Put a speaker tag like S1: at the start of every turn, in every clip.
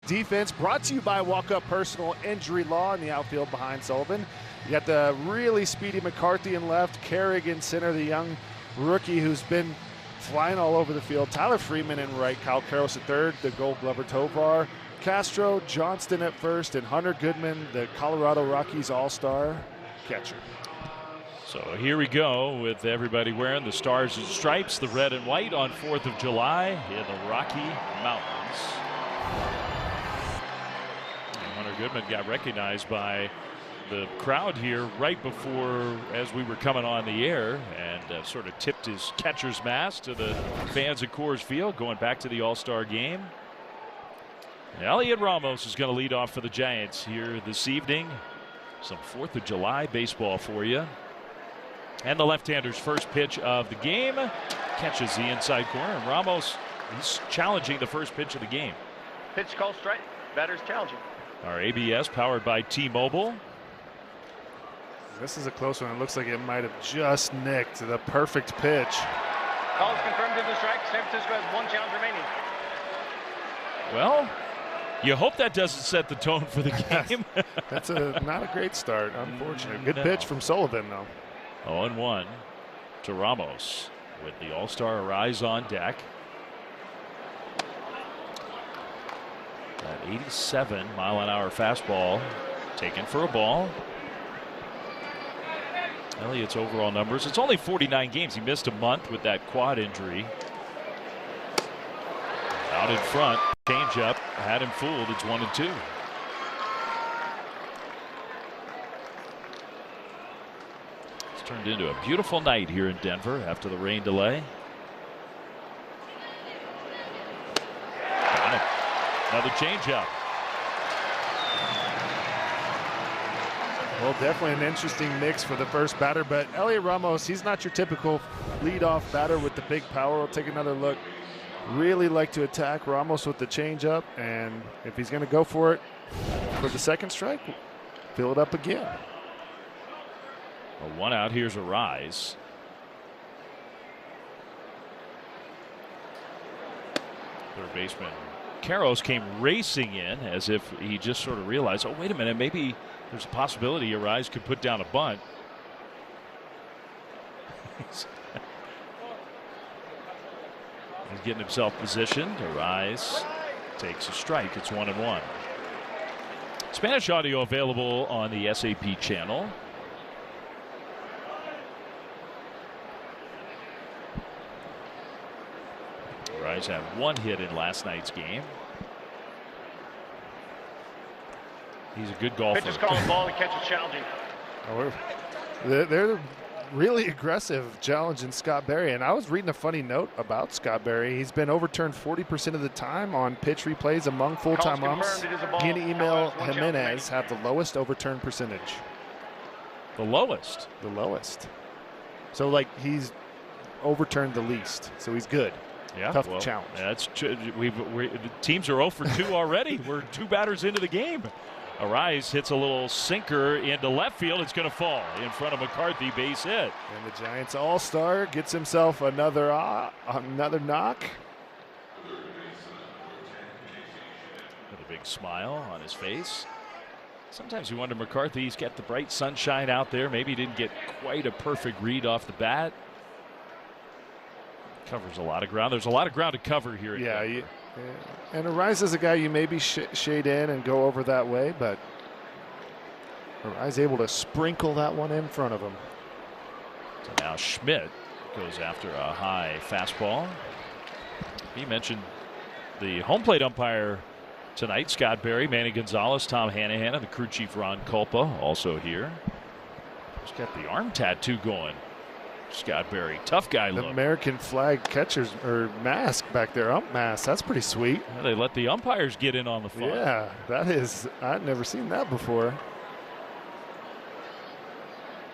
S1: defense, brought to you by Walk-Up Personal Injury Law in the outfield behind Sullivan. You got the really speedy McCarthy in left, Carrig in center, the young rookie who's been flying all over the field. Tyler Freeman in right, Kyle Karros at third, the Gold Glover Tovar, Castro, Johnston at first, and Hunter Goodman, the Colorado Rockies all-star catcher.
S2: So here we go with everybody wearing the stars and stripes, the red and white on 4th of July in the Rocky Mountains. And Hunter Goodman got recognized by the crowd here right before, as we were coming on the air, and sort of tipped his catcher's mask to the fans at Coors Field going back to the All-Star game. Elliot Ramos is going to lead off for the Giants here this evening. Some 4th of July baseball for you. And the left-hander's first pitch of the game catches the inside corner. And Ramos, he's challenging the first pitch of the game.
S3: Pitch called strike. Batter's challenging.
S2: Our ABS powered by T-Mobile.
S1: This is a close one. It looks like it might have just nicked the perfect pitch.
S3: Call is confirmed to the strike. San Francisco has one challenge remaining.
S2: Well, you hope that doesn't set the tone for the game.
S1: That's not a great start, unfortunately. Good pitch from Sullivan, though.
S2: 0-1 to Ramos with the All-Star Arise on deck. That 87-mile-an-hour fastball taken for a ball. Elliott's overall numbers, it's only 49 games. He missed a month with that quad injury. Out in front, changeup had him fooled. It's 1-2. It's turned into a beautiful night here in Denver after the rain delay. Got him. Another changeup.
S1: Well, definitely an interesting mix for the first batter, but Elliot Ramos, he's not your typical leadoff batter with the big power. We'll take another look. Really like to attack Ramos with the changeup, and if he's going to go for it for the second strike, fill it up again.
S2: A 1 out. Here's a rise. Third baseman Karros came racing in as if he just sort of realized, oh, wait a minute, maybe there's a possibility Arise could put down a bunt. He's getting himself positioned. Arise takes a strike. It's 1-1. Spanish audio available on the SAP channel. Arise had 1 hit in last night's game. He's a good golfer.
S3: Pitch is calling ball. The catch is challenging.
S1: Oh, they're really aggressive challenging Scott Berry. And I was reading a funny note about Scott Berry. He's been overturned 40% of the time on pitch replays among full-time umps. He and Emil Jimenez have the lowest overturn percentage.
S2: The lowest?
S1: The lowest. So, like, he's overturned the least. So he's good.
S2: Yeah,
S1: tough challenge.
S2: That's the teams are 0 for 2 already. We're 2 batters into the game. Arise hits a little sinker into left field. It's going to fall in front of McCarthy, base hit.
S1: And the Giants all-star gets himself another knock.
S2: With a big smile on his face. Sometimes you wonder, McCarthy, he's got the bright sunshine out there. Maybe he didn't get quite a perfect read off the bat. Covers a lot of ground. There's a lot of ground to cover here.
S1: Yeah. And Arise is a guy you maybe shade in and go over that way, but Arise able to sprinkle that one in front of him.
S2: So now Schmidt goes after a high fastball. He mentioned the home plate umpire tonight, Scott Berry, Manny Gonzalez, Tom Hanahan, and the crew chief Ron Culpa also here. He's got the arm tattoo going. Scott Berry, tough guy look.
S1: The American flag catcher's or mask back there, ump mask. That's pretty sweet.
S2: Yeah, they let the umpires get in on the fun.
S1: Yeah, that is. I've never seen that before.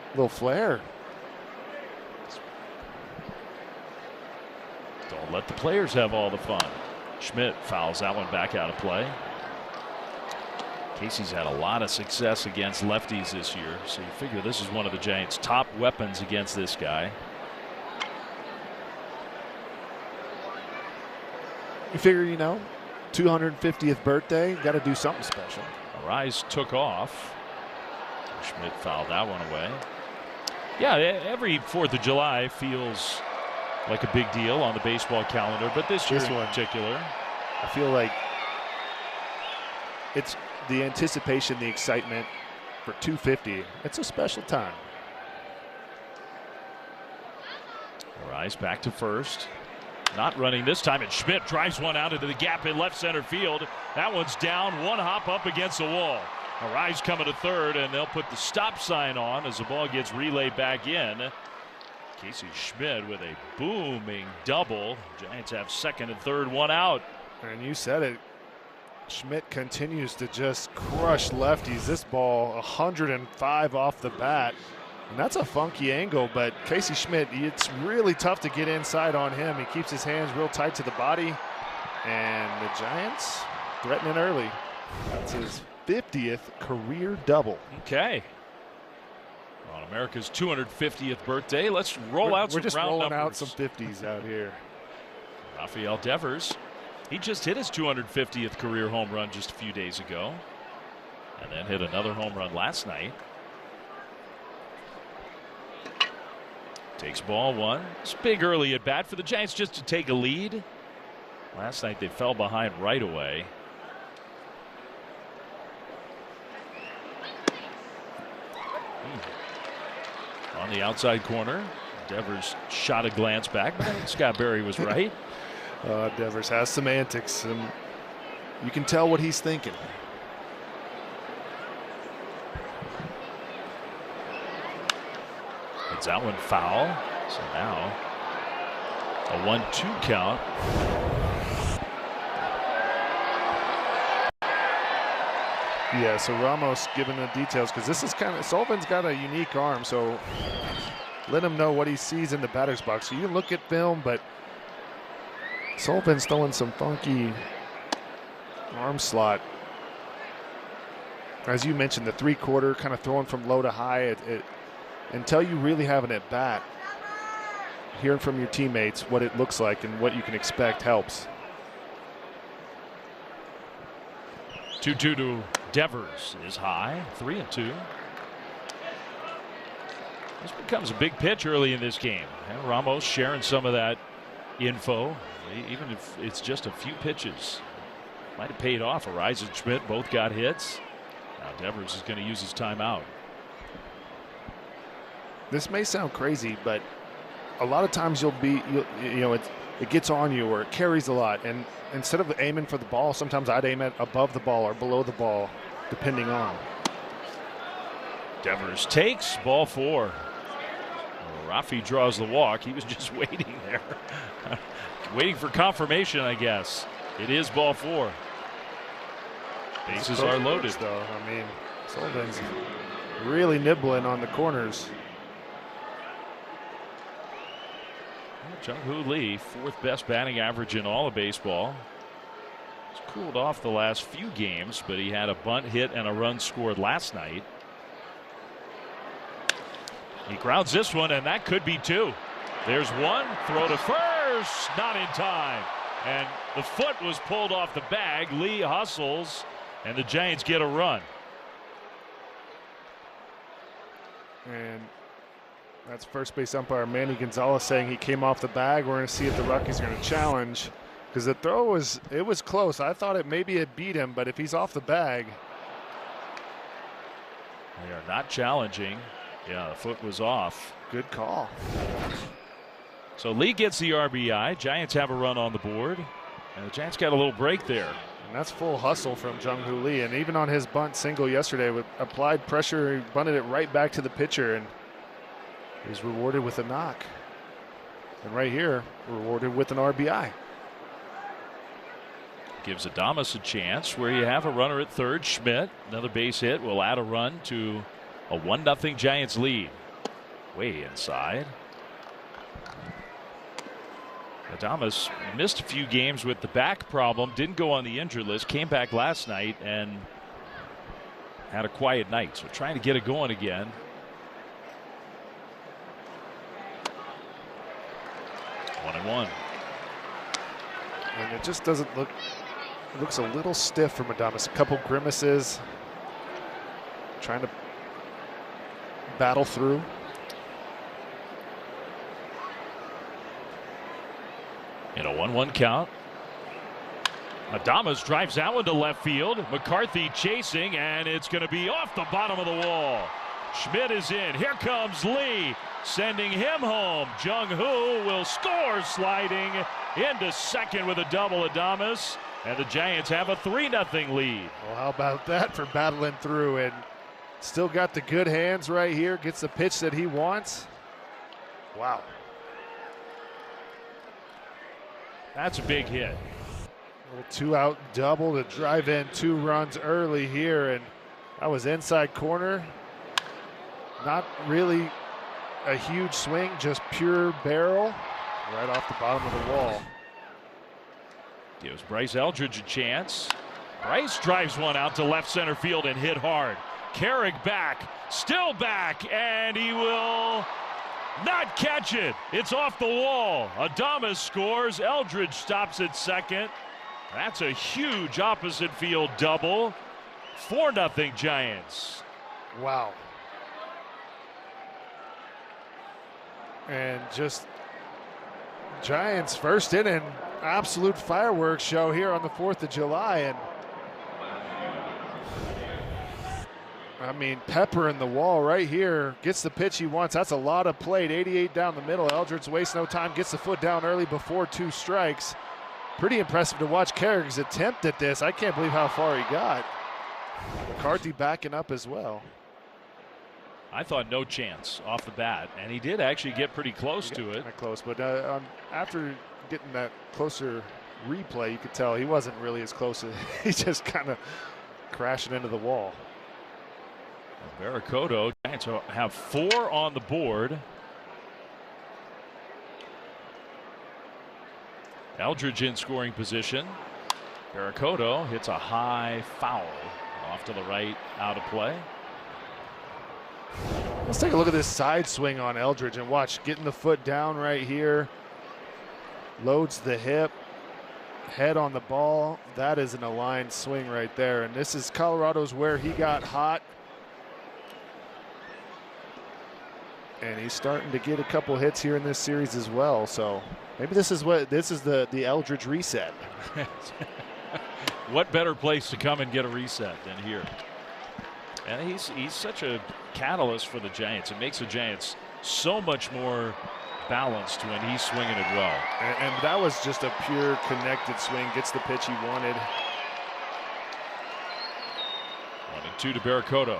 S1: Little flair.
S2: Don't let the players have all the fun. Schmidt fouls that one back out of play. Casey's had a lot of success against lefties this year, so you figure this is one of the Giants' top weapons against this guy.
S1: You figure, 250th birthday. Got to do something special.
S2: Rise took off. Schmidt fouled that one away. Yeah, every 4th of July feels like a big deal on the baseball calendar, but this year in particular,
S1: I feel like it's the anticipation, the excitement for 250. It's a special time.
S2: Rise back to first. Not running this time, and Schmidt drives one out into the gap in left center field. That one's down, one hop up against the wall. Rise coming to third, and they'll put the stop sign on as the ball gets relayed back in. Casey Schmidt with a booming double. Giants have second and third, one out.
S1: And you said it. Schmidt continues to just crush lefties. This ball 105 off the bat. And that's a funky angle, but Casey Schmidt, it's really tough to get inside on him. He keeps his hands real tight to the body. And the Giants threatening early. That's his 50th career double.
S2: Okay. On America's 250th birthday, let's roll out some round numbers. We're
S1: just rolling out some 50s out here.
S2: Rafael Devers, he just hit his 250th career home run just a few days ago, and then hit another home run last night. Takes ball one. It's big early at bat for the Giants just to take a lead. Last night they fell behind right away. On the outside corner, Devers shot a glance back, but I think Scott Berry was right.
S1: Devers has some antics, and you can tell what he's thinking.
S2: It's that one foul. So now a 1-2 count.
S1: Yeah, so Ramos giving the details because this is kind of, Sullivan's got a unique arm, so let him know what he sees in the batter's box. So you can look at film, but Sullivan's throwing some funky arm slot. As you mentioned, the 3/4 kind of throwing from low to high. Until you really have an at bat, hearing from your teammates what it looks like and what you can expect helps.
S2: 2-2 to Devers is high, 3-2. This becomes a big pitch early in this game. And Ramos sharing some of that info, even if it's just a few pitches. Might have paid off. Rise and Schmidt both got hits. Now Devers is going to use his timeout.
S1: This may sound crazy, but a lot of times it gets on you or it carries a lot. And instead of aiming for the ball, sometimes I'd aim it above the ball or below the ball, depending on.
S2: Devers takes ball 4. Rafi draws the walk. He was just waiting there. Waiting for confirmation, I guess. It is ball 4. Bases are loaded.
S1: Though. I mean, Sullivan's really nibbling on the corners.
S2: Jung-Hoo Lee, 4th best batting average in all of baseball. He's cooled off the last few games, but he had a bunt hit and a run scored last night. He grounds this one, and that could be 2. There's one. Throw to first. Not in time. And the foot was pulled off the bag. Lee hustles, and the Giants get a run.
S1: And that's first base umpire Manny Gonzalez saying he came off the bag. We're going to see if the Rockies are going to challenge, because the throw was close. I thought it maybe it beat him, but if he's off the bag.
S2: They are not challenging. Yeah, the foot was off.
S1: Good call.
S2: So Lee gets the RBI. Giants have a run on the board, and the Giants got a little break there.
S1: And that's full hustle from Jung-Hoo Lee. And even on his bunt single yesterday with applied pressure, he bunted it right back to the pitcher, and he's rewarded with a knock. And right here, rewarded with an RBI.
S2: Gives Adames a chance where you have a runner at third. Schmidt, another base hit, will add a run to a 1-0 Giants lead. Way inside. Adames missed a few games with the back problem, didn't go on the injured list, came back last night and had a quiet night. So trying to get it going again. 1-1.
S1: And it just doesn't look looks a little stiff from Adames. A couple grimaces, trying to battle through.
S2: In a 1-1 count. Adames drives that one to left field. McCarthy chasing, and it's going to be off the bottom of the wall. Schmidt is in. Here comes Lee, sending him home. Jung-hoo will score, sliding into second with a double. Adames, and the Giants have a 3-0 lead.
S1: Well, how about that for battling through, and still got the good hands right here. Gets the pitch that he wants. Wow.
S2: That's a big hit.
S1: A little 2-out double to drive in 2 runs early here, and that was inside corner. Not really a huge swing, just pure barrel right off the bottom of the wall.
S2: Gives Bryce Eldridge a chance. Bryce drives one out to left center field and hit hard. Carrick back, still back, and he will not catch it. It's off the wall. Adames scores. Eldridge stops at second. That's a huge opposite field double. 4-0 Giants.
S1: Wow. And just Giants first inning, absolute fireworks show here on the 4th of July. And I mean, pepper in the wall right here. Gets the pitch he wants. That's a lot of plate. 88 down the middle. Eldridge wastes no time. Gets the foot down early before 2 strikes. Pretty impressive to watch Carrick's attempt at this. I can't believe how far he got. McCarthy backing up as well.
S2: I thought no chance off the bat, and he did actually get pretty close to it.
S1: Not close, but after getting that closer replay, you could tell he wasn't really as close. He just kind of crashing into the wall.
S2: Barracoto, Giants have 4 on the board. Eldridge in scoring position. Barracoto hits a high foul off to the right, out of play.
S1: Let's take a look at this side swing on Eldridge and watch. Getting the foot down right here. Loads the hip. Head on the ball. That is an aligned swing right there. And this is Colorado's where he got hot. And he's starting to get a couple hits here in this series as well. So maybe this is the Eldridge reset.
S2: What better place to come and get a reset than here? And he's such a catalyst for the Giants. It makes the Giants so much more balanced when he's swinging it well.
S1: And that was just a pure connected swing. Gets the pitch he wanted.
S2: 1-2 to Barracoto.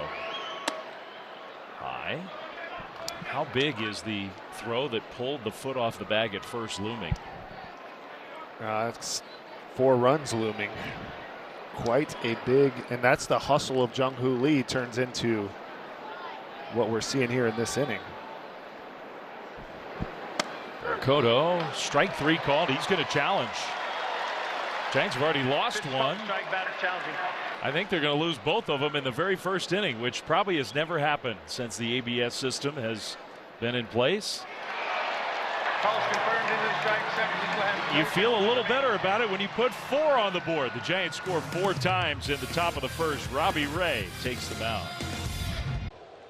S2: High. How big is the throw that pulled the foot off the bag at first looming?
S1: It's 4 runs looming. Quite a big, and that's the hustle of Jung-hoo Lee turns into what we're seeing here in this inning.
S2: Barracoto, strike 3 called. He's going to challenge. Giants have already lost one. I think they're going to lose both of them in the very first inning, which probably has never happened since the ABS system has been in place. You feel a little better about it when you put 4 on the board. The Giants score 4 times in the top of the first. Robbie Ray takes the mound.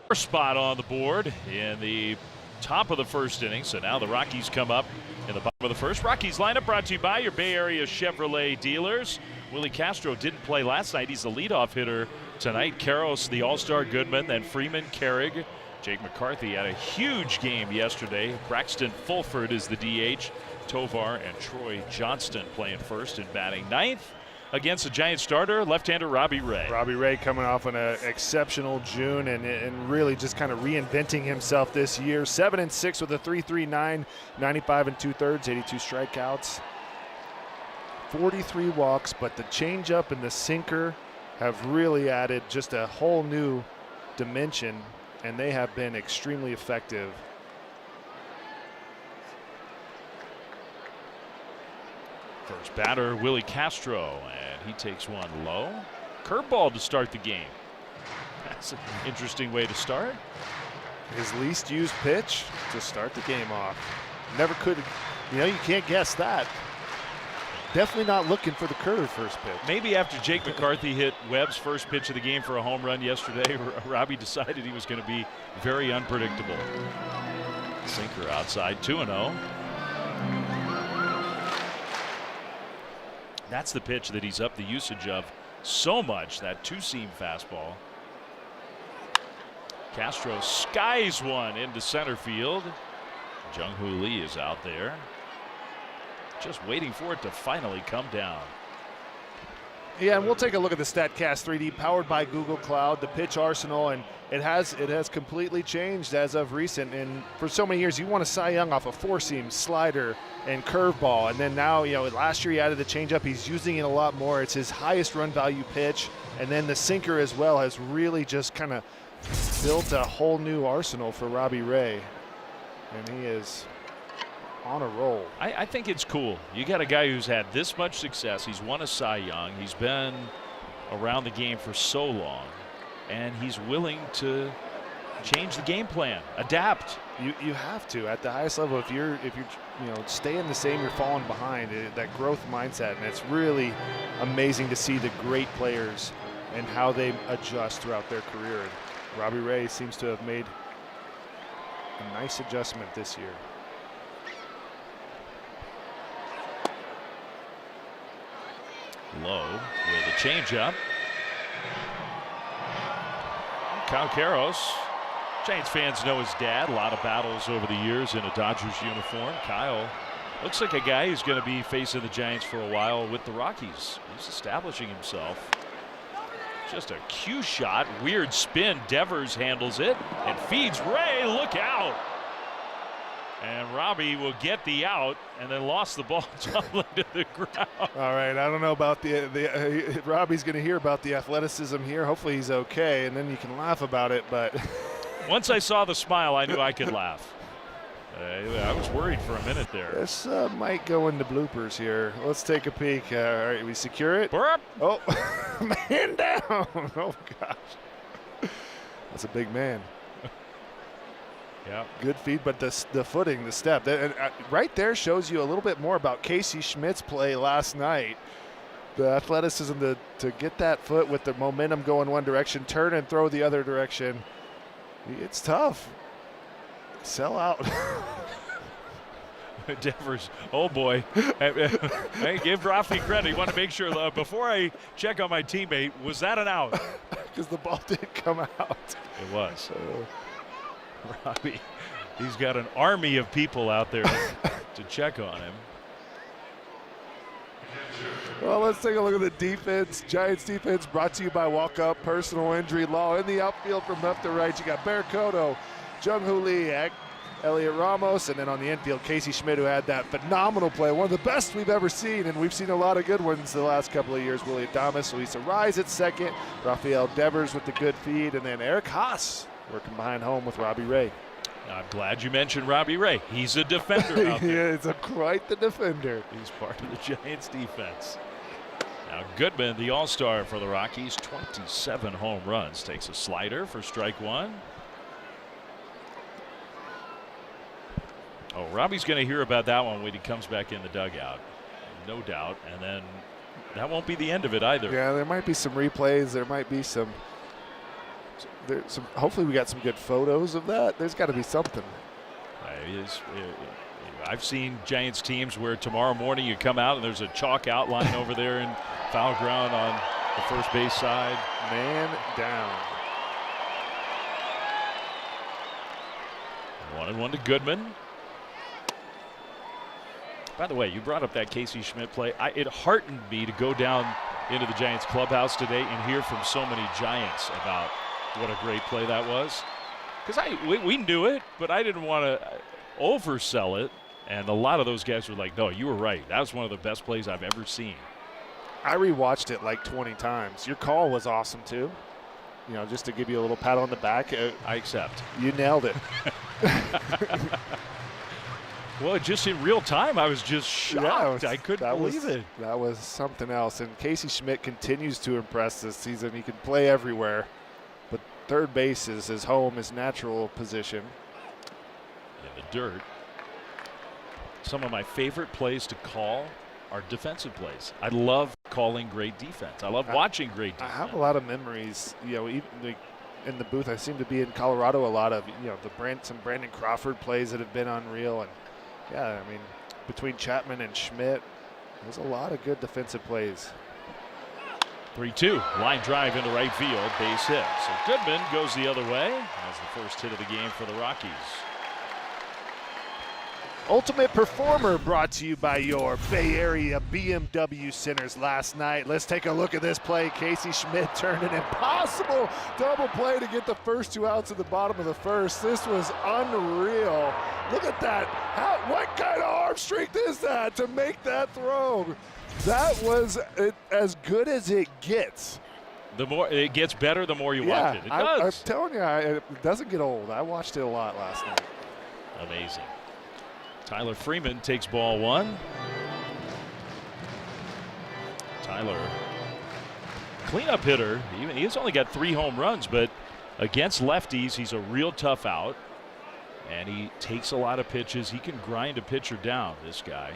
S2: First spot on the board in the top of the first inning. So now the Rockies come up in the bottom of the first. Rockies lineup brought to you by your Bay Area Chevrolet dealers. Willie Castro didn't play last night. He's the leadoff hitter tonight. Karros, the all-star Goodman, then Freeman, Carrig. Jake McCarthy had a huge game yesterday. Braxton Fulford is the DH. Tovar and Troy Johnston playing first and batting ninth against the Giants starter, left-hander Robbie Ray.
S1: Robbie Ray coming off an exceptional June and really just kind of reinventing himself this year. 7-6 with a 3.39, 95 2/3, 82 strikeouts, 43 walks, but the changeup and the sinker have really added just a whole new dimension, and they have been extremely effective.
S2: First batter, Willie Castro, and he takes one low. Curveball to start the game. That's an interesting way to start.
S1: His least used pitch to start the game off. Never could, you can't guess that. definitely not looking for the curve first pitch.
S2: Maybe after Jake McCarthy hit Webb's first pitch of the game for a home run yesterday, Robbie decided he was going to be very unpredictable. Sinker outside, 2-0. That's the pitch that he's up the usage of so much, that two-seam fastball. Castro skies one into center field. Jung-Hoo Lee is out there, just waiting for it to finally come down.
S1: Yeah, and we'll take a look at the StatCast 3D powered by Google Cloud, the pitch arsenal, and it has completely changed as of recent. And for so many years, you want a Cy Young off a four-seam, slider, and curveball. And then now, last year he added the changeup. He's using it a lot more. It's his highest run value pitch. And then the sinker as well has really just kind of built a whole new arsenal for Robbie Ray. And he is on a roll.
S2: I think it's cool. You got a guy who's had this much success. He's won a Cy Young. He's been around the game for so long, and he's willing to change the game plan, adapt.
S1: You have to at the highest level. If you're staying the same, you're falling behind. That growth mindset, and it's really amazing to see the great players and how they adjust throughout their career. And Robbie Ray seems to have made a nice adjustment this year.
S2: Low with a changeup. Kyle Karros. Giants fans know his dad. A lot of battles over the years in a Dodgers uniform. Kyle looks like a guy who's going to be facing the Giants for a while with the Rockies. He's establishing himself. Just a cue shot. Weird spin. Devers handles it and feeds Ray. Look out. And Robbie will get the out and then lost the ball tumbling to the ground.
S1: All right, I don't know about the Robbie's going to hear about the athleticism here. Hopefully he's okay, and then you can laugh about it. But
S2: once I saw the smile, I knew I could laugh. I was worried for a minute there.
S1: This might go into bloopers here. Let's take a peek. All right, we secure it.
S2: Burp.
S1: Oh, man down. Oh, gosh. That's a big man.
S2: Yeah.
S1: Good feed, but the footing, the step, right there shows you a little bit more about Casey Schmidt's play last night. The athleticism to get that foot with the momentum going one direction, turn and throw the other direction. It's tough. Sell out.
S2: Devers, oh boy. Hey, give Rafi credit. He wanted to make sure before I check on my teammate, was that an out?
S1: Because the ball did come out.
S2: It was. Robbie, he's got an army of people out there to check on him.
S1: Well, let's take a look at the defense. Giants defense brought to you by Walk-Up Personal Injury Law. In the outfield from left to right, you got Barracoto, Jung-Hoo Lee, Elliot Ramos, and then on the infield, Casey Schmidt, who had that phenomenal play, one of the best we've ever seen, and we've seen a lot of good ones the last couple of years. Willie Adames, Luis Arraez at second, Rafael Devers with the good feed, and then Eric Haas working behind home with Robbie Ray.
S2: I'm glad you mentioned Robbie Ray. He's a defender out there.
S1: Yeah, it's quite the defender.
S2: He's part of the Giants defense. Now Goodman, the all-star for the Rockies, 27 home runs. Takes a slider for strike one. Oh, Robbie's going to hear about that one when he comes back in the dugout. No doubt. And then that won't be the end of it either.
S1: Yeah, there might be some replays. There might be some. Hopefully we got some good photos of that. There's got to be something.
S2: I've seen Giants teams where tomorrow morning you come out and there's a chalk outline over there in foul ground on the first base side.
S1: Man down.
S2: 1-1 to Goodman. By the way, you brought up that Casey Schmidt play. It heartened me to go down into the Giants clubhouse today and hear from so many Giants about what a great play that was. Because we knew it, but I didn't want to oversell it. And a lot of those guys were like, no, you were right. That was one of the best plays I've ever seen.
S1: I rewatched it like 20 times. Your call was awesome, too. Just to give you a little pat on the back.
S2: I accept.
S1: You nailed it.
S2: Well, just in real time, I was just shocked. I couldn't believe it.
S1: That was something else. And Casey Schmidt continues to impress this season. He can play everywhere. But third base is his home, his natural position.
S2: In the dirt. Some of my favorite plays to call are defensive plays. I love calling great defense. I love watching great defense.
S1: I have a lot of memories, even in the booth. I seem to be in Colorado a lot of, some Brandon Crawford plays that have been unreal. And yeah, I mean, between Chapman and Schmidt, there's a lot of good defensive plays.
S2: 3-2, line drive into right field, base hit. So Goodman goes the other way as the first hit of the game for the Rockies.
S1: Ultimate Performer brought to you by your Bay Area BMW centers last night. Let's take a look at this play. Casey Schmidt turned an impossible double play to get the first 2 outs at the bottom of the first. This was unreal. Look at that. What kind of arm strength is that to make that throw? That was as good as it gets.
S2: The more it gets better, the more you watch it. It does.
S1: I'm telling you, it doesn't get old. I watched it a lot last night.
S2: Amazing. Tyler Freeman takes ball 1. Tyler, cleanup hitter. He's only got 3 home runs, but against lefties, he's a real tough out. And he takes a lot of pitches. He can grind a pitcher down, this guy.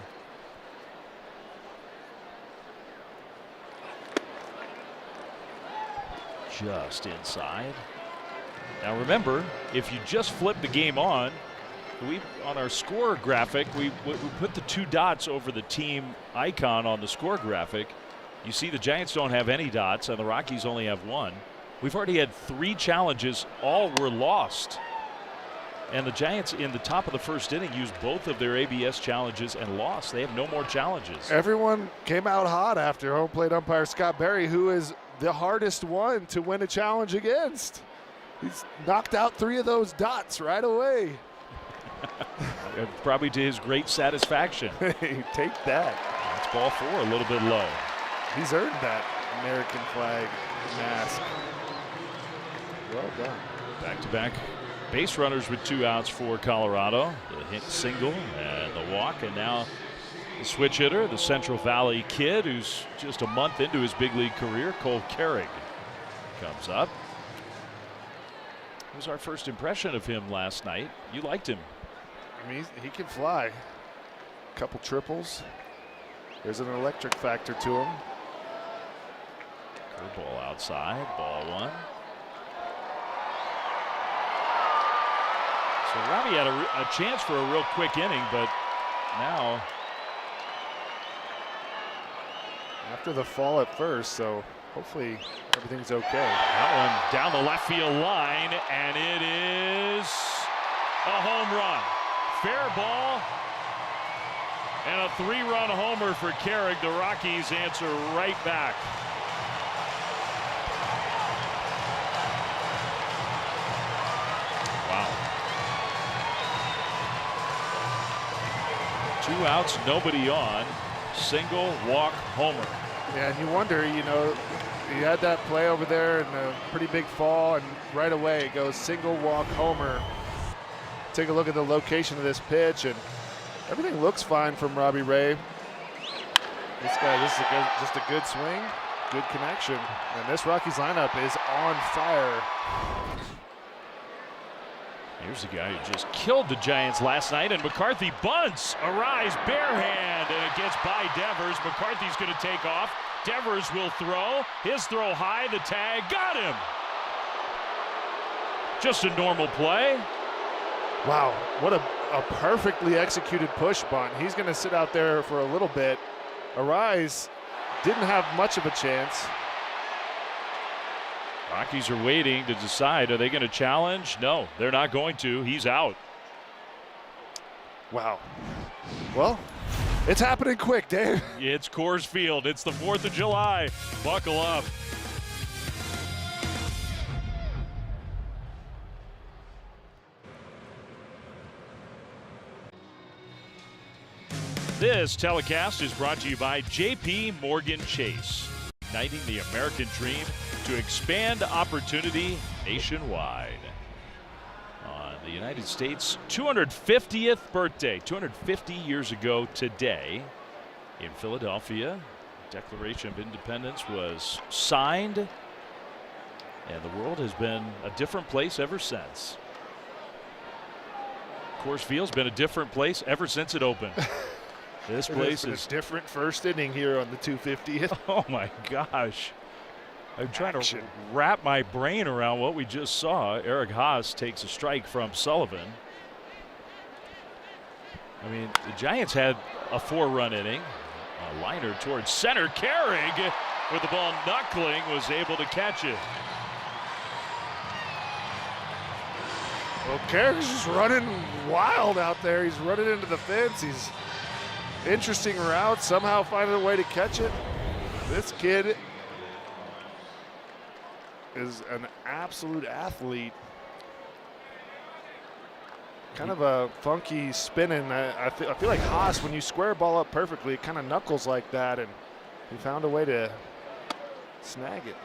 S2: Just inside. Now remember, if you just flip the game on our score graphic, we put the 2 dots over the team icon on the score graphic. You see the Giants don't have any dots and the Rockies only have 1. We've already had 3 challenges. All were lost. And the Giants in the top of the first inning used both of their ABS challenges and lost. They have no more challenges.
S1: Everyone came out hot after home plate umpire Scott Berry, who is the hardest one to win a challenge against. He's knocked out 3 of those dots right away.
S2: Probably to his great satisfaction.
S1: Take that.
S2: It's ball 4, a little bit low.
S1: He's earned that American flag mask. Well done.
S2: Back-to-back base runners with 2 outs for Colorado. The hit single and the walk, and now the switch hitter, the Central Valley kid who's just a month into his big league career, Cole Carrig, comes up. It was our first impression of him last night. You liked him.
S1: I mean, he can fly. A couple triples. There's an electric factor to him.
S2: Curveball outside, ball 1. So Robbie had a chance for a real quick inning, but now
S1: after the fall at first, so hopefully everything's okay.
S2: That one down the left field line, and it is a home run. Fair ball and a 3-run homer for Carrig. The Rockies answer right back. Wow. 2 outs, nobody on. Single walk homer.
S1: Yeah, and you wonder, you had that play over there and a pretty big fall, and right away it goes single walk homer. Take a look at the location of this pitch, and everything looks fine from Robbie Ray. This is just a good swing, good connection, and this Rockies lineup is on fire.
S2: Here's the guy who just killed the Giants last night, and McCarthy bunts. Arise, bare hand, and it gets by Devers. McCarthy's going to take off. Devers will throw. His throw high, the tag, got him. Just a normal play.
S1: Wow, what a perfectly executed push bunt. He's going to sit out there for a little bit. Arise didn't have much of a chance.
S2: Rockies are waiting to decide, are they going to challenge? No, they're not going to. He's out.
S1: Wow. Well, it's happening quick, Dave.
S2: It's Coors Field. It's the 4th of July. Buckle up. This telecast is brought to you by J.P. Morgan Chase, igniting the American dream to expand opportunity nationwide. On the United States' 250th birthday, 250 years ago today, in Philadelphia, the Declaration of Independence was signed, and the world has been a different place ever since. Coors Field's been a different place ever since it opened. This place is
S1: a different first inning here on the 250th.
S2: Oh my gosh. I'm trying to wrap my brain around what we just saw. Eric Haas takes a strike from Sullivan. I mean, the Giants had a 4-run inning. A liner towards center. Carrig, with the ball knuckling, was able to catch it.
S1: Well, Carrick's just running wild out there. He's running into the fence. He's interesting route, somehow finding a way to catch it. This kid is an absolute athlete. Kind of a funky spinning. I feel like Haas, when you square a ball up perfectly, it kind of knuckles like that, and he found a way to snag it.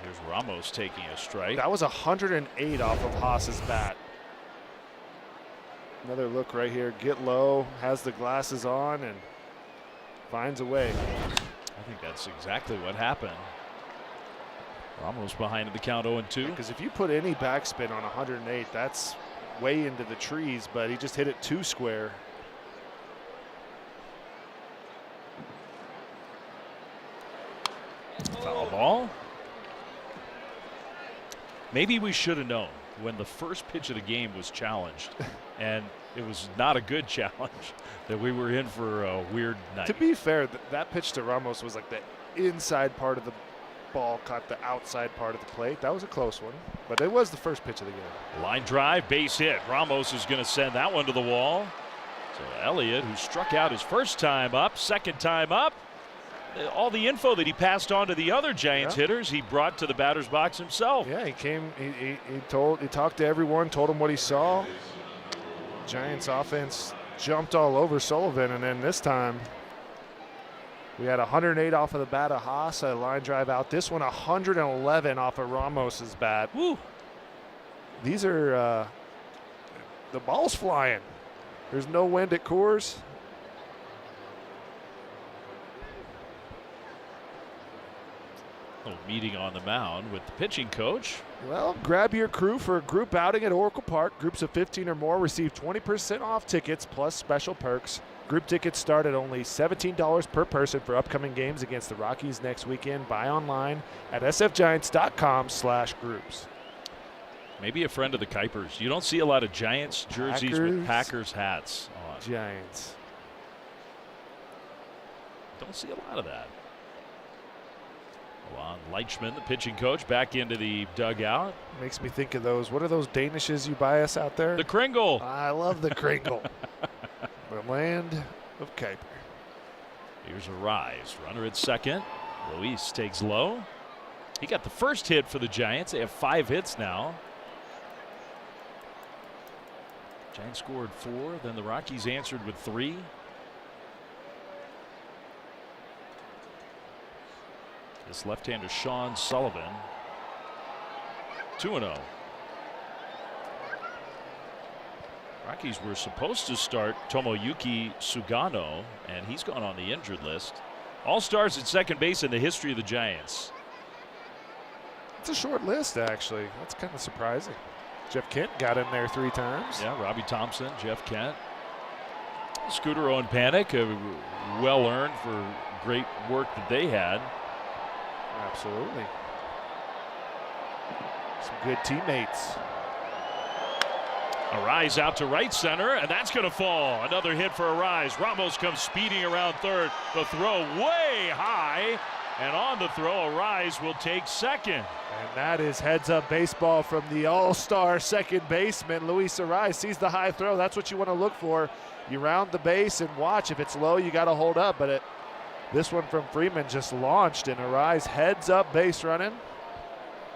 S2: Here's Ramos taking a strike.
S1: That was 108 off of Haas's bat. Another look right here. Get low, has the glasses on, and finds a way.
S2: I think that's exactly what happened. Ramos behind the count 0-2.
S1: Because if you put any backspin on 108, that's way into the trees, but he just hit it too square.
S2: Foul ball. Maybe we should have known when the first pitch of the game was challenged, and it was not a good challenge, that we were in for a weird night.
S1: To be fair, that pitch to Ramos was like the inside part of the ball caught the outside part of the plate. That was a close one, but it was the first pitch of the game.
S2: Line drive, base hit. Ramos is going to send that one to the wall. So Elliott, who struck out his first time up, second time up, all the info that he passed on to the other Giants hitters, he brought to the batter's box himself.
S1: Yeah, he came, he talked to everyone, told him what he saw. Giants offense jumped all over Sullivan, and then this time we had 108 off of the bat of Haas, a line drive out. This one 111 off of Ramos's bat.
S2: Woo.
S1: These are the ball's flying. There's no wind at Coors.
S2: Little meeting on the mound with the pitching coach.
S1: Well, grab your crew for a group outing at Oracle Park. Groups of 15 or more receive 20% off tickets plus special perks. Group tickets start at only $17 per person for upcoming games against the Rockies next weekend. Buy online at sfgiants.com/groups.
S2: Maybe a friend of the Kuipers. You don't see a lot of Giants jerseys with Packers hats on.
S1: Giants.
S2: Don't see a lot of that. Lon Leichman, the pitching coach, back into the dugout.
S1: Makes me think of those. What are those Danishes you buy us out there?
S2: The Kringle.
S1: I love the Kringle. The land of Kuiper.
S2: Here's a rise. Runner at second. Luis takes low. He got the first hit for the Giants. They have 5 hits now. Giants scored 4. Then the Rockies answered with 3. This left-hander Sean Sullivan, 2-0. Rockies were supposed to start Tomoyuki Sugano, and he's gone on the injured list. All-stars at second base in the history of the Giants.
S1: It's a short list, actually. That's kind of surprising. Jeff Kent got in there 3 times.
S2: Yeah, Robbie Thompson, Jeff Kent. Scooter Owen Panic, well earned for great work that they had.
S1: Absolutely. Some good teammates.
S2: Arise out to right center, and that's going to fall. Another hit for Arise. Ramos comes speeding around third. The throw way high, and on the throw, Arise will take second.
S1: And that is heads-up baseball from the all-star second baseman, Luis Arise. Sees the high throw. That's what you want to look for. You round the base and watch. If it's low, you got to hold up, but this one from Freeman just launched, and Arise heads up base running.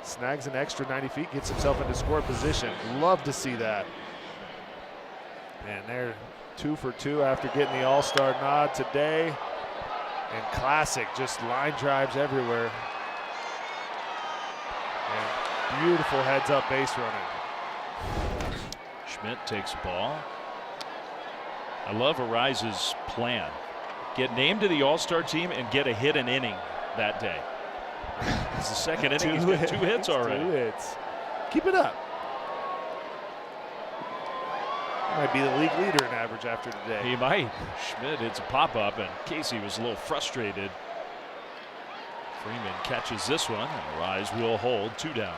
S1: Snags an extra 90 feet, gets himself into score position. Love to see that. And they're 2 for 2 after getting the all-star nod today. And classic, just line drives everywhere. And beautiful heads up base running.
S2: Schmidt takes the ball. I love Arise's plan. Get named to the all-star team and get a hit an inning that day. It's the second inning. He's got 2 hits already.
S1: 2 hits. Keep it up. Might be the league leader in average after today.
S2: He might. Schmidt hits a pop-up, and Casey was a little frustrated. Freeman catches this one, and the Rise will hold 2 down.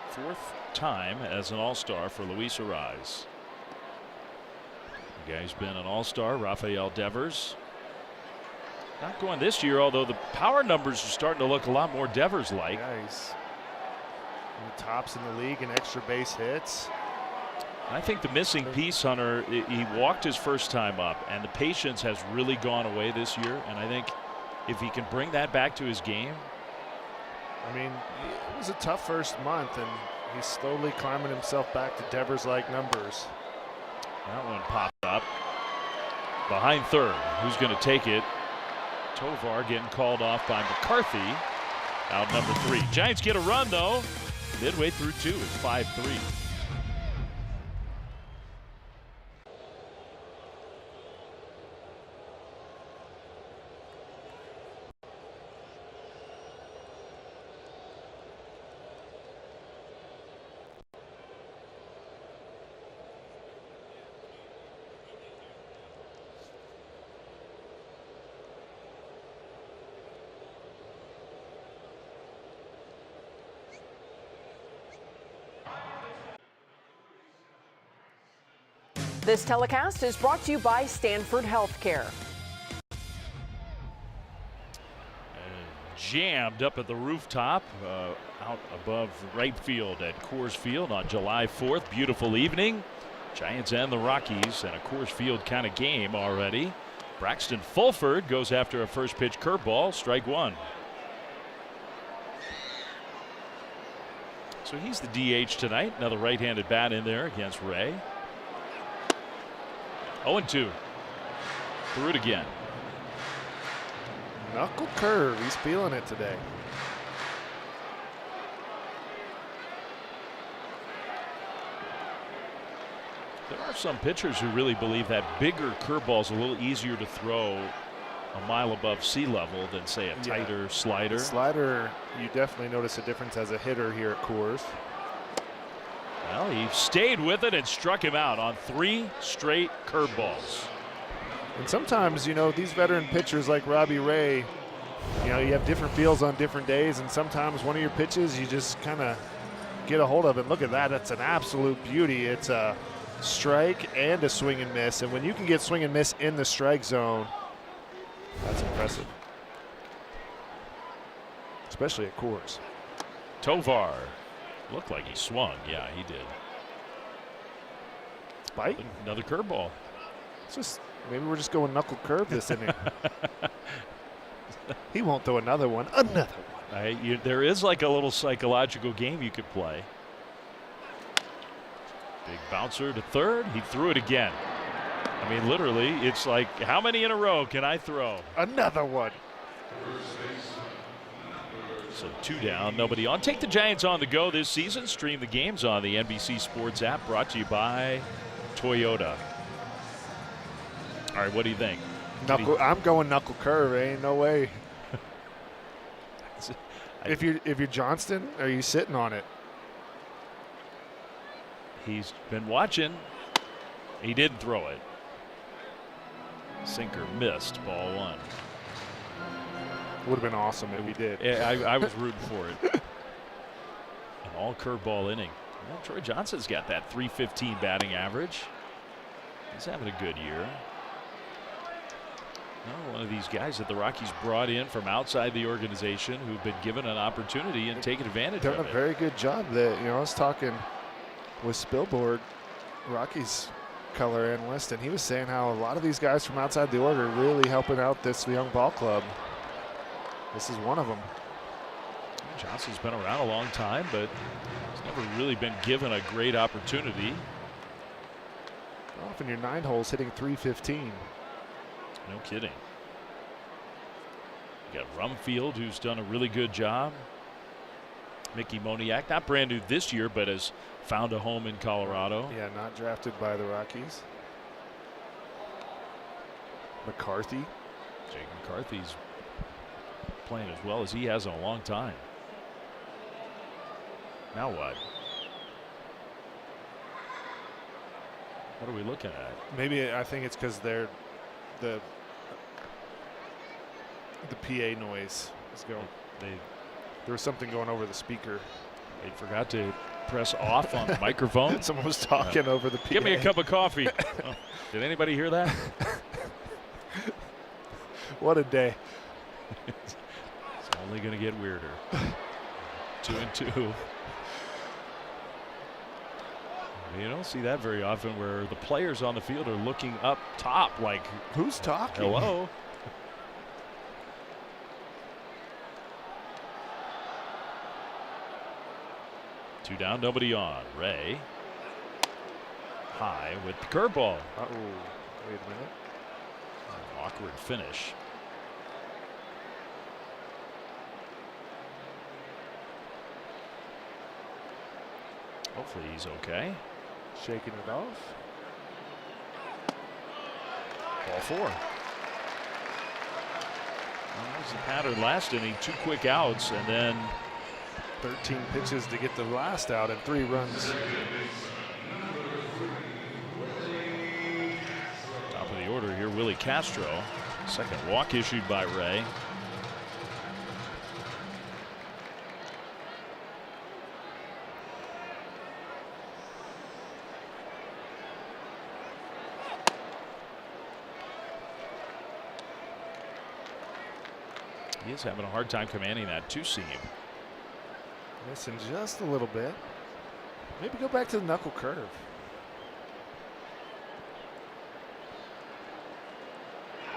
S2: Fourth time as an All-Star for Luis Arraez. The guy's been an All-Star, Rafael Devers. Not going this year, although the power numbers are starting to look a lot more Devers-like.
S1: Yeah, he's in the tops in the league in extra base hits.
S2: I think the missing piece, Hunter, he walked his first time up, and the patience has really gone away this year. And I think if he can bring that back to his game.
S1: I mean, it was a tough first month, and he's slowly climbing himself back to Devers-like numbers.
S2: That one popped up. Behind third. Who's going to take it? Tovar getting called off by McCarthy. Out number 3. Giants get a run, though. Midway through 2. It's 5-3.
S4: This telecast is brought to you by Stanford Healthcare.
S2: Jammed up at the rooftop out above right field at Coors Field on July 4th. Beautiful evening. Giants and the Rockies, and a Coors Field kind of game already. Braxton Fulford goes after a first pitch curveball, strike 1. So he's the DH tonight. Another right-handed bat in there against Ray. 0-2. Threw it again.
S1: Knuckle curve. He's feeling it today.
S2: There are some pitchers who really believe that bigger curveball is a little easier to throw a mile above sea level than, say, a tighter slider.
S1: The slider, you definitely notice a difference as a hitter here at Coors.
S2: Well, he stayed with it and struck him out on 3 straight curveballs.
S1: And sometimes, you know, these veteran pitchers like Robbie Ray, you know, you have different feels on different days, and sometimes one of your pitches you just kind of get a hold of it. Look at that. That's an absolute beauty. It's a strike and a swing and miss. And when you can get swing and miss in the strike zone, that's impressive. Especially at Coors.
S2: Tovar looked like he swung. Yeah, he did.
S1: Bite?
S2: Another curveball.
S1: It's just, maybe we're just going knuckle curve this inning. He won't throw another one. Another one.
S2: There is like a little psychological game you could play. Big bouncer to third. He threw it again. I mean, literally, it's like, how many in a row can I throw?
S1: Another one.
S2: So 2 down, nobody on. Take the Giants on the go this season. Stream the games on the NBC Sports app, brought to you by Toyota. All right, what do you think?
S1: I'm going knuckle curve. Ain't no way. If you're Johnston, are you sitting on it?
S2: He's been watching. He didn't throw it. Sinker missed, ball 1.
S1: Would have been awesome if he did.
S2: Yeah, I was rooting for it. An all curveball inning. Well, Troy Johnson's got that .315 batting average. He's having a good year. Well, one of these guys that the Rockies brought in from outside the organization who've been given an opportunity and taken advantage of it.
S1: Done a very good job. That, you know, I was talking with Spilborg, Rockies color analyst, and he was saying how a lot of these guys from outside the org are really helping out this young ball club. This is one of them.
S2: Johnson's been around a long time, but he's never really been given a great opportunity.
S1: Often your 9 holes hitting .315.
S2: No kidding. You got Rumfield, who's done a really good job. Mickey Moniak, not brand new this year, but has found a home in Colorado.
S1: Yeah, not drafted by the Rockies. McCarthy.
S2: Jake McCarthy's playing as well as he has in a long time. Now what? What are we looking at?
S1: Maybe I think it's because they're the PA noise is going. There was something going over the speaker.
S2: They forgot to press off on the microphone.
S1: Someone was talking over the PA.
S2: Give me a cup of coffee. Oh, did anybody hear that?
S1: What a day.
S2: It's only going to get weirder. 2-2. You don't see that very often where the players on the field are looking up top like,
S1: who's talking?
S2: Hello. Two down, nobody on. Ray high with the curveball.
S1: Uh-oh. Wait a minute.
S2: Awkward finish. Hopefully he's okay.
S1: Shaking it off.
S2: Ball 4. Well, that was the pattern last inning. 2 quick outs and then
S1: 13 pitches to get the last out and 3 runs.
S2: Top of the order here, Willie Castro. Second walk issued by Ray. He is having a hard time commanding that 2-seam.
S1: Missing just a little bit. Maybe go back to the knuckle curve.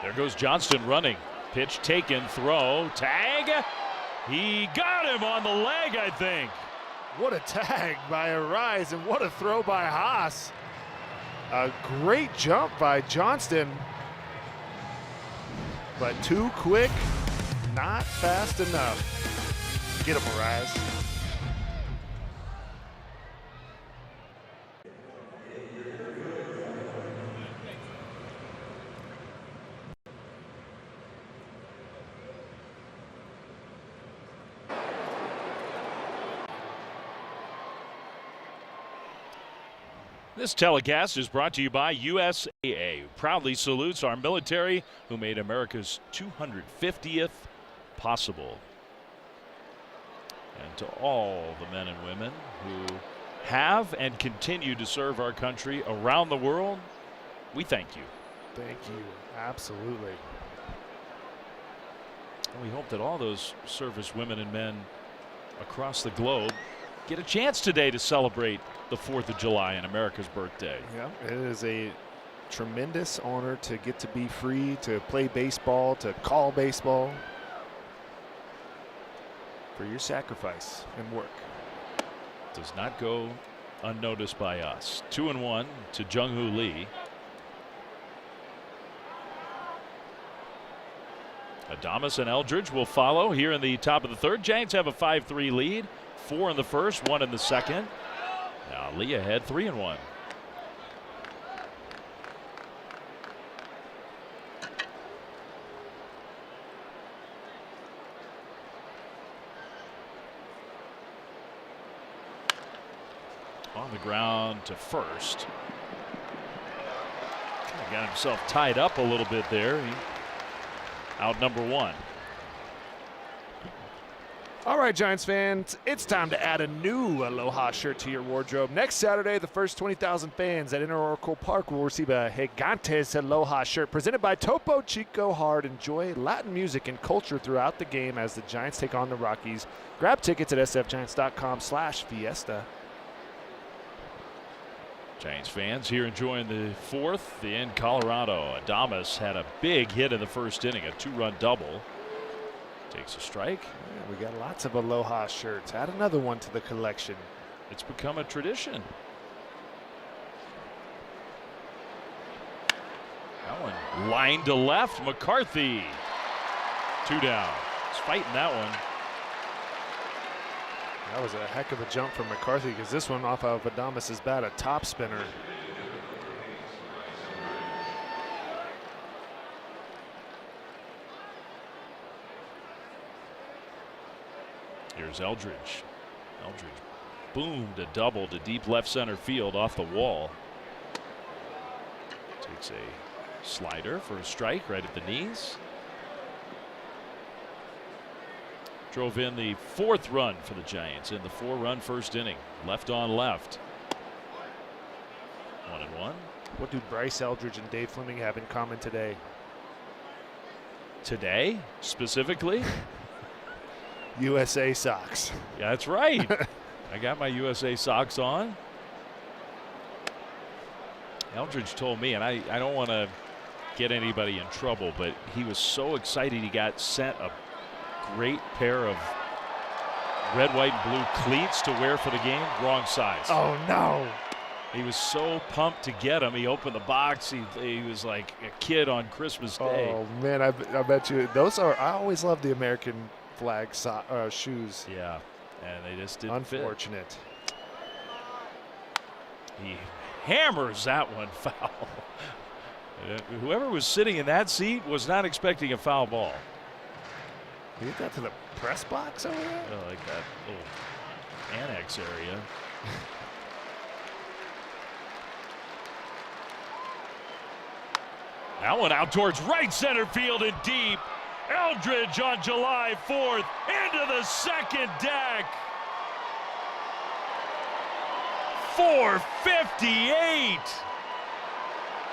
S2: There goes Johnston running. Pitch taken, throw, tag. He got him on the leg, I think.
S1: What a tag by Arise and what a throw by Haas. A great jump by Johnston, but too quick, not fast enough. Get him, Arise.
S2: This telecast is brought to you by USAA, who proudly salutes our military who made America's 250th possible. And to all the men and women who have and continue to serve our country around the world, we thank you.
S1: Thank you. Absolutely.
S2: And we hope that all those service women and men across the globe get a chance today to celebrate the 4th of July and America's birthday.
S1: Yeah, it is a tremendous honor to get to be free, to play baseball, to call baseball. For your sacrifice and work.
S2: Does not go unnoticed by us. 2-1 to Jung-Hoo Lee. Adames and Eldridge will follow here in the top of the 3rd. Giants have a 5-3 lead. 4 in the 1st, 1 in the 2nd. Now Lee ahead 3-1. On the ground to first. Kind of got himself tied up a little bit there. Out number 1.
S1: All right, Giants fans, it's time to add a new Aloha shirt to your wardrobe. Next Saturday, the first 20,000 fans at Inter-Oracle Park will receive a Gigantes Aloha shirt presented by Topo Chico Hard. Enjoy Latin music and culture throughout the game as the Giants take on the Rockies. Grab tickets at sfgiants.com/fiesta.
S2: Giants fans here enjoying the 4th in Colorado. Adames had a big hit in the 1st inning, a 2-run double. Takes a strike.
S1: Yeah, we got lots of Aloha shirts. Add another one to the collection.
S2: It's become a tradition. That one lined to left. McCarthy. 2 down. He's fighting that one.
S1: That was a heck of a jump from McCarthy because this one off of Adames' bat, a top spinner.
S2: Here's Eldridge. Eldridge boomed a double to deep left center field off the wall. Takes a slider for a strike right at the knees. Drove in the 4th run for the Giants in the 4-run first inning. Left on left. 1-1.
S1: What do Bryce Eldridge and Dave Fleming have in common today?
S2: Today, specifically?
S1: USA socks.
S2: Yeah, that's right. I got my USA socks on. Eldridge told me, and I don't want to get anybody in trouble, but he was so excited he got sent a great pair of red, white, and blue cleats to wear for the game. Wrong size.
S1: Oh, no.
S2: He was so pumped to get them. He opened the box. He was like a kid on Christmas Day.
S1: Oh, man, I bet you. Those are, I always love the American flag shoes.
S2: Yeah, and they just didn't
S1: Unfortunate.
S2: fit. He hammers that one foul. Whoever was sitting in that seat was not expecting a foul ball.
S1: You get that to the press box over there?
S2: Oh, like that little annex area. That one out towards right center field and deep. Eldridge on July 4th into the second deck. 458.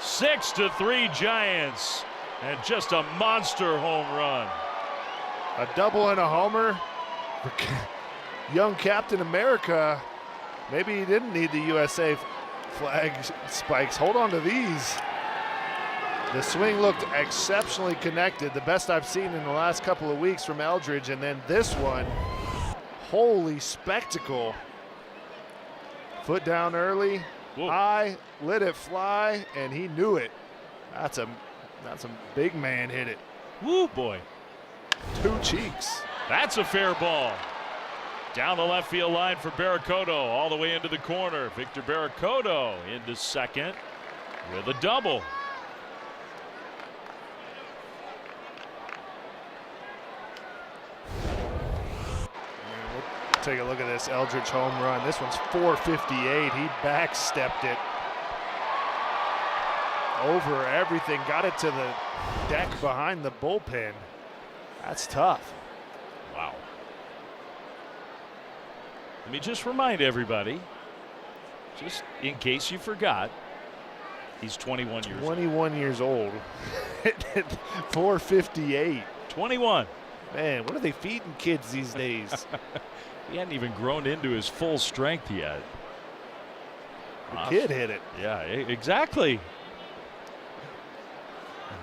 S2: 6-3 Giants, and just a monster home run.
S1: A double and a homer. Young Captain America. Maybe he didn't need the USA flag spikes. Hold on to these. The swing looked exceptionally connected, the best I've seen in the last couple of weeks from Eldridge, and then this one, holy spectacle. Foot down early,
S2: Whoa.
S1: high, let it fly, and he knew it. That's a big man hit it.
S2: Woo, boy.
S1: 2 cheeks.
S2: That's a fair ball. Down the left field line for Barracoto, all the way into the corner. Victor Barracoto into second with a double.
S1: Take a look at this Eldridge home run. This one's 458. He backstepped it over everything, got it to the deck behind the bullpen. That's tough.
S2: Wow. Let me just remind everybody, just in case you forgot, he's 21 years old.
S1: 21 years old. 458.
S2: 21.
S1: Man, what are they feeding kids these days?
S2: He hadn't even grown into his full strength yet.
S1: The kid hit it.
S2: Yeah, exactly.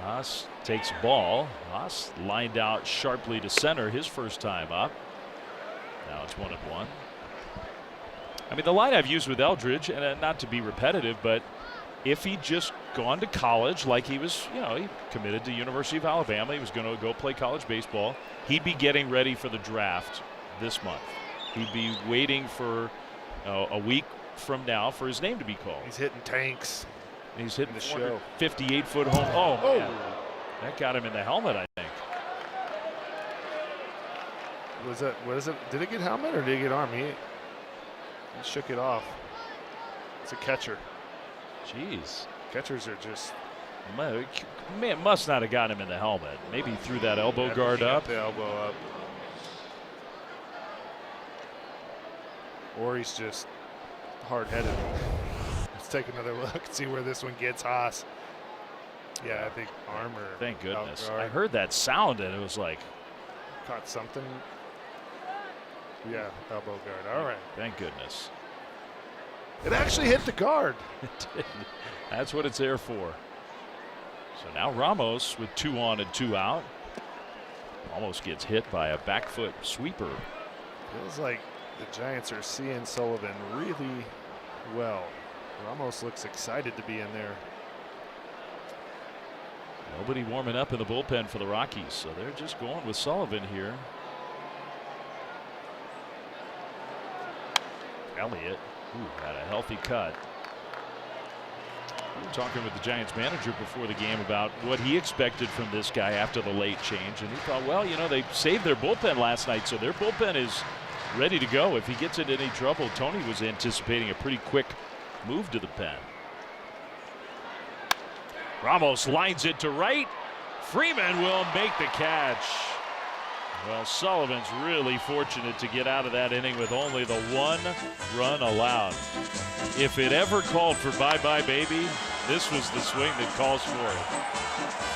S2: Haas takes ball. Haas lined out sharply to center his first time up. Now it's 1-1. I mean, the line I've used with Eldridge, and not to be repetitive, but if he'd just gone to college like he was, he committed to University of Alabama, he was going to go play college baseball, he'd be getting ready for the draft this month. He'd be waiting for a week from now for his name to be called.
S1: He's hitting tanks.
S2: He's hitting
S1: the show.
S2: 58-foot home. Oh, man. That got him in the helmet, I think.
S1: What is it? Did it get helmet or did it get arm? He shook it off. It's a catcher.
S2: Jeez.
S1: Catchers are just.
S2: Man, must not have got him in the helmet. Maybe he threw that elbow guard up.
S1: The elbow up. Or he's just hard-headed. Let's take another look, see where this one gets Haas. Yeah, I think armor.
S2: Thank goodness.
S1: Guard.
S2: I heard that sound and it was like.
S1: Caught something. Yeah, elbow guard. All right.
S2: Thank goodness.
S1: It actually hit the guard.
S2: It did. That's what it's there for. So now Ramos with 2 on and 2 out. Almost gets hit by a back foot sweeper.
S1: Feels like the Giants are seeing Sullivan really well. Ramos looks excited to be in there.
S2: Nobody warming up in the bullpen for the Rockies, so they're just going with Sullivan here. Elliott had a healthy cut. We were talking with the Giants manager before the game about what he expected from this guy after the late change, and he thought, well, they saved their bullpen last night, so their bullpen is ready to go if he gets into any trouble. Tony was anticipating a pretty quick move to the pen. Ramos lines it to right. Freeman will make the catch. Well, Sullivan's really fortunate to get out of that inning with only the 1 run allowed. If it ever called for bye-bye baby, this was the swing that calls for it.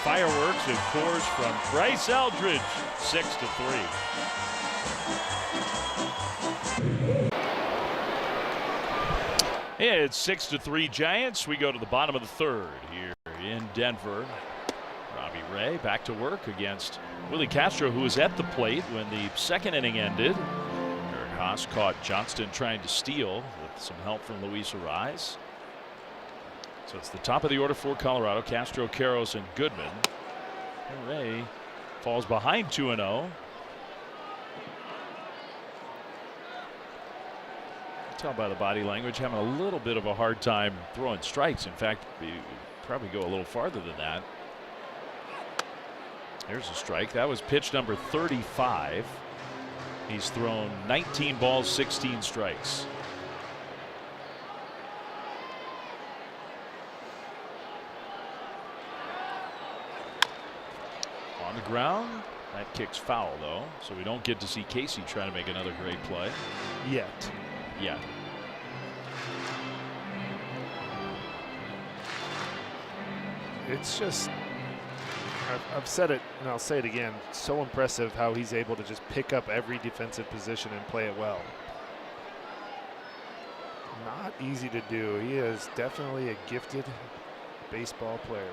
S2: Fireworks of course from Bryce Eldridge, 6-3. It's 6-3 Giants. We go to the bottom of the third here in Denver. Robbie Ray back to work against Willie Castro, who was at the plate when the second inning ended. Eric Haas caught Johnston trying to steal with some help from Luis Ariz. So it's the top of the order for Colorado. Castro, Karros, and Goodman. And Ray falls behind 2-0. Tell by the body language, having a little bit of a hard time throwing strikes. In fact, we probably go a little farther than that. Here's a strike. That was pitch number 35. He's thrown 19 balls, 16 strikes. On the ground. That kicks foul, though, so we don't get to see Casey trying to make another great play.
S1: Yet.
S2: Yeah.
S1: It's just, I've said it and I'll say it again, so impressive how he's able to just pick up every defensive position and play it well. Not easy to do. He is definitely a gifted baseball player.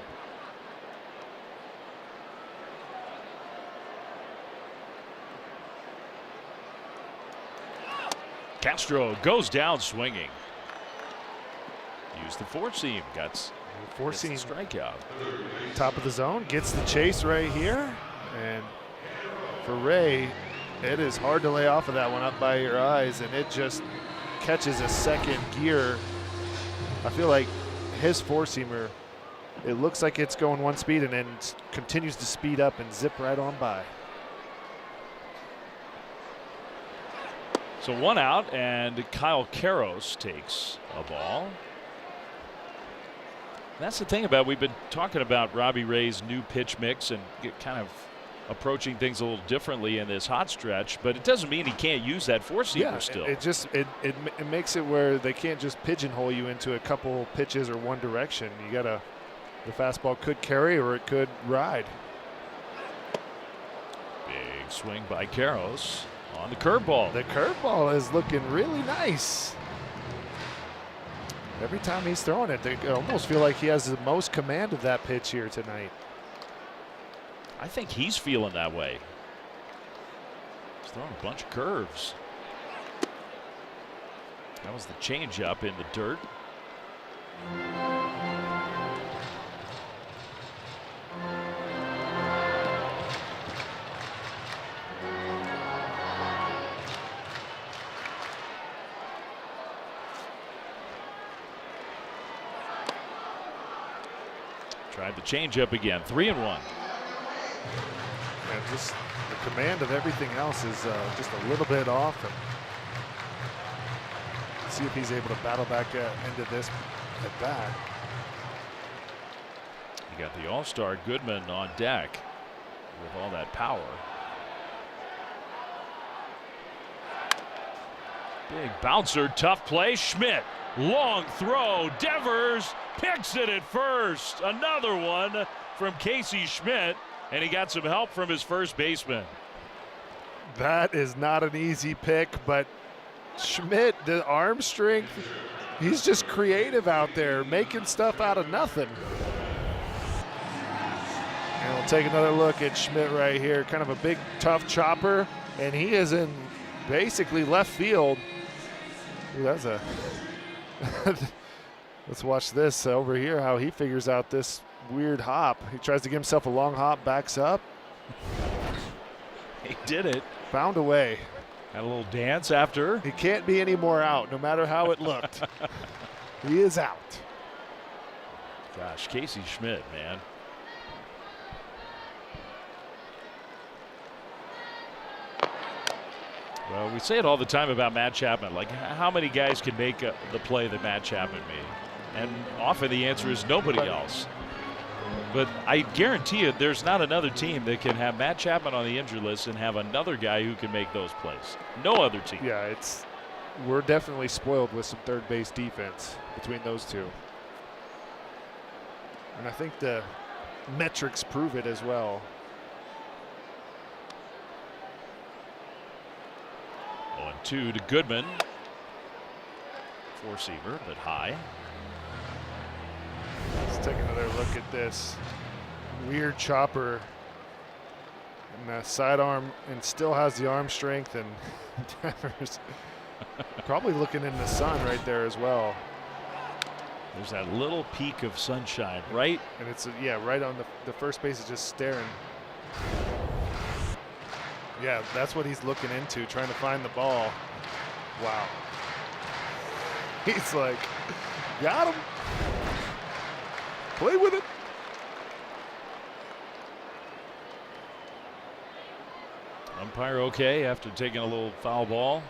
S2: Castro goes down swinging. Use the four seam. Got
S1: four seam
S2: strikeout.
S1: Top of the zone. Gets the chase right here. And for Ray, it is hard to lay off of that one up by your eyes. And it just catches a second gear. I feel like his four seamer, it looks like it's going one speed and then continues to speed up and zip right on by.
S2: So one out, and Kyle Karros takes a ball. That's the thing about, we've been talking about Robbie Ray's new pitch mix and kind of approaching things a little differently in this hot stretch, but it doesn't mean he can't use that four-seamer still.
S1: It makes it where they can't just pigeonhole you into a couple pitches or one direction. You gotta, the fastball could carry or it could ride.
S2: Big swing by Karros. On the curveball.
S1: The curveball is looking really nice. Every time he's throwing it, they almost feel like he has the most command of that pitch here tonight.
S2: I think he's feeling that way. He's throwing a bunch of curves. That was the changeup in the dirt. Tried the changeup again. 3-1.
S1: And just the command of everything else is just a little bit off. And see if he's able to battle back into this at bat.
S2: You got the all-star Goodman on deck with all that power. Big bouncer, tough play. Schmidt, long throw. Devers picks it at first. Another one from Casey Schmidt, and he got some help from his first baseman.
S1: That is not an easy pick, but Schmidt, the arm strength, he's just creative out there, making stuff out of nothing. And we'll take another look at Schmidt right here. Kind of a big, tough chopper, and he is in basically left field. Ooh, that's a let's watch this over here, how he figures out this weird hop. He tries to give himself a long hop, backs up.
S2: He did it.
S1: Found a way.
S2: Had a little dance after.
S1: He can't be any more out, no matter how it looked. He is out.
S2: Gosh, Casey Schmidt, man. Well, we say it all the time about Matt Chapman. Like, how many guys can make the play that Matt Chapman made? And often the answer is nobody else. But I guarantee you there's not another team that can have Matt Chapman on the injury list and have another guy who can make those plays. No other team.
S1: Yeah, we're definitely spoiled with some third base defense between those two. And I think the metrics prove it as well.
S2: 0-2 to Goodman. Four-seamer, but high.
S1: Let's take another look at this weird chopper and the sidearm, and still has the arm strength, and Devers probably looking in the sun right there as well.
S2: There's that little peak of sunshine, right?
S1: And it's right on the first base is just staring. Yeah, that's what he's looking into, trying to find the ball. Wow. He's like, got him. Play with it.
S2: Umpire okay after taking a little foul ball.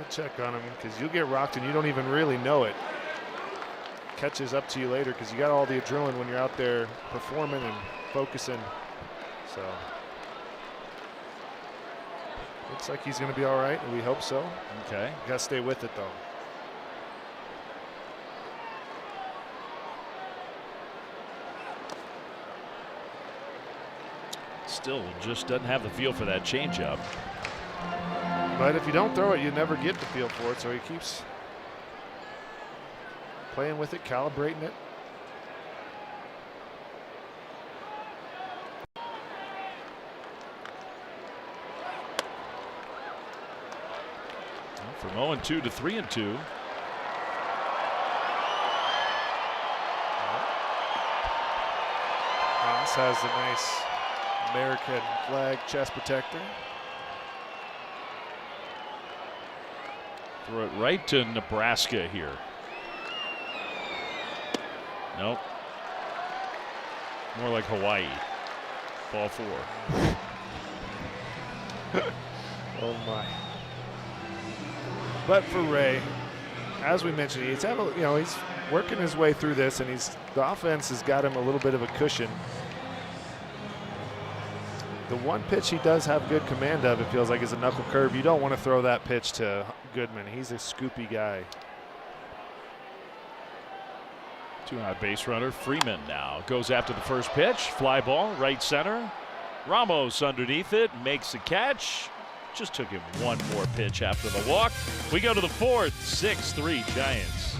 S1: Check on him because you'll get rocked and you don't even really know it. Catches up to you later because you got all the adrenaline when you're out there performing and focusing. So looks like he's going to be all right, and we hope so.
S2: Okay.
S1: You got to stay with it though.
S2: Still just doesn't have the feel for that changeup.
S1: But if you don't throw it, you never get the feel for it. So he keeps playing with it, calibrating it.
S2: From 0-2 to 3-2.
S1: Haas has a nice American flag chest protector.
S2: Throw it right to Nebraska here. Nope. More like Hawaii. Ball 4.
S1: Oh my. But for Ray, as we mentioned, he's working his way through this, and the offense has got him a little bit of a cushion. The one pitch he does have good command of, it feels like, is a knuckle curve. You don't want to throw that pitch to Goodman. He's a scoopy guy.
S2: 2-out base runner. Freeman now goes after the first pitch. Fly ball, right center. Ramos underneath it, makes the catch. Just took him one more pitch after the walk. We go to the fourth. 6-3 Giants.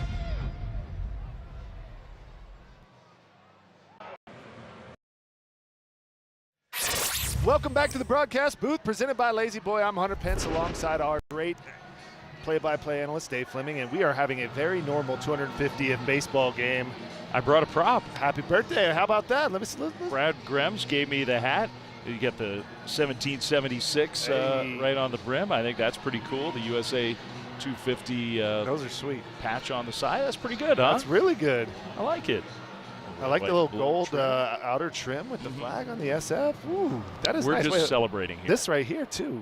S1: Welcome back to the broadcast booth presented by Lazy Boy. I'm Hunter Pence alongside our great play-by-play analyst Dave Fleming, and we are having a very normal 250th baseball game.
S2: I brought a prop.
S1: Happy birthday. How about that? Let me see.
S2: Brad Grems gave me the hat. You get the 1776 right on the brim. I think that's pretty cool. The USA 250
S1: those are sweet.
S2: Patch on the side. That's pretty good, huh?
S1: That's really good.
S2: I like it.
S1: I like the little gold outer trim with the flag on the SF. Ooh, that is
S2: We're
S1: nice.
S2: just celebrating here.
S1: This right here, too.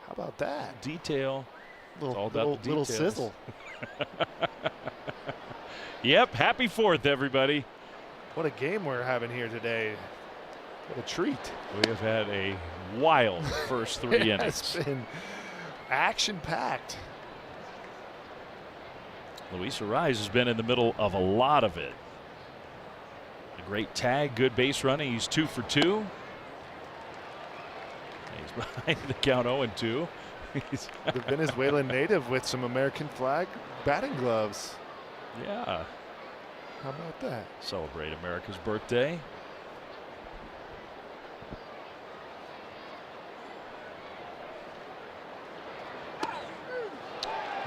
S1: How about that?
S2: Detail. It's all about the
S1: little
S2: details.
S1: sizzle.
S2: Yep. Happy 4th, everybody.
S1: What a game we're having here today. What a treat.
S2: We have had a wild first 3 innings.
S1: It's been action-packed.
S2: Luis Arraez has been in the middle of a lot of it. A great tag, good base running. He's 2 for 2. He's behind the count 0-2.
S1: The Venezuelan native with some American flag batting gloves.
S2: Yeah.
S1: How about that?
S2: Celebrate America's birthday.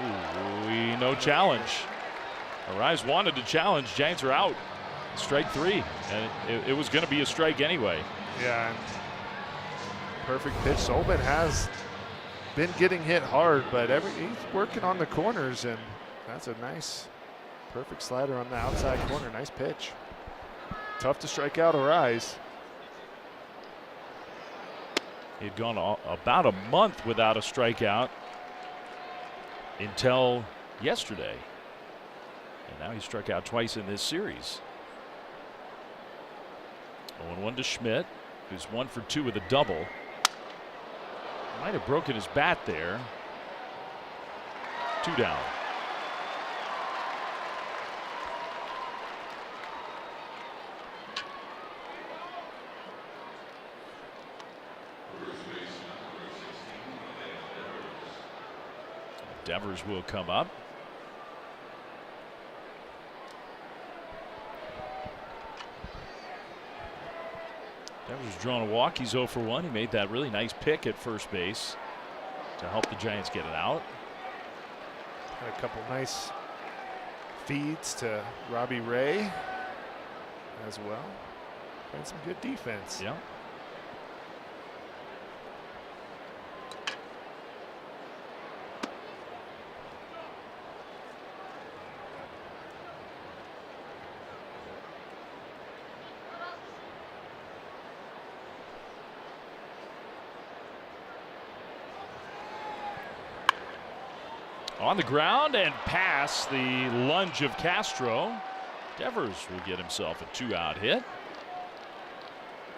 S2: Ooh, no challenge. Arraez wanted to challenge. Giants are out. Strike 3. And it was going to be a strike anyway.
S1: Yeah. Perfect pitch. Solman has been getting hit hard, but he's working on the corners, and that's a nice Perfect slider on the outside corner. Nice pitch. Tough to strike out or rise.
S2: He had gone about a month without a strikeout until yesterday. And now he struck out twice in this series. 0-1 to Schmidt, who's 1 for 2 with a double. Might have broken his bat there. 2 down. Devers will come up. Devers drawn a walk. He's 0 for 1. He made that really nice pick at first base to help the Giants get it out.
S1: Had a couple nice feeds to Robbie Ray as well. Playing some good defense.
S2: Yeah. On the ground and past the lunge of Castro. Devers will get himself a 2-out hit.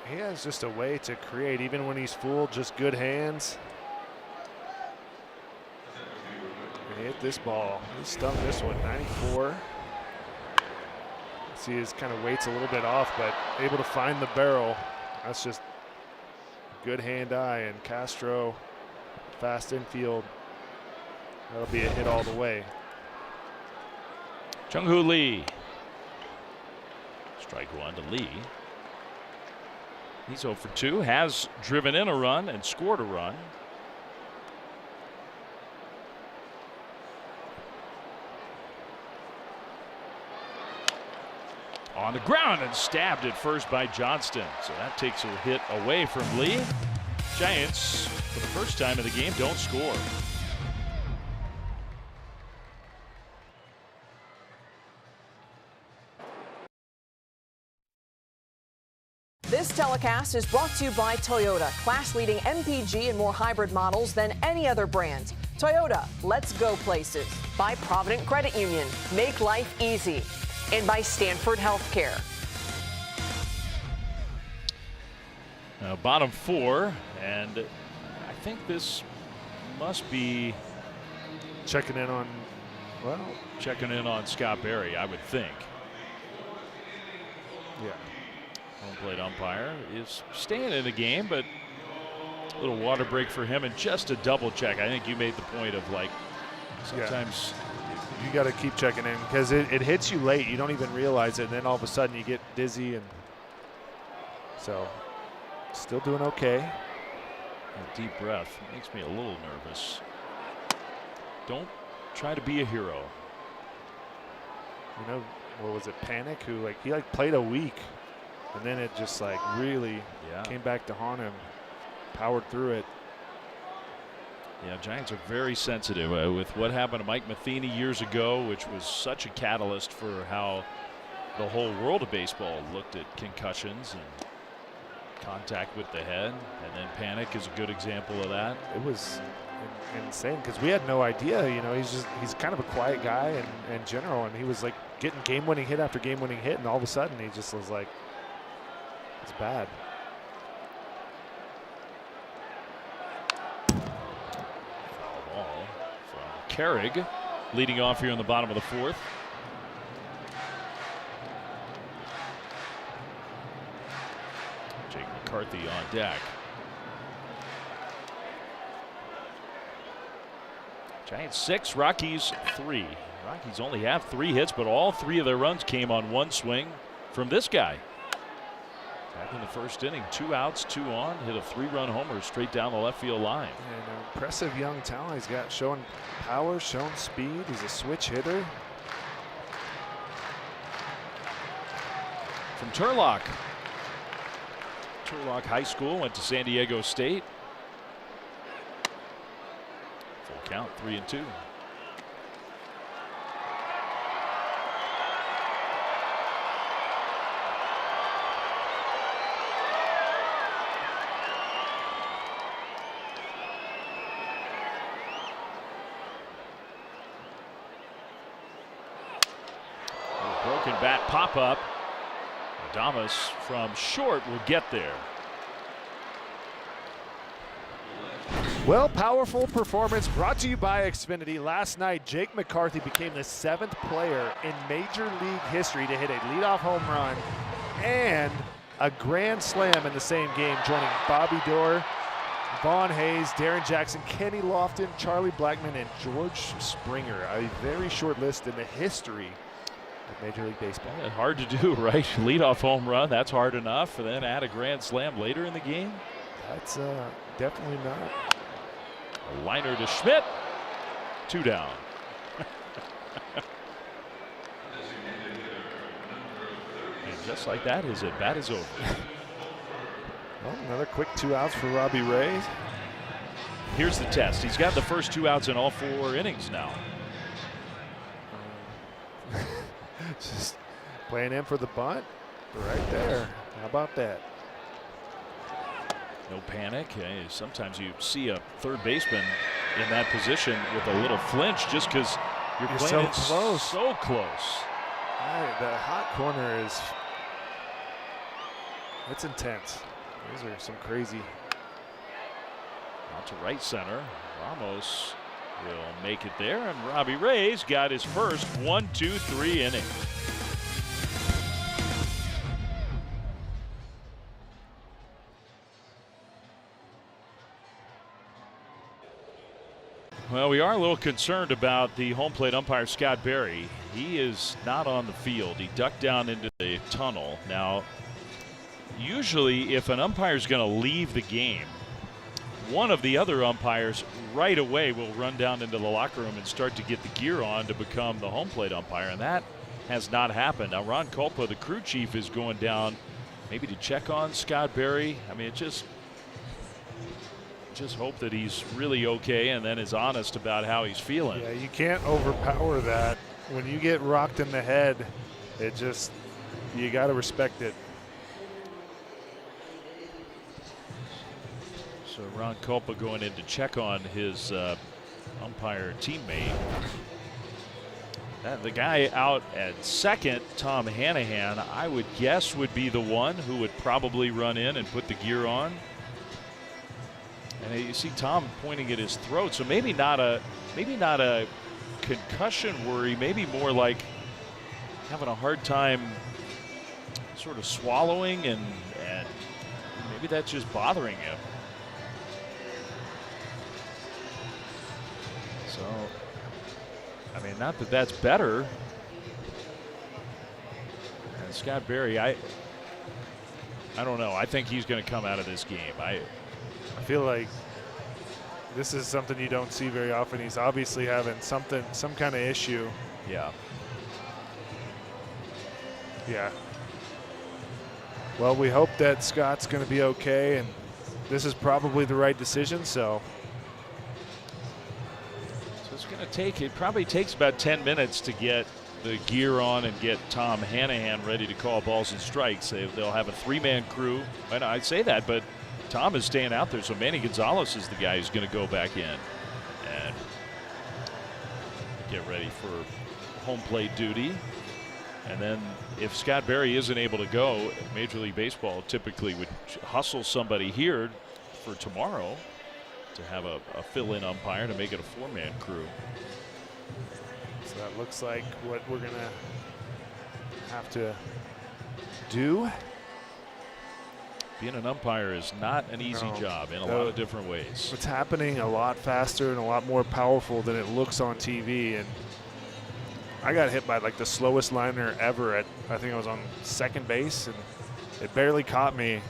S1: He has just a way to create, even when he's fooled, just good hands. And he hit this ball. He stung this one, 94. See, his kind of weight's a little bit off, but able to find the barrel. That's just good hand-eye, and Castro fast infield. That'll be a hit all the way.
S2: Jung-Hoo Lee. Strike 1 to Lee. He's 0 for 2. Has driven in a run and scored a run. On the ground and stabbed at first by Johnston. So that takes a hit away from Lee. Giants, for the first time in the game, don't score.
S4: This telecast is brought to you by Toyota, class-leading MPG and more hybrid models than any other brand. Toyota, let's go places. By Provident Credit Union, make life easy. And by Stanford Healthcare.
S2: Bottom 4, and I think this must be
S1: checking in on, well,
S2: checking in on Scott Berry, I would think.
S1: Yeah.
S2: Home plate umpire is staying in the game, but a little water break for him and just a double check. I think you made the point of, like, sometimes
S1: you got to keep checking in because it hits you late. You don't even realize it, and then all of a sudden you get dizzy, and so still doing okay.
S2: A deep breath makes me a little nervous. Don't try to be a hero.
S1: You know, what was it, Panic, who he played a week, and then it just really came back to haunt him. Powered through it.
S2: Yeah, Giants are very sensitive with what happened to Mike Matheny years ago, which was such a catalyst for how the whole world of baseball looked at concussions and contact with the head. And then Panic is a good example of that.
S1: It was insane because we had no idea. You know, he's kind of a quiet guy in general, and he was getting game-winning hit after game-winning hit, and all of a sudden he just was like, it's bad.
S2: Carrig leading off here in the bottom of the 4th. Jake McCarthy on deck. Giants 6, Rockies 3. Rockies only have 3 hits, but all 3 of their runs came on one swing from this guy. Back in the first inning, 2 outs, 2 on, hit a 3-run homer straight down the left field line.
S1: And an impressive young talent. He's got showing power, showing speed. He's a switch hitter.
S2: From Turlock High School, went to San Diego State. Full count, 3-2. second bat pop-up. Adames from short will get there.
S1: Well, powerful performance brought to you by Xfinity. Last night, Jake McCarthy became the 7th player in Major League history to hit a leadoff home run and a grand slam in the same game, joining Bobby Doerr, Vaughn Hayes, Darren Jackson, Kenny Lofton, Charlie Blackmon, and George Springer. A very short list in the history of Major League Baseball.
S2: Yeah, hard to do, right? Leadoff home run, that's hard enough. And then add a grand slam later in the game.
S1: That's definitely not.
S2: A liner to Schmidt. 2 down. And just like that, his at bat is over.
S1: Well, another quick 2 outs for Robbie Ray.
S2: Here's the test. He's got the first 2 outs in all 4 innings now.
S1: Just playing in for the bunt. Right there. How about that?
S2: No panic. Hey, sometimes you see a third baseman in that position with a little flinch just because you're playing
S1: so close.
S2: So close.
S1: The hot corner is, it's intense. Those are some crazy.
S2: Out to right center. Ramos will make it there, and Robbie Ray's got his first 1-2-3 inning. Well, we are a little concerned about the home plate umpire, Scott Berry. He is not on the field. He ducked down into the tunnel. Now, usually if an umpire is going to leave the game, one of the other umpires right away will run down into the locker room and start to get the gear on to become the home plate umpire, and that has not happened. Now, Ron Culpa, the crew chief, is going down maybe to check on Scott Berry. I mean, just hope that he's really okay and then is honest about how he's feeling.
S1: Yeah, you can't overpower that. When you get rocked in the head, it just, you got to respect it.
S2: So Ron Culpa going in to check on his umpire teammate. The guy out at second, Tom Hanahan, I would guess would be the one who would probably run in and put the gear on. And you see Tom pointing at his throat, so maybe not a concussion worry, maybe more like having a hard time sort of swallowing, and maybe that's just bothering him. So, I mean, not that that's better. And Scott Berry, I don't know. I think he's going to come out of this game. I
S1: feel like this is something you don't see very often. He's obviously having some kind of issue.
S2: Yeah.
S1: Yeah. Well, we hope that Scott's going to be okay, and this is probably the right decision. So
S2: it's going to take, it probably takes about 10 minutes to get the gear on and get Tom Hanahan ready to call balls and strikes. They'll have a 3-man crew. And I'd say that, but Tom is staying out there, so Manny Gonzalez is the guy who's going to go back in and get ready for home plate duty. And then if Scott Berry isn't able to go, Major League Baseball typically would hustle somebody here for tomorrow to have a fill-in umpire to make it a 4-man crew.
S1: So that looks like what we're going to have to do.
S2: Being an umpire is not an easy job in a lot of different ways.
S1: It's happening a lot faster and a lot more powerful than it looks on TV. And I got hit by like the slowest liner ever at, I think I was on second base, and it barely caught me.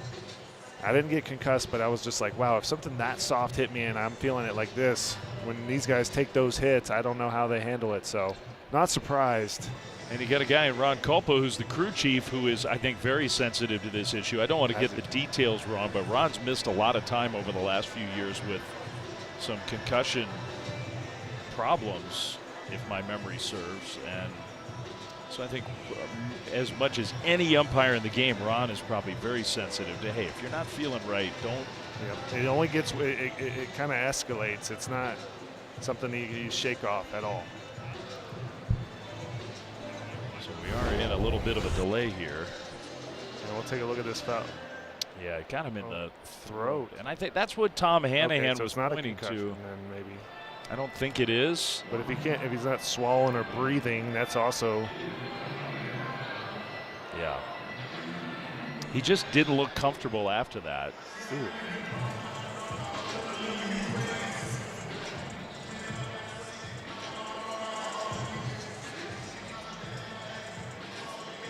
S1: I didn't get concussed, but I was just like, wow, if something that soft hit me and I'm feeling it like this, when these guys take those hits, I don't know how they handle it. So not surprised.
S2: And you got a guy in Ron Culpa who's the crew chief, who is, I think, very sensitive to this issue. I don't want to get the details wrong, but Ron's missed a lot of time over the last few years with some concussion problems, if my memory serves. And so I think as much as any umpire in the game, Ron is probably very sensitive to, hey, if you're not feeling right, don't.
S1: Yep. It only gets, it kind of escalates. It's not something you shake off at all.
S2: So we are in a little bit of a delay here.
S1: And we'll take a look at this foul.
S2: Yeah, it got him in the
S1: Throat.
S2: And I think that's what Tom Hanahan
S1: so
S2: was
S1: it's not
S2: pointing
S1: a concussion,
S2: to.
S1: then maybe.
S2: I don't think it is.
S1: But if he's not swallowing or breathing, that's also.
S2: Yeah. He just didn't look comfortable after that.
S1: Ooh.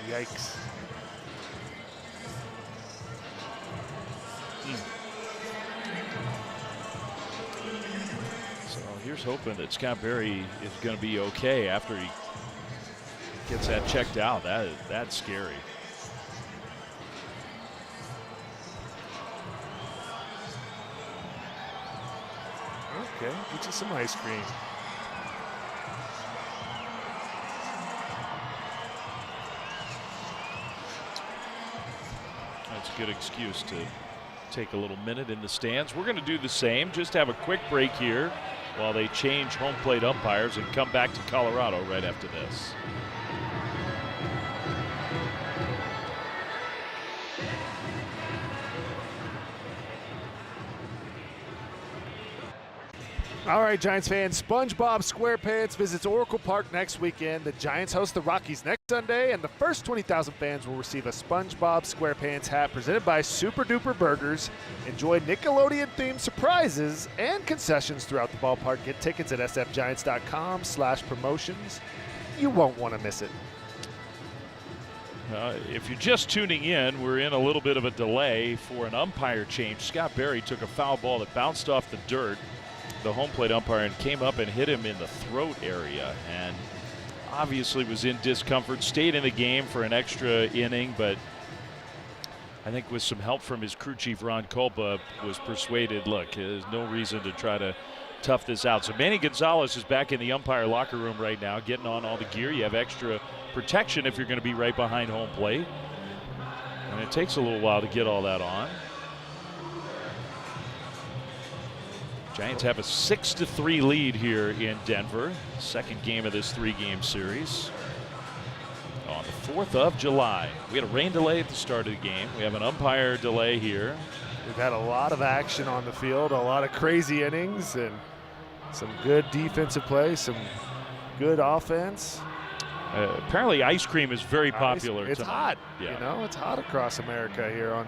S1: Yikes.
S2: So here's hoping that Scott Berry is going to be okay after he gets that checked out. That's scary.
S1: Okay, get you some ice cream.
S2: That's a good excuse to take a little minute in the stands. We're going to do the same, just have a quick break here while they change home plate umpires and come back to Colorado right after this.
S1: All right, Giants fans, SpongeBob SquarePants visits Oracle Park next weekend. The Giants host the Rockies next Sunday, and the first 20,000 fans will receive a SpongeBob SquarePants hat presented by Super Duper Burgers. Enjoy Nickelodeon-themed surprises and concessions throughout the ballpark. Get tickets at sfgiants.com/promotions. You won't want to miss it.
S2: If you're just tuning in, we're in a little bit of a delay for an umpire change. Scott Berry took a foul ball that bounced off the dirt, the home plate umpire, and came up and hit him in the throat area, and obviously was in discomfort. Stayed in the game for an extra inning, but I think with some help from his crew chief Ron Culpa, was persuaded, look, there's no reason to try to tough this out. So Manny Gonzalez is back in the umpire locker room right now, getting on all the gear. You have extra protection if you're going to be right behind home plate, and it takes a little while to get all that on. Giants have a 6-3 lead here in Denver. Second game of this 3-game series. On the 4th of July. We had a rain delay at the start of the game. We have an umpire delay here.
S1: We've had a lot of action on the field, a lot of crazy innings, and some good defensive play, some good offense.
S2: Apparently ice cream is very popular.
S1: It's hot.
S2: Yeah.
S1: You know, it's hot across America here on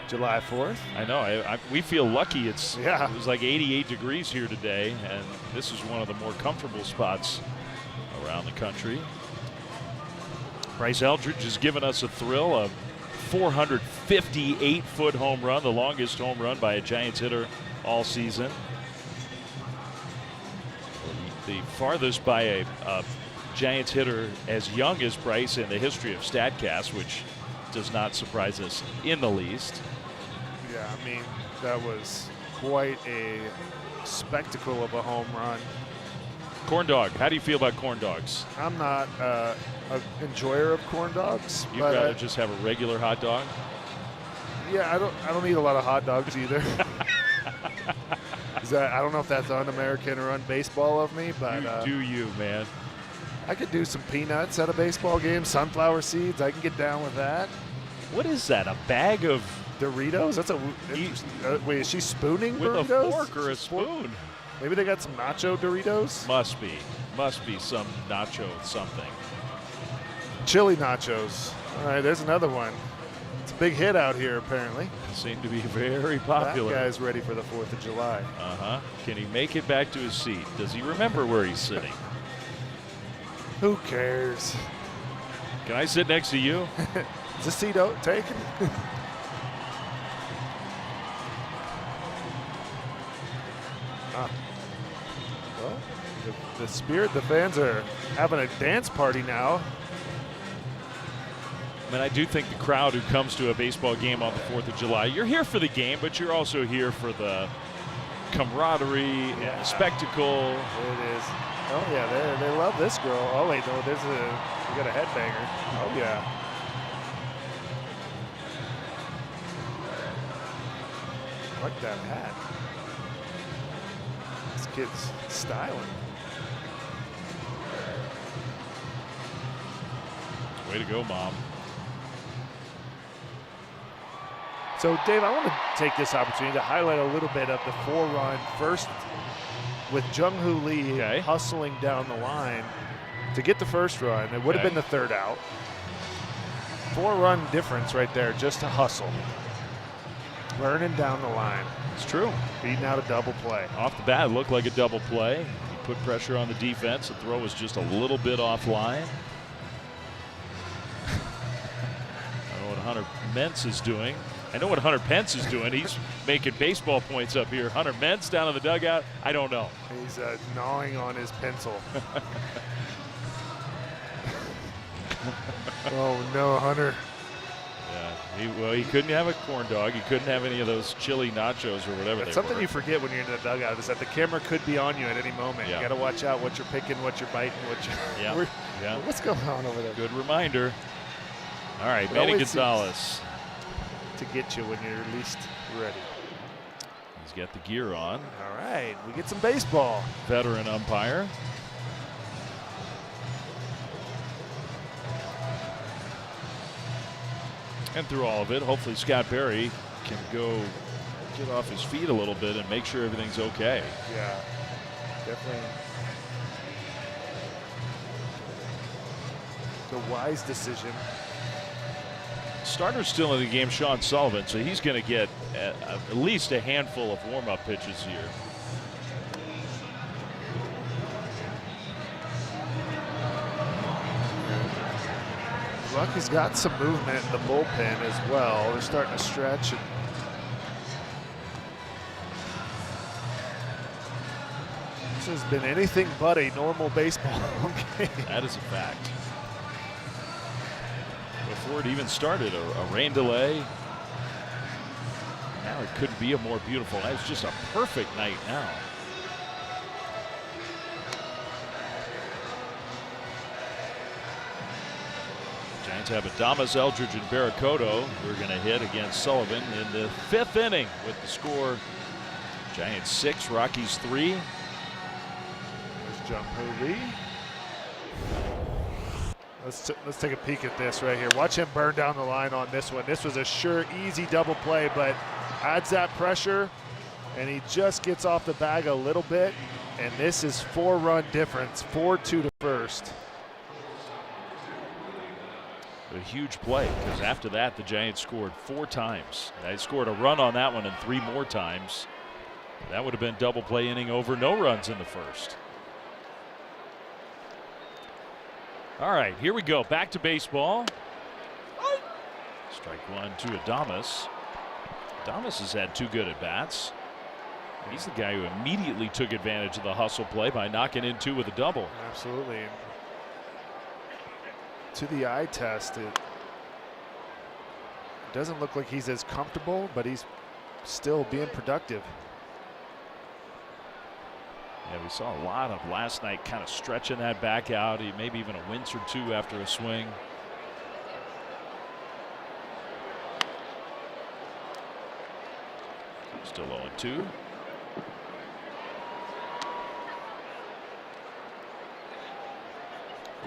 S1: July 4th.
S2: I know. We feel lucky. It was like 88 degrees here today, and this is one of the more comfortable spots around the country. Bryce Eldridge has given us a thrill, a 458-foot home run, the longest home run by a Giants hitter all season. The farthest by a Giants hitter as young as Bryce in the history of StatCast, which does not surprise us in the least.
S1: Yeah, I mean, that was quite a spectacle of a home run.
S2: Corn dog, how do you feel about corn dogs?
S1: I'm not an enjoyer of corn dogs.
S2: You'd rather just have a regular hot dog?
S1: Yeah, I don't eat a lot of hot dogs either. I don't know if that's un-American or un-baseball of me, but
S2: do you, man?
S1: I could do some peanuts at a baseball game, sunflower seeds. I can get down with that.
S2: What is that? A bag of
S1: Doritos? That's a wait. Is she spooning
S2: with
S1: burritos?
S2: A fork or a spoon?
S1: Maybe they got some nacho Doritos.
S2: Must be some nacho something.
S1: Chili nachos. All right, there's another one. It's a big hit out here apparently.
S2: Seem to be very popular.
S1: That guy's ready for the 4th of July.
S2: Can he make it back to his seat? Does he remember where he's sitting?
S1: Who cares?
S2: Can I sit next to you?
S1: Is this seat taken? Well, the spirit, the fans are having a dance party now.
S2: I mean, I do think the crowd who comes to a baseball game on the 4th of July, you're here for the game, but you're also here for the camaraderie and the spectacle.
S1: It is. Oh, yeah, they love this girl. Oh, wait, no, we got a headbanger. Oh, yeah. I like that hat. This kid's styling.
S2: Way to go, Mom.
S1: So, Dave, I want to take this opportunity to highlight a little bit of the 4-run first with Jung-Hoo Lee hustling down the line to get the first run. It would have been the third out. 4-run difference right there just to hustle. Burning down the line.
S2: It's true.
S1: Beating out a double play.
S2: Off the bat, it looked like a double play. He put pressure on the defense. The throw was just a little bit offline. I don't know what Hunter Mentz is doing. I know what Hunter Pence is doing. He's making baseball points up here. Hunter Mentz down in the dugout. I don't know.
S1: He's gnawing on his pencil. Oh no, Hunter.
S2: Yeah, he couldn't have a corn dog. He couldn't have any of those chili nachos or whatever.
S1: That's something you forget when you're in the dugout is that the camera could be on you at any moment.
S2: Yeah.
S1: You got to watch out what you're picking, what you're biting, what's going on over there.
S2: Good reminder. All right, Manny Gonzalez.
S1: To get you when you're least ready.
S2: He's got the gear on.
S1: All right, we get some baseball.
S2: Veteran umpire. And through all of it, hopefully Scott Berry can go get off his feet a little bit and make sure everything's okay.
S1: Yeah, definitely. The wise decision.
S2: Starter's still in the game, Sean Sullivan, so he's going to get at least a handful of warm-up pitches here.
S1: Rockies got some movement in the bullpen as well. They're starting to stretch. This has been anything but a normal baseball game.
S2: That is a fact. Before it even started, a rain delay. Now it couldn't be a more beautiful night. It's just a perfect night now. Giants have Adames, Eldridge, and Barracoto. We're going to hit against Sullivan in the 5th inning with the score Giants 6, Rockies 3.
S1: There's Jung-Hoo Lee. Let's take a peek at this right here. Watch him burn down the line on this one. This was a sure, easy double play, but adds that pressure, and he just gets off the bag a little bit, and this is 4-run difference, 4-2 to first.
S2: A huge play, because after that, the Giants scored 4 times. They scored a run on that one and 3 more times. That would have been double play inning over, no runs in the first. All right, here we go. Back to baseball. Strike 1 to Adames. Adames has had 2 good at bats. He's the guy who immediately took advantage of the hustle play by knocking in 2 with a double.
S1: Absolutely. To the eye test, it doesn't look like he's as comfortable, but he's still being productive.
S2: Yeah, we saw a lot of last night kind of stretching that back out. Maybe even a wince or 2 after a swing. Still 0-2.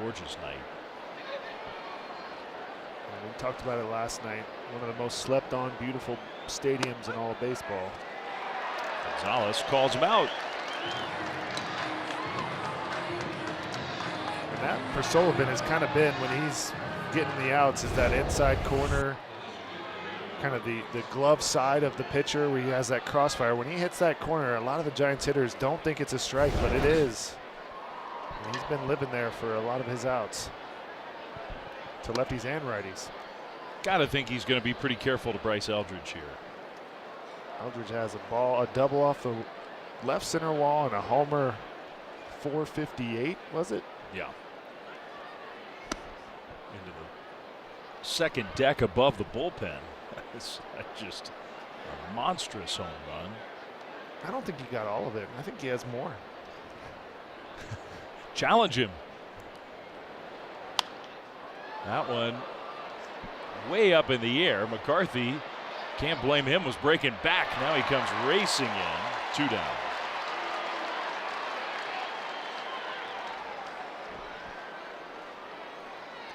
S2: Gorgeous night.
S1: We talked about it last night. One of the most slept on, beautiful stadiums in all of baseball.
S2: Gonzalez calls him out.
S1: And that for Sullivan has kind of been when he's getting the outs is that inside corner, kind of the glove side of the pitcher where he has that crossfire. When he hits that corner, a lot of the Giants hitters don't think it's a strike, but it is. And he's been living there for a lot of his outs to lefties and righties.
S2: Got to think he's going to be pretty careful to Bryce Eldridge here.
S1: Eldridge has a double off the left center wall and a homer 458, was it?
S2: Yeah. Into the second deck above the bullpen. It's just a monstrous home run.
S1: I don't think he got all of it. I think he has more.
S2: Challenge him. That one way up in the air. McCarthy, can't blame him, was breaking back. Now he comes racing in. 2 down.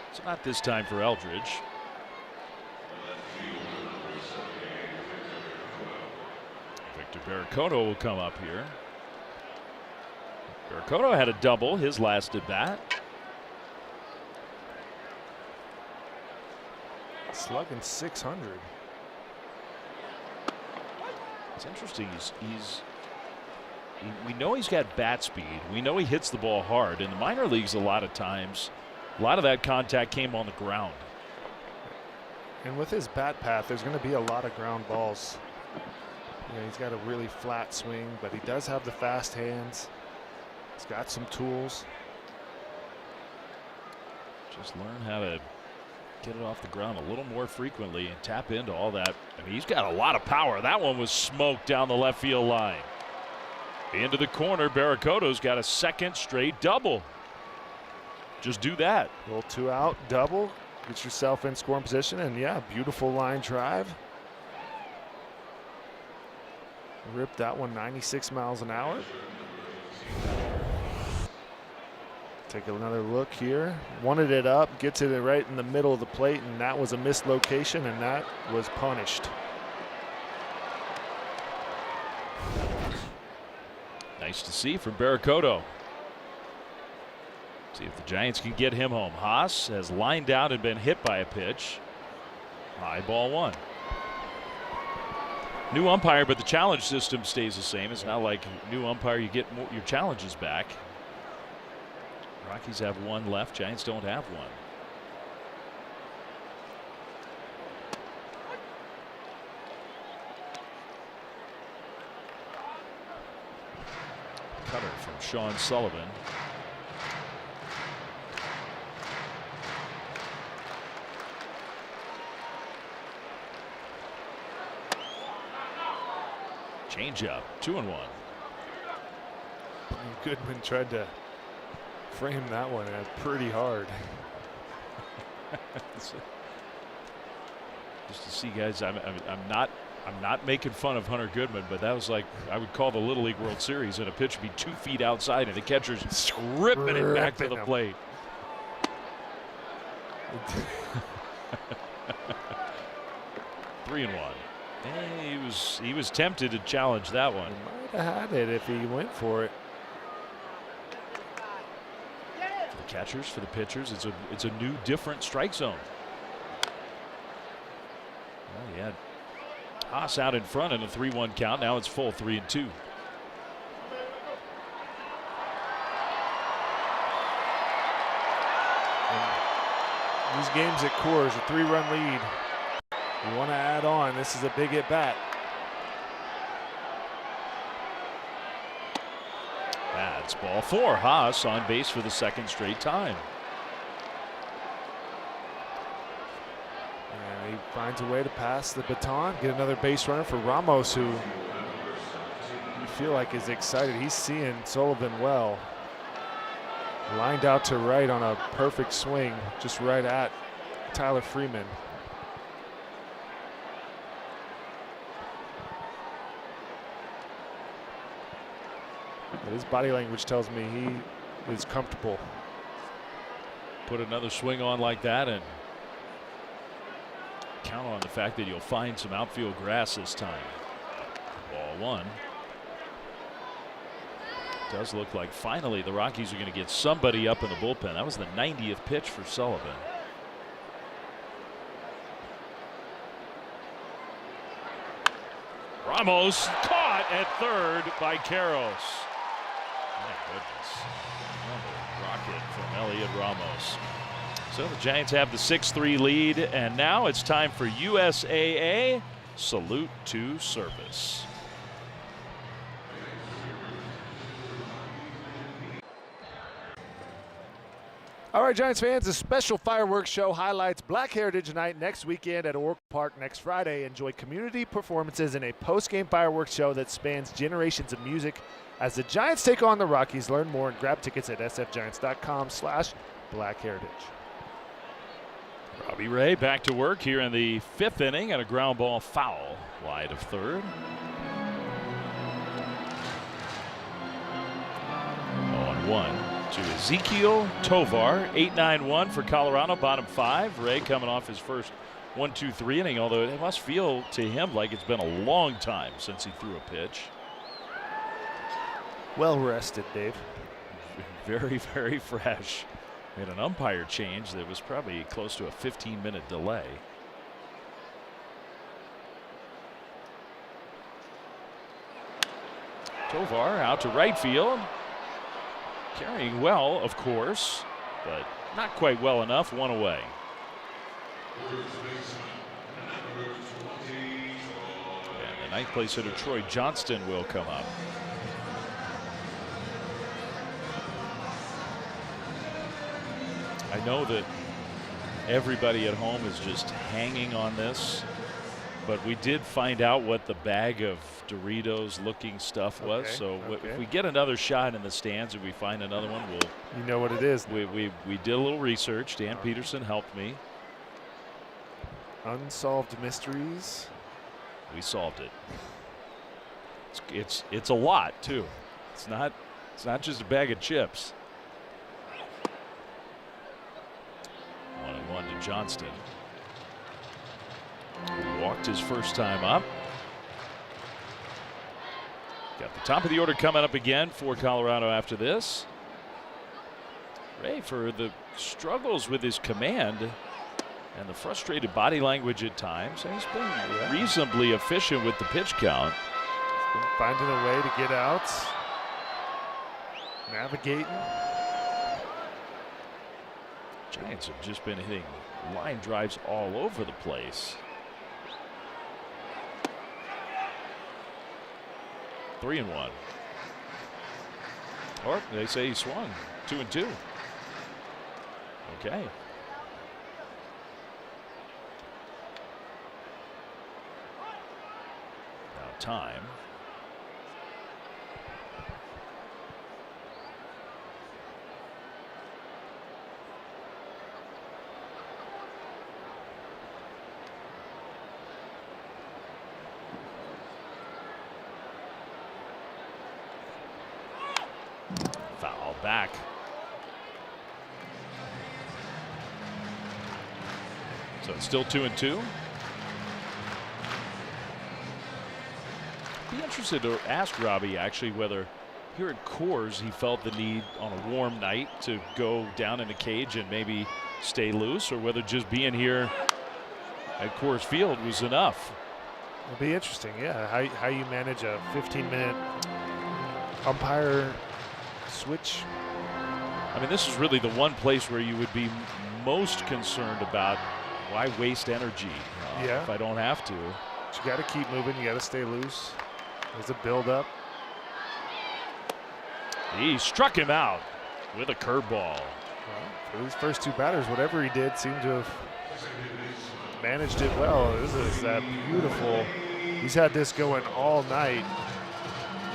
S2: It's Not this time for Eldridge. Victor Barracoto will come up here. Barracoto had a double his last at bat.
S1: Slugging 600.
S2: It's interesting. We know he's got bat speed. We know he hits the ball hard. In the minor leagues, a lot of times, a lot of that contact came on the ground.
S1: And with his bat path, there's going to be a lot of ground balls. You know, he's got a really flat swing, but he does have the fast hands. He's got some tools.
S2: Just learn how to get it off the ground a little more frequently and tap into all that. I mean, he's got a lot of power. That one was smoked down the left field line. Into the corner, Barracoto's got a second straight double. Just do that.
S1: Little 2 out double, get yourself in scoring position, and yeah, beautiful line drive. Ripped that one 96 miles an hour. Take another look here. Wanted it up, gets it right in the middle of the plate, and that was a missed location, and that was punished.
S2: Nice to see from Barracoto. See if the Giants can get him home. Haas has lined out and been hit by a pitch. High ball 1. New umpire, but the challenge system stays the same. It's not like new umpire, you get your challenges back. Rockies have 1 left. Giants don't have 1. Cutter from Sean Sullivan. Changeup, 2-1.
S1: Goodman tried to frame that one pretty hard.
S2: Just to see, guys, I'm not making fun of Hunter Goodman, but that was like I would call the Little League World Series, and a pitch would be 2 feet outside, and the catcher's ripping it back to the plate. 3-1. He was tempted to challenge that one.
S1: He might have had it if he went for it.
S2: For the catchers, for the pitchers, it's a new, different strike zone. Well, he had Haas out in front in a 3-1 count. Now it's full 3-2.
S1: These games at Coors, a 3-run lead. You want to add on. This is a big at bat.
S2: That's ball 4. Haas on base for the second straight time.
S1: And he finds a way to pass the baton, get another base runner for Ramos, who you feel like is excited. He's seeing Sullivan well. Lined out to right on a perfect swing, just right at Tyler Freeman. But his body language tells me he is comfortable.
S2: Put another swing on like that and count on the fact that you'll find some outfield grass this time. Ball 1. Does look like finally the Rockies are going to get somebody up in the bullpen. That was the 90th pitch for Sullivan. Ramos caught at third by Karros. My goodness. Another rocket from Elliot Ramos. So the Giants have the 6-3 lead, and now it's time for USAA. Salute to service.
S1: All right, Giants fans, a special fireworks show highlights Black Heritage Night next weekend at Oracle Park next Friday. Enjoy community performances in a post-game fireworks show that spans generations of music as the Giants take on the Rockies. Learn more and grab tickets at sfgiants.com/blackheritage.
S2: Robbie Ray back to work here in the 5th inning, and a ground ball foul wide of third. 0-1. to Ezekiel Tovar. 8-9-1 for Colorado, bottom 5. Ray coming off his first 1-2-3 inning, although it must feel to him like it's been a long time since he threw a pitch.
S1: Well rested, Dave.
S2: Very, very fresh. Made an umpire change that was probably close to a 15-minute delay. Tovar out to right field. Carrying well, of course, but not quite well enough. One away. And the ninth place hitter, Troy Johnston, will come up. I know that everybody at home is just hanging on this, but we did find out what the bag of Doritos looking stuff was. So if we get another shot in the stands, if we find another one, we'll.
S1: You know what it is.
S2: We did a little research. Dan Peterson helped me.
S1: Unsolved mysteries.
S2: We solved it. It's a lot too. It's not just a bag of chips. 1-1 to Johnston. He walked his first time up. Got the top of the order coming up again for Colorado after this. Ray, for the struggles with his command and the frustrated body language at times, he's been reasonably efficient with the pitch count.
S1: He's been finding a way to get out, navigating.
S2: Giants have just been hitting line drives all over the place. 3-1. Or they say he swung 2-2. Okay. Now time. Foul back. So it's still 2-2. Be interested to ask Robbie actually whether here at Coors he felt the need on a warm night to go down in a cage and maybe stay loose, or whether just being here at Coors Field was enough.
S1: It'll be interesting, yeah, how you manage a 15-minute umpire switch.
S2: I mean, this is really the one place where you would be most concerned about why waste energy if I don't have to.
S1: But you got to keep moving. You got to stay loose. There's a build-up.
S2: He struck him out with a curveball.
S1: Well, for these first two batters, whatever he did seemed to have managed it well. This is that beautiful. He's had this going all night.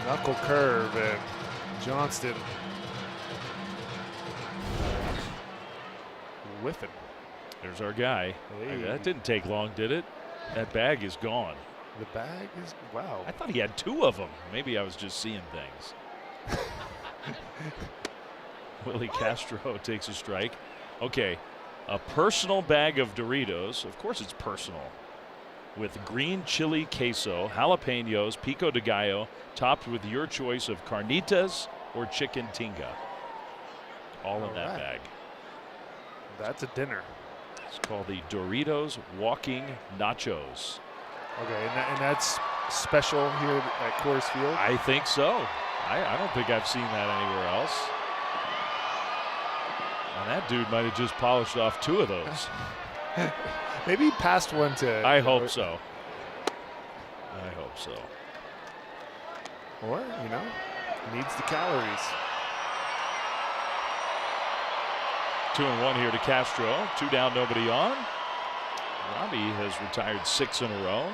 S1: Knuckle curve, and Johnston whiffing.
S2: There's our guy.
S1: Hey.
S2: That didn't take long, did it? That bag is gone.
S1: The bag is, wow.
S2: I thought he had 2 of them. Maybe I was just seeing things. Willie Castro takes a strike. Okay, a personal bag of Doritos. Of course it's personal. With green chili queso, jalapenos, pico de gallo, topped with your choice of carnitas or chicken tinga. All in that bag.
S1: That's a dinner.
S2: It's called the Doritos Walking Nachos.
S1: Okay, and that's special here at Coors Field?
S2: I think so. I don't think I've seen that anywhere else. And that dude might have just polished off 2 of those.
S1: Maybe he passed one to.
S2: I hope so. I hope so.
S1: Or, needs the calories.
S2: 2-1 here to Castro. 2 down, nobody on. Robbie has retired 6 in a row.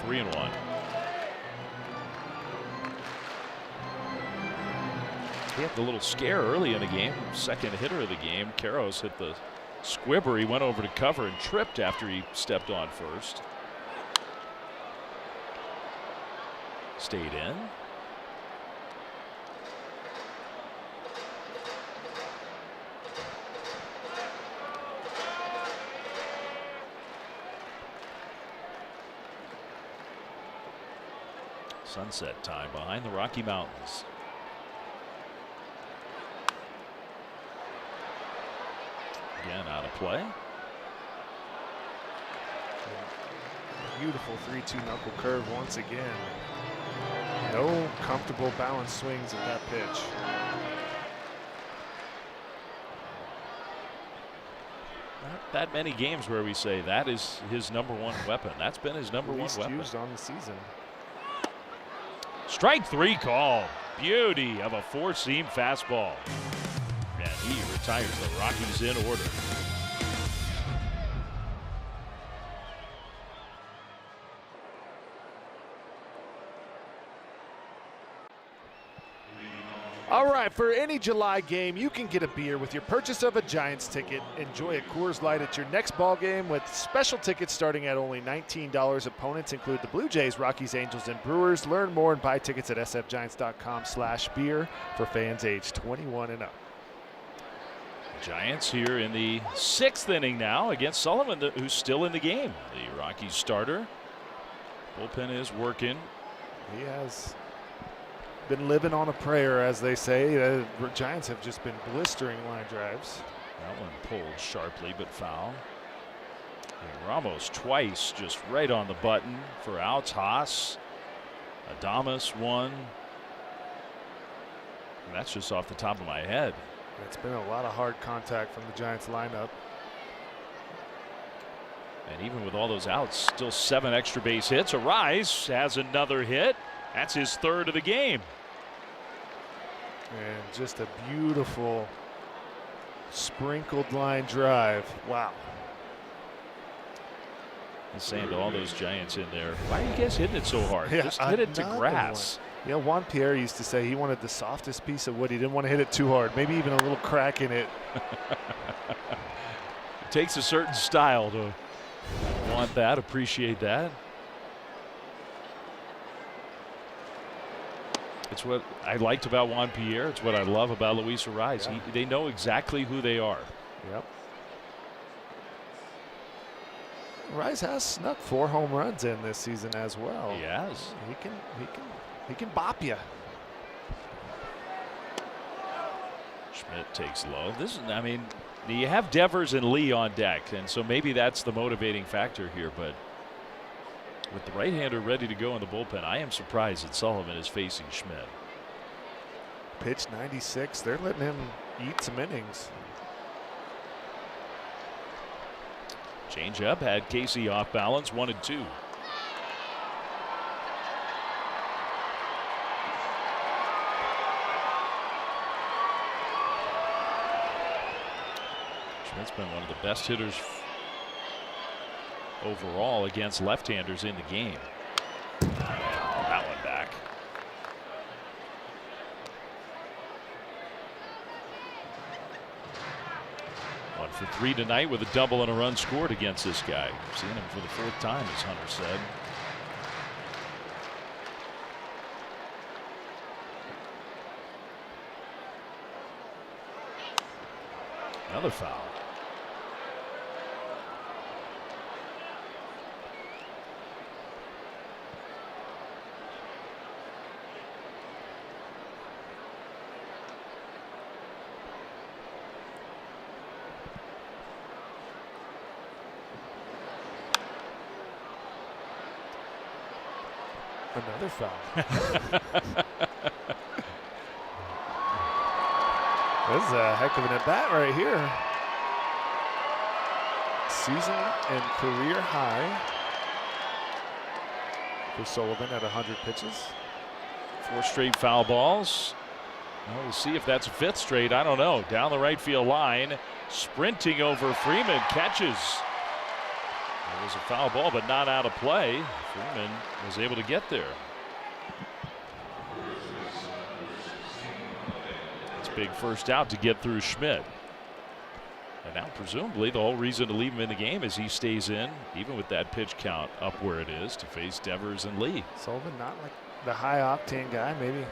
S2: Three and 1. He had the little scare early in the game. Second hitter of the game. Karros hit the squibber. He went over to cover and tripped after he stepped on first. stayed in. Sunset time behind the Rocky Mountains. Again, out of play.
S1: Beautiful 3-2 knuckle curve once again. No comfortable balance swings at that pitch.
S2: Not that many games where we say that is his #1 weapon. That's been his #1 weapon.
S1: Used on the season.
S2: Strike 3 call. Beauty of a 4-seam fastball. And he retires the Rockies in order.
S1: All right, for any July game, you can get a beer with your purchase of a Giants ticket. Enjoy a Coors Light at your next ball game with special tickets starting at only $19. Opponents include the Blue Jays, Rockies, Angels, and Brewers. Learn more and buy tickets at sfgiants.com/beer for fans age 21 and up.
S2: Giants here in the 6th inning now against Sullivan, who's still in the game. The Rockies starter. Bullpen is working.
S1: He has been living on a prayer, as they say. The Giants have just been blistering line drives.
S2: That one pulled sharply but foul. And Ramos twice just right on the button for outs. Haas, Adames one. And that's just off the top of my head.
S1: It's been a lot of hard contact from the Giants lineup.
S2: And even with all those outs, still 7 extra base hits. Arise has another hit. That's his 3rd of the game.
S1: And just a beautiful sprinkled line drive. Wow.
S2: I'm saying to all those Giants in there, why are you guys hitting it so hard?
S1: Yeah,
S2: just hit it to grass.
S1: Yeah, Juan Pierre used to say he wanted the softest piece of wood. He didn't want to hit it too hard. Maybe even a little crack in it.
S2: It takes a certain style to want that, appreciate that. It's what I liked about Juan Pierre. It's what I love about Luis Arise.
S1: Yeah.
S2: They know exactly who they are.
S1: Yep. Arise has snuck 4 home runs in this season as well.
S2: He has.
S1: He can bop you.
S2: Schmidt takes low. This is, I mean, you have Devers and Lee on deck, and so maybe that's the motivating factor here. But with the right-hander ready to go in the bullpen, I am surprised that Sullivan is facing Schmidt.
S1: Pitch 96. They're letting him eat some innings.
S2: Change up had Casey off balance, 1-2. Schmidt's been one of the best hitters overall against left-handers in the game. That one back. One for 3 tonight with a double and a run scored against this guy. We've seen him for the 4th time, as Hunter said. Another foul.
S1: Another foul. This is a heck of an at-bat right here. Season and career high for Sullivan at 100 pitches.
S2: 4 straight foul balls. Well, we'll see if that's a 5th straight. I don't know. Down the right field line, sprinting over Freeman, catches. It was a foul ball, but not out of play. Freeman was able to get there. It's a big first out to get through Schmidt. And now presumably the whole reason to leave him in the game is he stays in, even with that pitch count up where it is, to face Devers and Lee.
S1: Sullivan not the high octane guy, maybe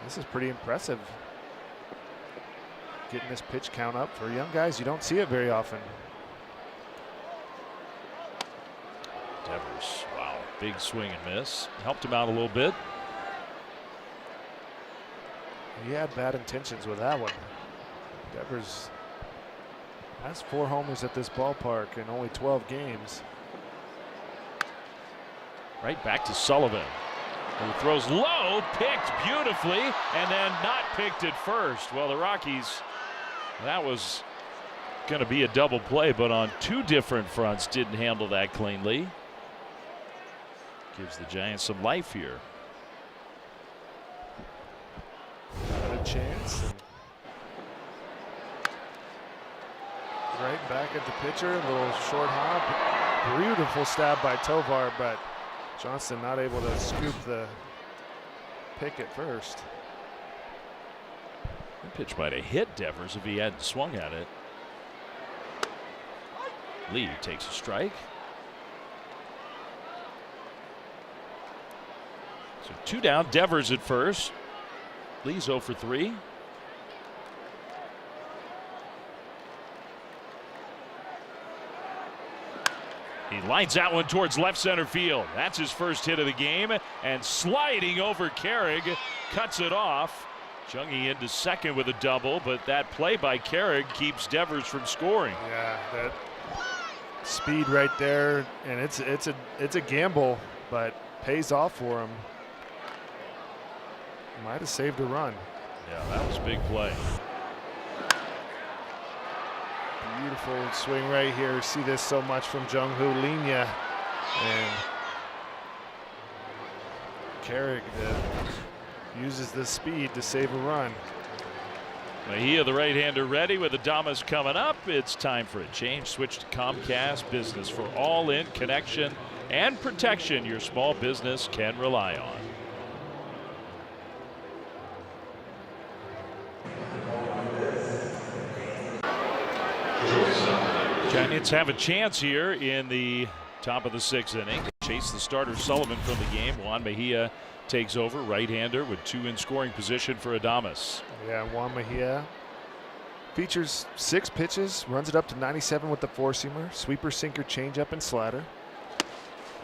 S1: this is pretty impressive. Getting this pitch count up for young guys, you don't see it very often.
S2: Devers, wow, big swing and miss. Helped him out a little bit.
S1: He had bad intentions with that one. Devers has 4 homers at this ballpark in only 12 games.
S2: Right back to Sullivan, who throws low, picked beautifully, and then not picked at first. Well, the Rockies, that was going to be a double play, but on 2 different fronts didn't handle that cleanly. Gives the Giants some life here.
S1: Got a chance. Right back at the pitcher, a little short hop. Beautiful stab by Tovar, but Johnston not able to scoop the pick at first.
S2: That pitch might have hit Devers if he hadn't swung at it. Lee takes a strike. So 2 down, Devers at first. Lee's 0 for 3. He lines that one towards left center field. That's his first hit of the game. And sliding over Carrig, cuts it off. Jungi into second with a double, but that play by Carrig keeps Devers from scoring.
S1: Yeah, that speed right there, and it's a gamble, but pays off for him. Might have saved a run.
S2: Yeah, that was a big play.
S1: Beautiful swing right here. See this so much from Jung-Hoo Linya, and Carrig uses the speed to save a run.
S2: Mejia, the right-hander, ready with Adames coming up. It's time for a change. Switch to Comcast Business for all-in connection and protection your small business can rely on. Giants have a chance here in the top of the 6th inning. Chase the starter Sullivan from the game. Juan Mejia takes over, right-hander, with 2 in scoring position for Adames.
S1: Yeah, Juan Mejia features 6 pitches, runs it up to 97 with the 4-seamer, sweeper, sinker, changeup, and slider.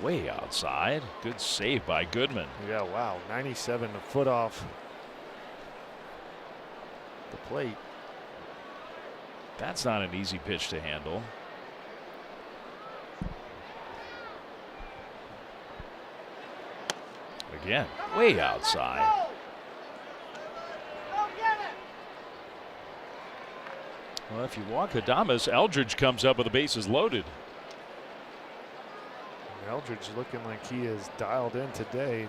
S2: Way outside. Good save by Goodman.
S1: Yeah, wow, 97, a foot off the plate.
S2: That's not an easy pitch to handle. Again, way outside. Well, if you walk Adames, Eldridge comes up with the bases loaded.
S1: Eldridge looking like he is dialed in today.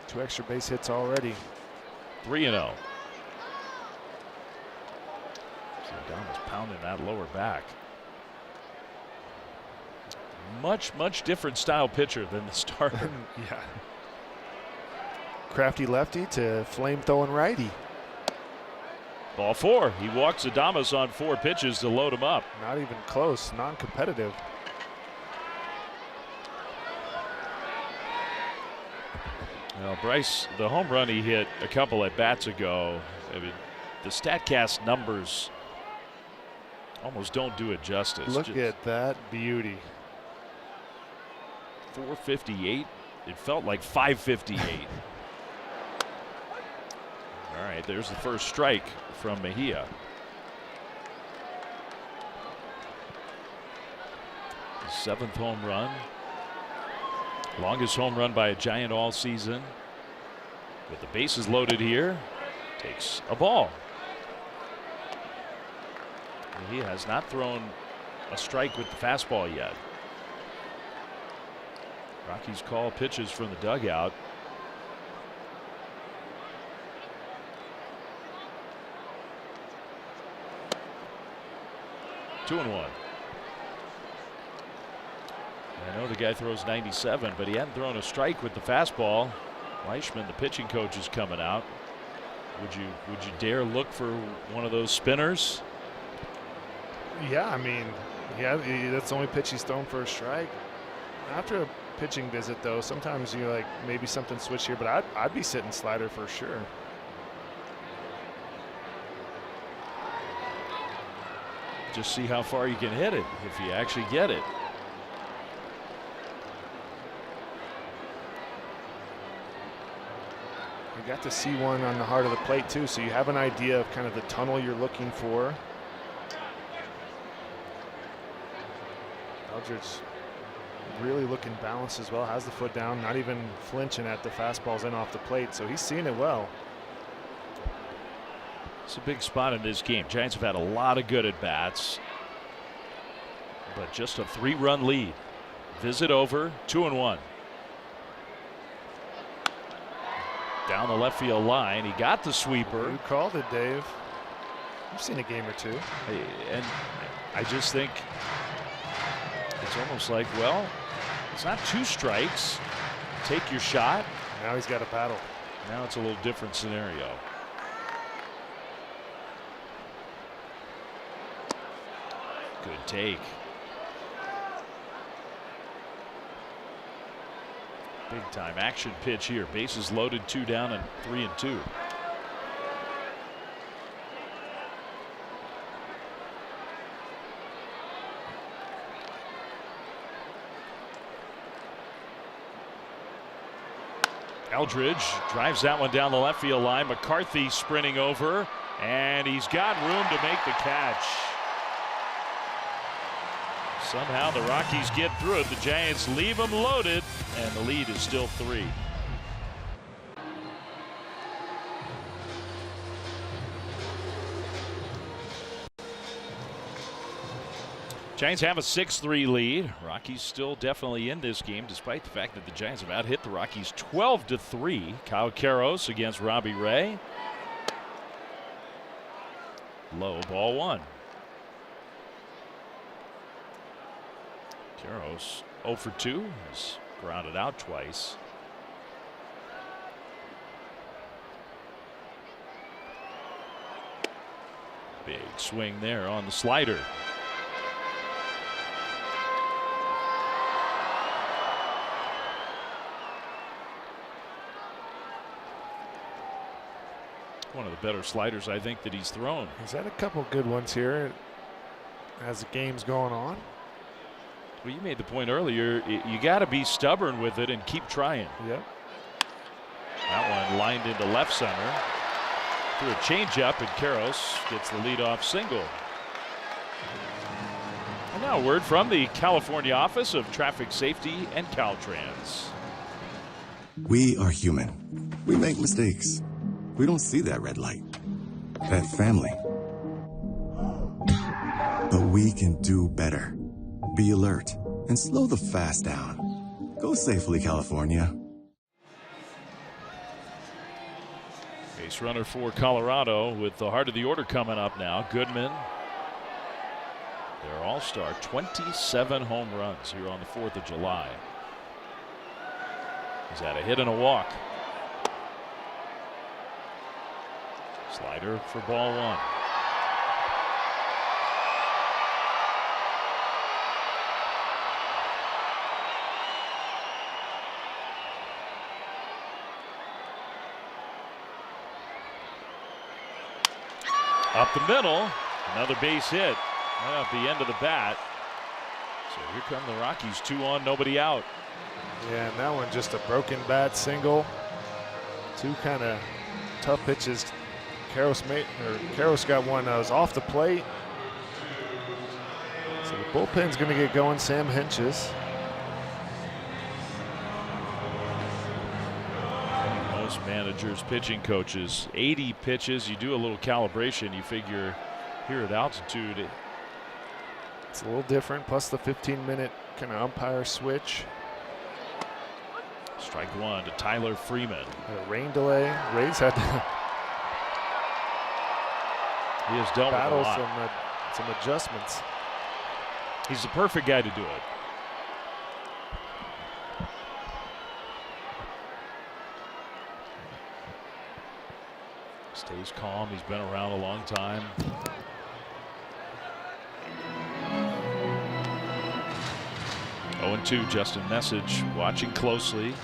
S1: 2 extra base hits already.
S2: 3-0. So Adames pounding that lower back. Much different style pitcher than the starter.
S1: Yeah. Crafty lefty to flame throwing righty.
S2: Ball 4. He walks Adames on 4 pitches to load him up.
S1: Not even close, non-competitive.
S2: Well, Bryce, the home run he hit a couple at bats ago, I mean, the StatCast numbers almost don't do it justice.
S1: Look at that beauty.
S2: 458. It felt like 558. All right, there's the first strike from Mejia. His 7th home run. Longest home run by a Giant all season. With the bases loaded here, takes a ball. Mejia has not thrown a strike with the fastball yet. Rockies call pitches from the dugout. Two and 1. I know the guy throws 97, but he hadn't thrown a strike with the fastball. Leishman, the pitching coach, is coming out. Would you dare look for one of those spinners?
S1: Yeah, I mean, yeah, that's the only pitch he's thrown for a strike. After pitching visit, though. Sometimes you're like, maybe something switched here, but I'd be sitting slider for sure.
S2: Just see how far you can hit it if you actually get it.
S1: You got to see one on the heart of the plate too, so you have an idea of kind of the tunnel you're looking for. Eldridge really looking balanced as well, has the foot down, not even flinching at the fastballs in off the plate, so he's seeing it well.
S2: It's a big spot in this game. Giants have had a lot of good at bats, but just a 3-run lead. Visit over, 2-1. Down the left field line, he got the sweeper.
S1: You called it, Dave. You've seen a game or two.
S2: And I just think it's almost like, well, it's not 2 strikes. Take your shot.
S1: Now he's got a battle.
S2: Now it's a little different scenario. Good take. Big time action pitch here. Bases loaded, 2 down and 3-2. Eldridge drives that one down the left field line. McCarthy sprinting over, and he's got room to make the catch. Somehow the Rockies get through it. The Giants leave them loaded, and the lead is still 3. Giants have a 6-3 lead. Rockies still definitely in this game, despite the fact that the Giants have out-hit the Rockies 12-3. Kyle Karros against Robbie Ray. Low, ball 1. Karros 0 for 2. He's grounded out twice. Big swing there on the slider. One of the better sliders I think that he's thrown.
S1: He's had a couple good ones here as the game's going on.
S2: Well, you made the point earlier, you got to be stubborn with it and keep trying.
S1: Yep.
S2: That one lined into left center. Through a changeup, and Karros gets the leadoff single. And now a word from the California Office of Traffic Safety and Caltrans.
S5: We are human. We make mistakes. We don't see that red light, that family. But we can do better. Be alert and slow the fast down. Go safely, California.
S2: Base runner for Colorado with the heart of the order coming up now. Goodman, their all-star, 27 home runs here on the 4th of July. He's had a hit and a walk. Slider for ball 1. Up the middle, another base hit right off the end of the bat. So here come the Rockies, 2 on, nobody out.
S1: Yeah, and that one just a broken bat single. 2 kind of tough pitches. Karros got one that was off the plate. So the bullpen's going to get going. Sam Hinches.
S2: Most managers, pitching coaches, 80 pitches. You do a little calibration. You figure here at altitude,
S1: it's a little different. Plus the 15-minute kind of umpire switch.
S2: Strike 1 to Tyler Freeman.
S1: A rain delay. Rays had to
S2: He has dealt with a
S1: battle
S2: lot.
S1: some adjustments.
S2: He's the perfect guy to do it. Stays calm. He's been around a long time. 0-2, Justin Message watching closely.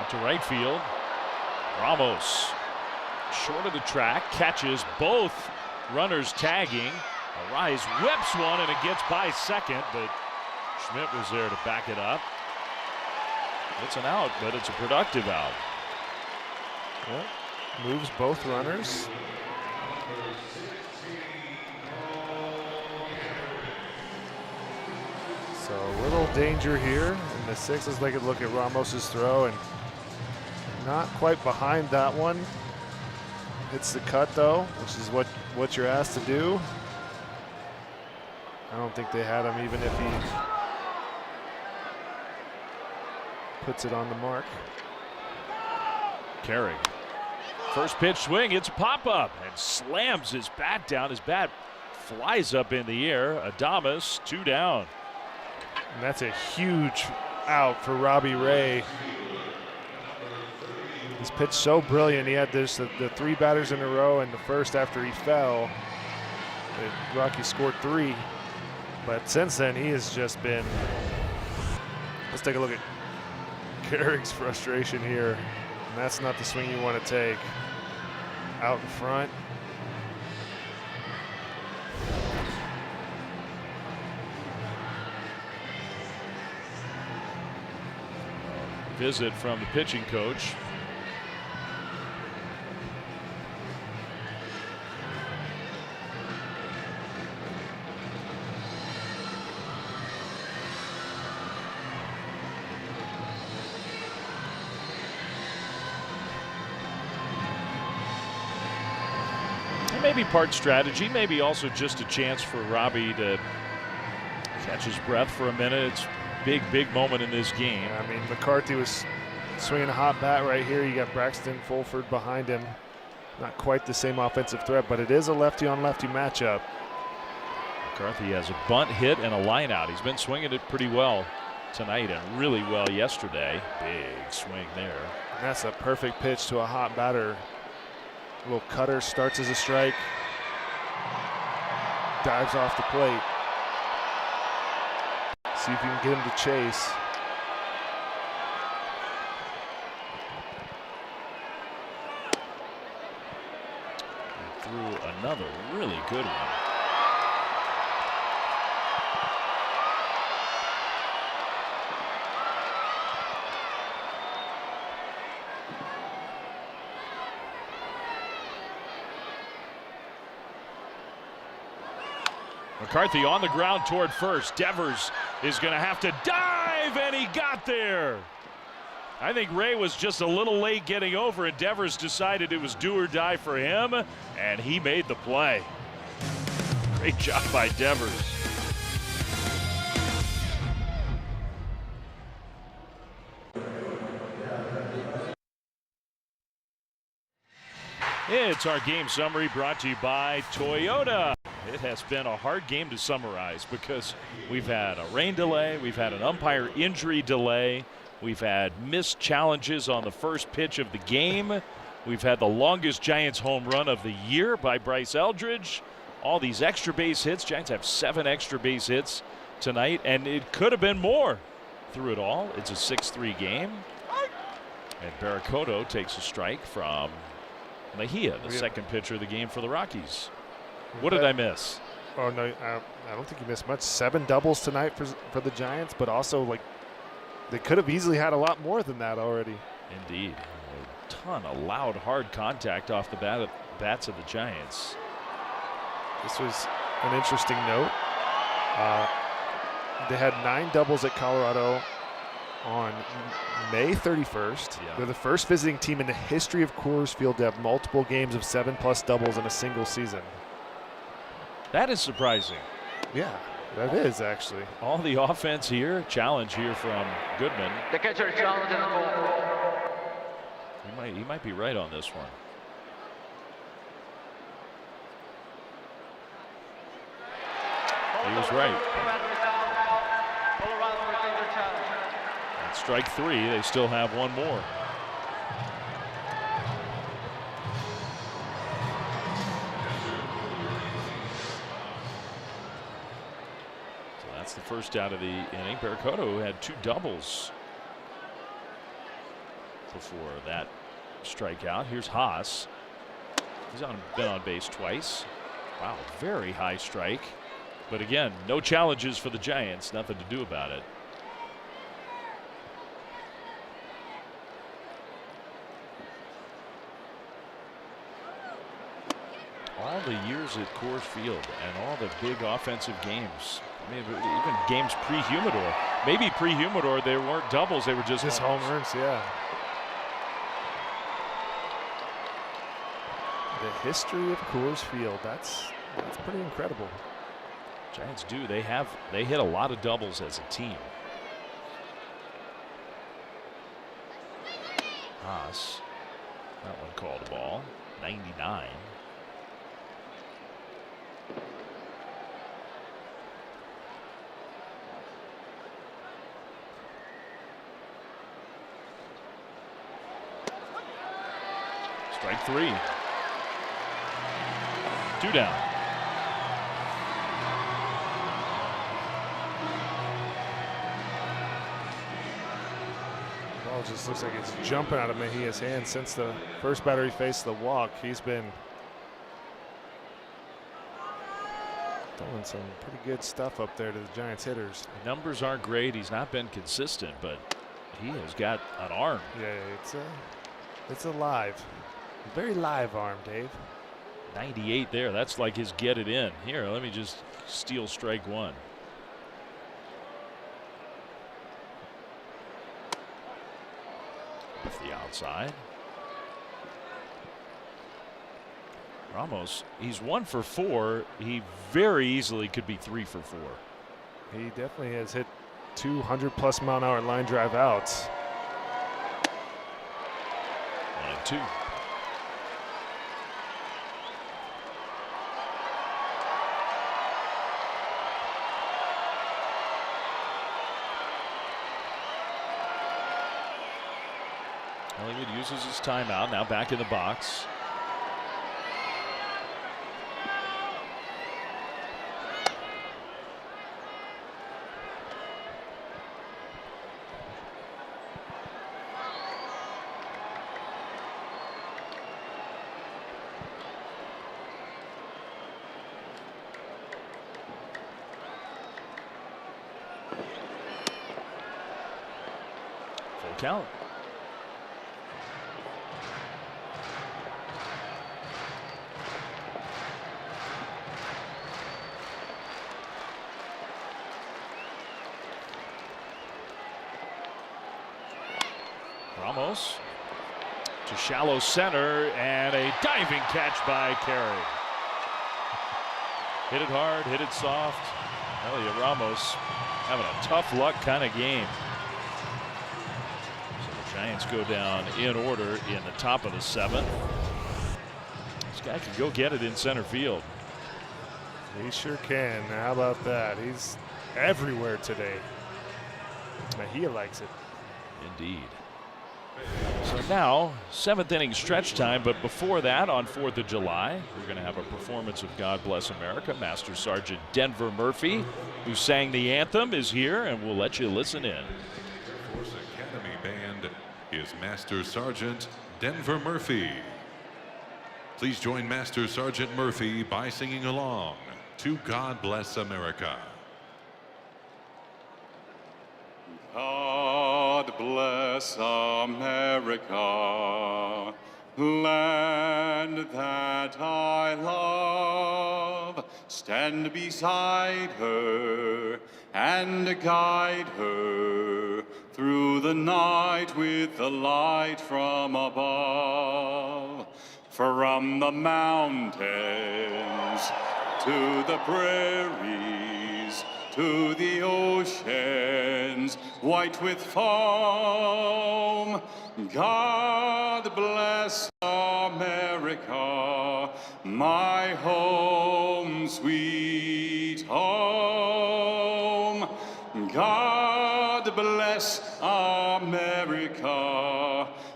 S2: To right field. Ramos short of the track, catches both runners tagging. Arise whips one and it gets by second, but Schmidt was there to back it up. It's an out, but it's a productive out.
S1: Well, moves both runners. So a little danger here in the sixth. Let's take a look at Ramos's throw, and not quite behind that one. Hits the cut though, which is what you're asked to do. I don't think they had him even if he puts it on the mark.
S2: Carey. First pitch swing, it's a pop-up and slams his bat down. His bat flies up in the air. Adames, 2 down.
S1: And that's a huge out for Robbie Ray. His pitch so brilliant. He had this the 3 batters in a row, and the first after he fell, the Rockies scored 3. But since then, he has just been. Let's take a look at Carrick's frustration here. And that's not the swing you want to take. Out in front.
S2: Visit from the pitching coach. Maybe part strategy, maybe also just a chance for Robbie to catch his breath for a minute. It's big moment in this game.
S1: I mean, McCarthy was swinging a hot bat right here. You got Braxton Fulford behind him. Not quite the same offensive threat, but it is a lefty-on-lefty matchup.
S2: McCarthy has a bunt hit and a line out. He's been swinging it pretty well tonight and really well yesterday. Big swing there.
S1: And that's a perfect pitch to a hot batter. Little cutter, starts as a strike, dives off the plate. See if you can get him to chase.
S2: He threw another really good one. McCarthy on the ground toward first. Devers is going to have to dive, and he got there. I think Ray was just a little late getting over, and Devers decided it was do or die for him, and he made the play. Great job by Devers. It's our game summary brought to you by Toyota. It has been a hard game to summarize because we've had a rain delay, we've had an umpire injury delay, we've had missed challenges on the first pitch of the game, we've had the longest Giants home run of the year by Bryce Eldridge, all these extra base hits. Giants have 7 extra base hits tonight, and it could have been more. Through it all, it's a 6-3 game, and Barracoto takes a strike from Mejia, the second pitcher of the game for the Rockies. What did I miss?
S1: Oh, no, I don't think you missed much. 7 doubles tonight for the Giants, but also, like, they could have easily had a lot more than that already.
S2: Indeed. A ton of loud, hard contact off the bats of the Giants.
S1: This was an interesting note. They had 9 doubles at Colorado, on May 31st.
S2: Yeah.
S1: They're the first visiting team in the history of Coors Field to have multiple games of 7+ doubles in a single season.
S2: That is surprising.
S1: Yeah, that is actually.
S2: All the offense here, challenge here from Goodman.
S3: The catcher challenge in the ball.
S2: He might be right on this one. He was right. And strike 3. They still have one more. So that's the first out of the inning. Barracoto had 2 doubles before that strikeout. Here's Haas. He's been on base twice. Wow, very high strike. But again, no challenges for the Giants. Nothing to do about it. All the years at Coors Field and all the big offensive games. I mean, even games pre-Humidor. Maybe pre-Humidor they weren't doubles. They were just
S1: home runs, yeah. The history of Coors Field. That's pretty incredible.
S2: Giants do. They hit a lot of doubles as a team. Haas. That one called a ball. 99. Strike 3. 2 down.
S1: Ball just looks like it's jumping out of Mejia's hand since the first batter he faced the walk. He's been doing some pretty good stuff up there to the Giants hitters.
S2: Numbers aren't great. He's not been consistent, but he has got an arm.
S1: Yeah, it's a very live arm, Dave.
S2: 98 there. That's like his get it in. Here, let me just steal strike 1. Off the outside. Ramos, he's 1 for 4. He very easily could be 3 for 4.
S1: He definitely has hit 200+ mile-an-hour line drive outs.
S2: 1-2. Elliott uses his timeout, now back in the box. Full count. Ramos to shallow center and a diving catch by Carey. Hit it hard, hit it soft. Elliot Ramos having a tough luck kind of game. So the Giants go down in order in the top of the 7th. This guy can go get it in center field.
S1: He sure can. How about that? He's everywhere today. Mejia likes it.
S2: Indeed. So now 7th inning stretch time, but before that on 4th of July we're going to have a performance of God Bless America. Master Sergeant Denver Murphy, who sang the anthem, is here and we'll let you listen in.
S6: Force Academy Band is Master Sergeant Denver Murphy. Please join Master Sergeant Murphy by singing along to God Bless America.
S7: God bless America, land that I love. Stand beside her and guide her through the night with the light from above. From the mountains to the prairies, to the oceans white with foam. God bless America, my home, sweet home. God bless America,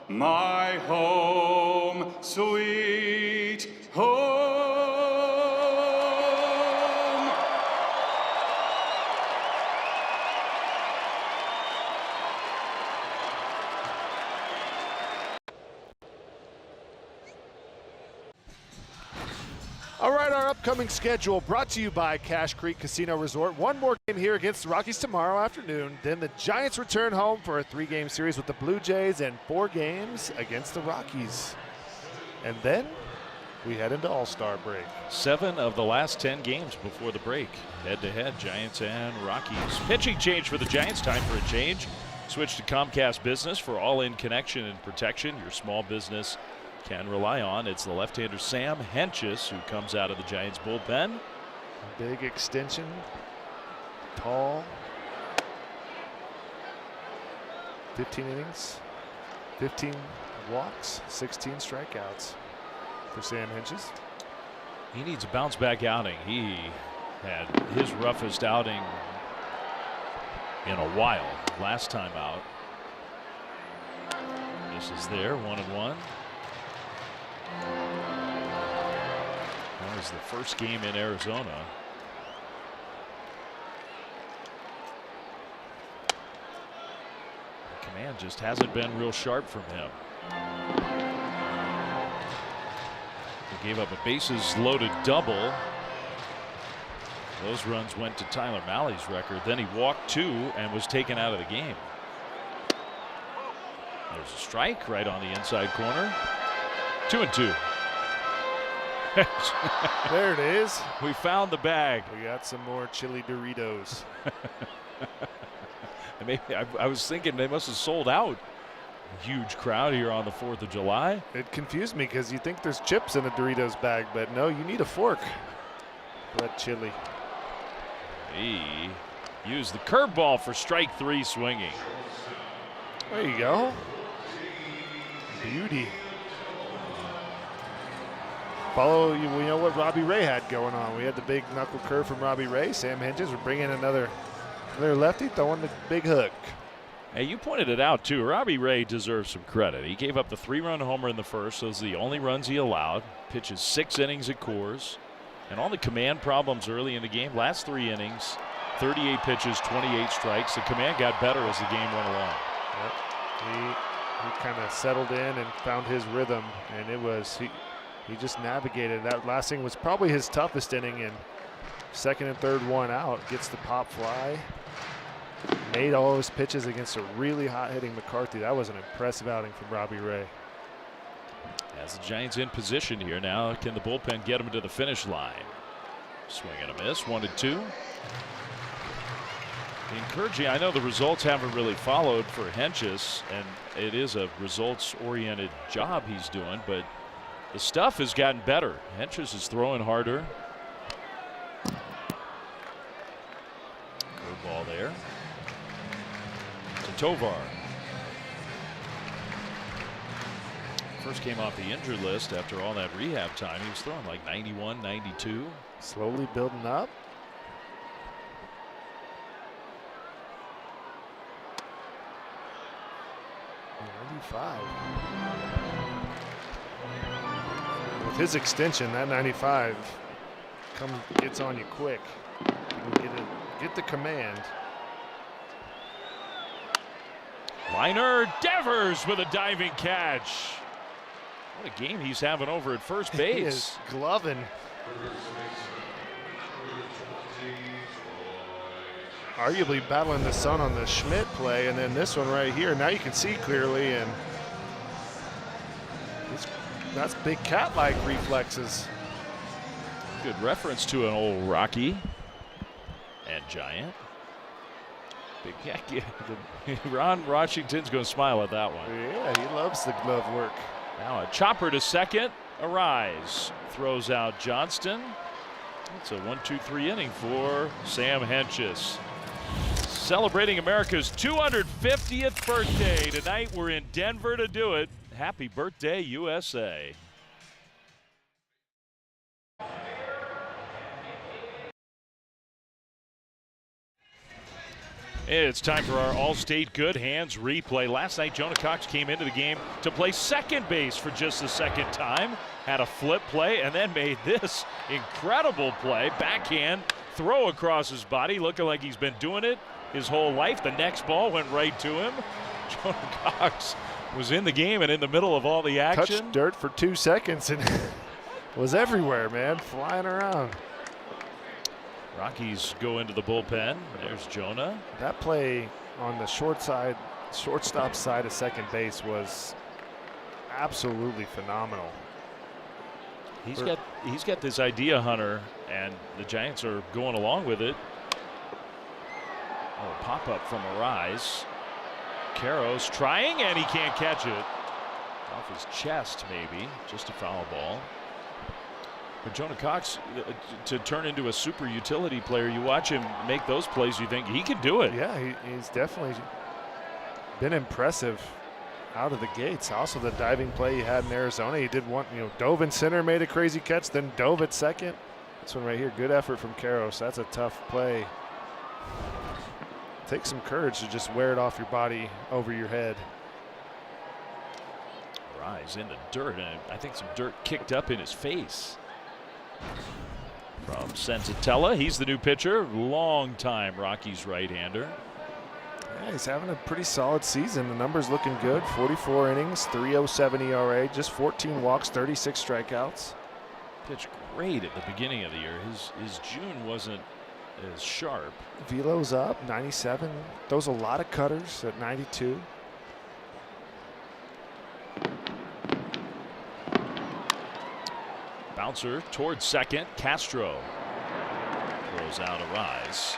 S7: my home, sweet home.
S1: All right, our upcoming schedule brought to you by Cache Creek Casino Resort. One more game here against the Rockies tomorrow afternoon. Then the Giants return home for a 3-game series with the Blue Jays and 4 games against the Rockies. And then we head into All-Star break.
S2: 7 of the last 10 games before the break. Head-to-head, Giants and Rockies. Pitching change for the Giants. Time for a change. Switch to Comcast Business for all-in connection and protection your small business can rely on. It's the left-hander Sam Hentges who comes out of the Giants bullpen.
S1: Big extension, tall, 15 innings, 15 walks, 16 strikeouts for Sam Hentges.
S2: He needs a bounce-back outing. He had his roughest outing in a while last time out. This is there, 1-1. That was the first game in Arizona. The command just hasn't been real sharp from him. He gave up a bases loaded double. Those runs went to Tyler Mahle's record. Then he walked 2 and was taken out of the game. There's a strike right on the inside corner. 2-2.
S1: There it is.
S2: We found the bag.
S1: We got some more chili Doritos.
S2: Maybe I was thinking they must have sold out. Huge crowd here on the 4th of July.
S1: It confused me because you think there's chips in a Doritos bag, but no, you need a fork for that chili.
S2: He used the curveball for strike 3 swinging.
S1: There you go. Beauty. Follow, we know what Robbie Ray had going on. We had the big knuckle curve from Robbie Ray. Sam Hentges, we're bringing another lefty, throwing the big hook.
S2: Hey, you pointed it out too. Robbie Ray deserves some credit. He gave up the 3-run homer in the first. Those are the only runs he allowed. Pitches 6 innings at Coors. And all the command problems early in the game. Last 3 innings, 38 pitches, 28 strikes. The command got better as the game went along.
S1: Yep. He kind of settled in and found his rhythm, and it was he just navigated. That last inning was probably his toughest inning, and second and third one out, gets the pop fly. Made all his pitches against a really hot-hitting McCarthy. That was an impressive outing from Robbie Ray.
S2: As the Giants in position here now, can the bullpen get him to the finish line? Swing and a miss, 1-2. Encouraging. I know the results haven't really followed for Hentges, and it is a results-oriented job he's doing, but the stuff has gotten better. Hentges is throwing harder. Curveball there to Tovar. First came off the injured list after all that rehab time. He was throwing like 91, 92.
S1: Slowly building up. With his extension, that 95 gets on you quick. You can get the command.
S2: Liner Devers with a diving catch. What a game he's having over at first base.
S1: He is gloving. Arguably battling the sun on the Schmidt play, and then this one right here. Now you can see clearly, and that's big cat-like reflexes.
S2: Good reference to an old Rocky and Giant. Ron Washington's going to smile at that one.
S1: Yeah, he loves the glove work.
S2: Now a chopper to second. Arise throws out Johnston. It's a 1-2-3 inning for Sam Hentges. Celebrating America's 250th birthday tonight. We're in Denver to do it. Happy birthday, USA. It's time for our All-State Good Hands replay. Last night, Jonah Cox came into the game to play second base for just the second time. Had a flip play and then made this incredible play. Backhand throw across his body, looking like he's been doing it his whole life. The next ball went right to him. Jonah Cox was in the game and in the middle of all the action.
S1: Touched dirt for 2 seconds and was everywhere, man, flying around.
S2: Rockies go into the bullpen. There's Jonah.
S1: That play on the shortstop side of second base was absolutely phenomenal.
S2: He's got this idea, Hunter, and the Giants are going along with it. Oh, pop up from Arise. Caro's trying, and he can't catch it. Off his chest, maybe. Just a foul ball. But Jonah Cox, to turn into a super utility player, you watch him make those plays, you think he can do it.
S1: Yeah, he's definitely been impressive out of the gates. Also, the diving play he had in Arizona, he did one, dove in center, made a crazy catch, then dove at second. This one right here, good effort from Caros. That's a tough play. Takes some courage to just wear it off your body over your head.
S2: Rise into dirt, and I think some dirt kicked up in his face. From Senzatella, he's the new pitcher, long-time Rockies right-hander.
S1: Yeah, he's having a pretty solid season. The numbers looking good. 44 innings, 3.07 ERA, just 14 walks, 36 strikeouts.
S2: Pitched great at the beginning of the year. His June wasn't as sharp.
S1: Velo's up, 97. Throws a lot of cutters at 92.
S2: Bouncer towards second. Castro throws out Arise.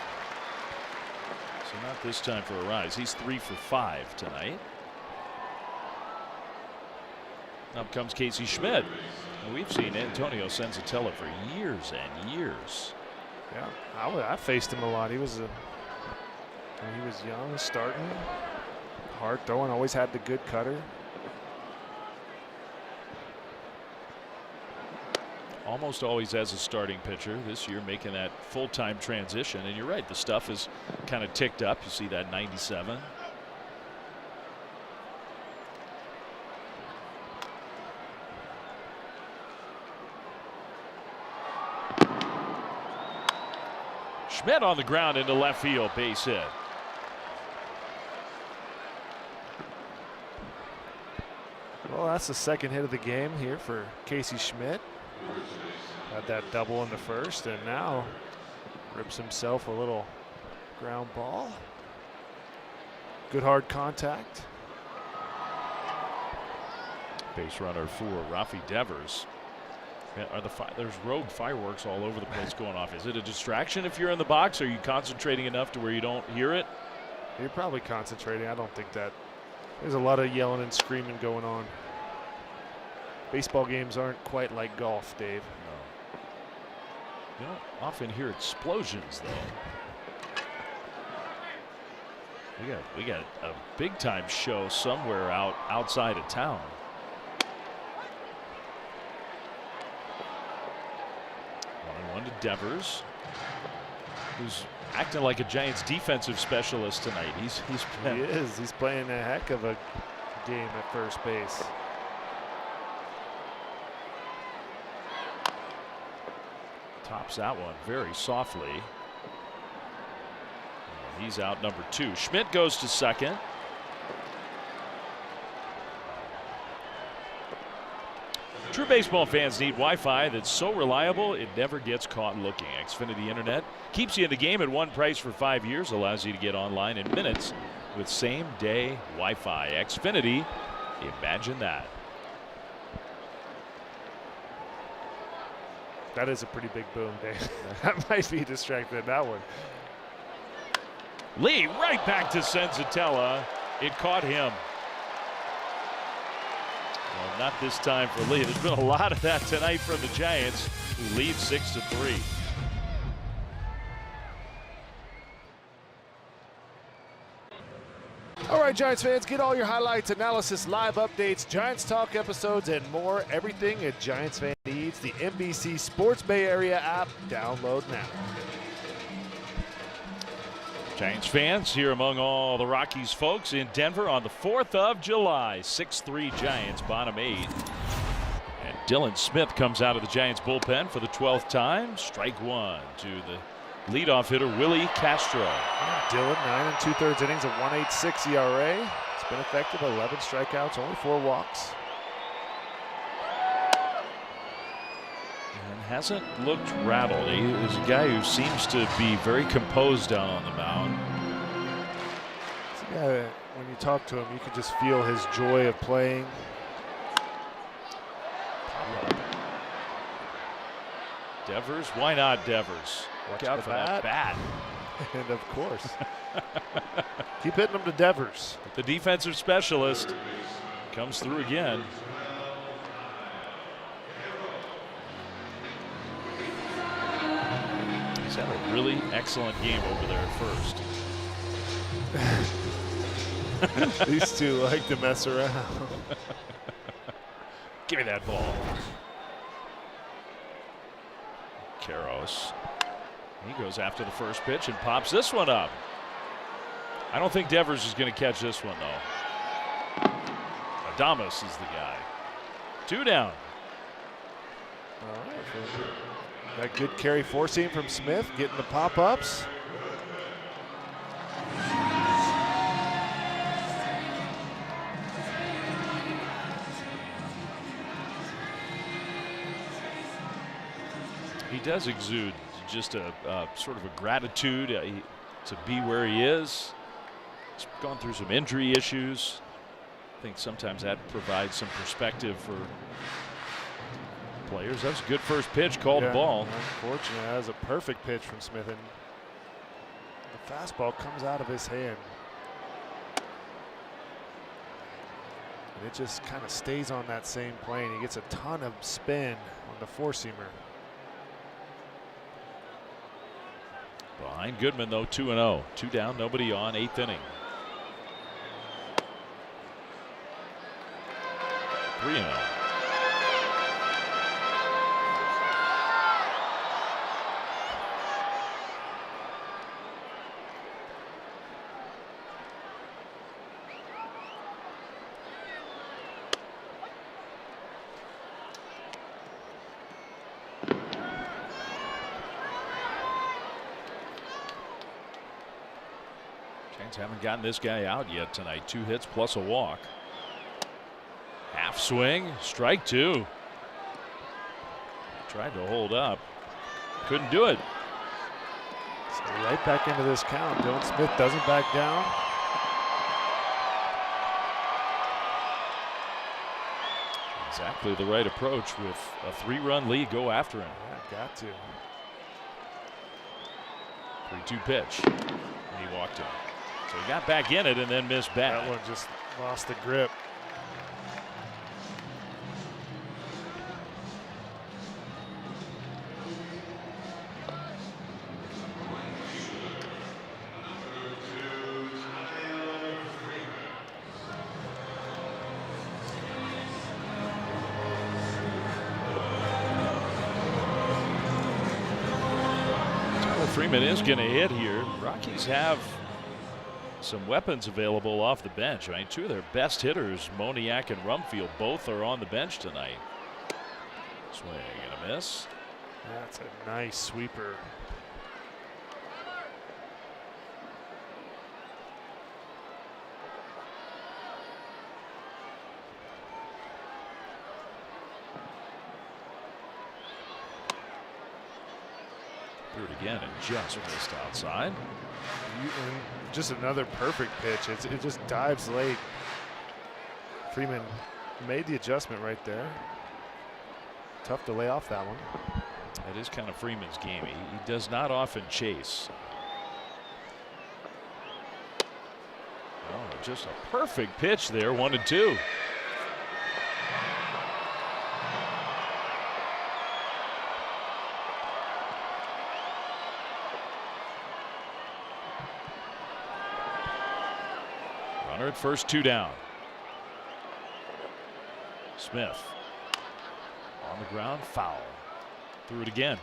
S2: So not this time for Arise. He's 3 for 5 tonight. Up comes Casey Schmidt. And we've seen Antonio Senzatella for years and years.
S1: Yeah, I faced him a lot. He was when he was young, starting, hard throwing, always had the good cutter.
S2: Almost always as a starting pitcher. This year making that full-time transition. And you're right, the stuff is kind of ticked up. You see that 97. Schmidt on the ground into left field, base hit.
S1: Well, that's the second hit of the game here for Casey Schmidt. Had that double in the first, and now rips himself a little ground ball. Good hard contact.
S2: Base runner for Rafi Devers. There's rogue fireworks all over the place going off. Is it a distraction if you're in the box? Are you concentrating enough to where you don't hear it?
S1: You're probably concentrating. I don't think that. There's a lot of yelling and screaming going on. Baseball games aren't quite like golf, Dave.
S2: No. You don't often hear explosions, though. We got a big time show somewhere outside of town. 1-1 to Devers, who's acting like a Giants defensive specialist tonight. He is.
S1: He's playing a heck of a game at first base.
S2: Tops that one very softly. And he's out number 2. Schmidt goes to second. True baseball fans need Wi-Fi that's so reliable it never gets caught looking. Xfinity Internet keeps you in the game at one price for 5 years, allows you to get online in minutes with same-day Wi-Fi. Xfinity, imagine that.
S1: That is a pretty big boom, Dave. That might be distracted, that one.
S2: Lee right back to Senzatella. It caught him. Well, not this time for Lee. There's been a lot of that tonight from the Giants, who lead 6-3.
S1: All right, Giants fans, get all your highlights, analysis, live updates, Giants Talk episodes, and more. Everything a Giants fan needs. The NBC Sports Bay Area app. Download now.
S2: Giants fans here among all the Rockies folks in Denver on the 4th of July. 6-3 Giants, bottom 8. And Dylan Smith comes out of the Giants bullpen for the 12th time. Strike one to the leadoff hitter, Willie Castro.
S1: Yeah, Dylan, 9 2/3 innings, a 1.86 ERA. It's been effective, 11 strikeouts, only 4 walks.
S2: And hasn't looked rattled. He is a guy who seems to be very composed down on the mound.
S1: It's a guy that, when you talk to him, you can just feel his joy of playing.
S2: Devers, why not Devers? Look out for that bat.
S1: And of course. Keep hitting them to Devers.
S2: The defensive specialist comes through again. He's had a really excellent game over there at first.
S1: These two like to mess around.
S2: Give me that ball. Karros. He goes after the first pitch and pops this one up. I don't think Devers is going to catch this one, though. Adames is the guy. 2 down.
S1: All right. That good carry four seam from Smith, getting the pop-ups.
S2: He does exude just a sort of a gratitude to be where he is. He's gone through some injury issues. I think sometimes that provides some perspective for players. That was a good first pitch, called ball.
S1: Unfortunately, that was a perfect pitch from Smith, and the fastball comes out of his hand. And it just kind of stays on that same plane. He gets a ton of spin on the four-seamer.
S2: Behind Goodman, though, 2-0. 2 down, nobody on, 8th inning. 3-0. Giants haven't gotten this guy out yet tonight. 2 hits plus a walk. Half swing, strike 2. Tried to hold up, couldn't do it.
S1: So right back into this count. Dylan Smith doesn't back down.
S2: Exactly the right approach with a 3-run lead. Go after him.
S1: Yeah, got to.
S2: 3-2 pitch. And he walked him. So he got back in it and then missed back.
S1: That one just lost the grip.
S2: Freeman is going to hit here. Rockies have some weapons available off the bench. I mean, 2 of their best hitters, Moniak and Rumfield, both are on the bench tonight. Swing and a miss.
S1: That's a nice sweeper.
S2: Threw it again and just missed outside.
S1: And just another perfect pitch. It just dives late. Freeman made the adjustment right there. Tough to lay off that one.
S2: That is kind of Freeman's game. He does not often chase. just a perfect pitch there, 1-2. Runner at first, 2 down. Smith on the ground, foul. Threw it again.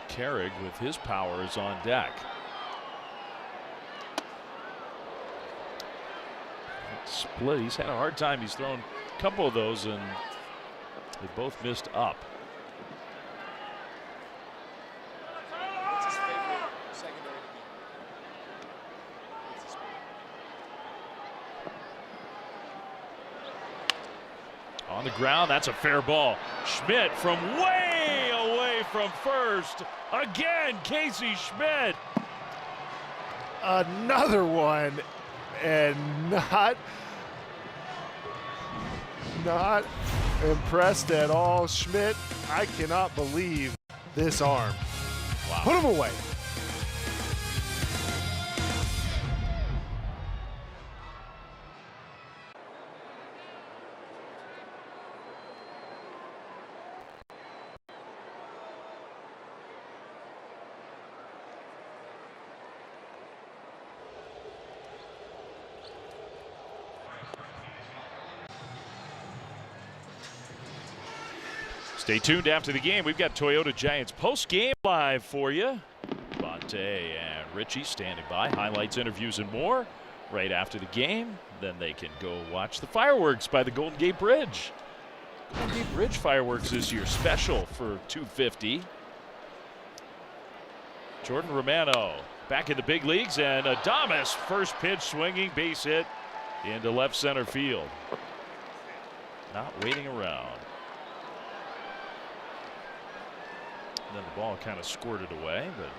S2: Carrig with his powers on deck. Split. He's had a hard time. He's thrown a couple of those and they both missed up.
S8: What's his favorite secondary to be?
S2: On the ground, that's a fair ball. Schmidt from way away from first. Again, Casey Schmidt.
S1: Another one, and not impressed at all. Schmidt, I cannot believe this arm.
S2: Wow.
S1: Put him away.
S2: Stay tuned after the game. We've got Toyota Giants post-game live for you. Bonte and Richie standing by. Highlights, interviews, and more right after the game. Then they can go watch the fireworks by the Golden Gate Bridge. Golden Gate Bridge fireworks this year, special for $250. Jordan Romano back in the big leagues, and Adames first pitch swinging, base hit into left center field. Not waiting around. And then the ball kind of squirted away, but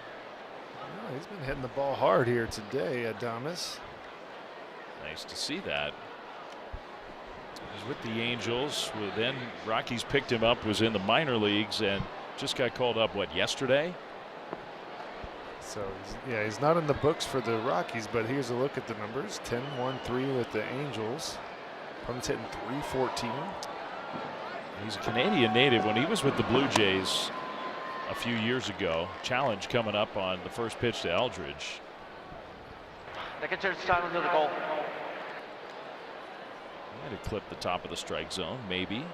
S1: He's been hitting the ball hard here today, Adames.
S2: Nice to see that. He was with the Angels. Then Rockies picked him up, was in the minor leagues, and just got called up, what, yesterday?
S1: So, he's not in the books for the Rockies, but here's a look at the numbers. 10-1-3 with the Angels. Opponent's hitting .314.
S2: He's a Canadian native. When he was with the Blue Jays a few years ago, challenge coming up on the first pitch to Eldridge.
S3: They consider challenge of the goal.
S2: Might have clipped the top of the strike zone, maybe.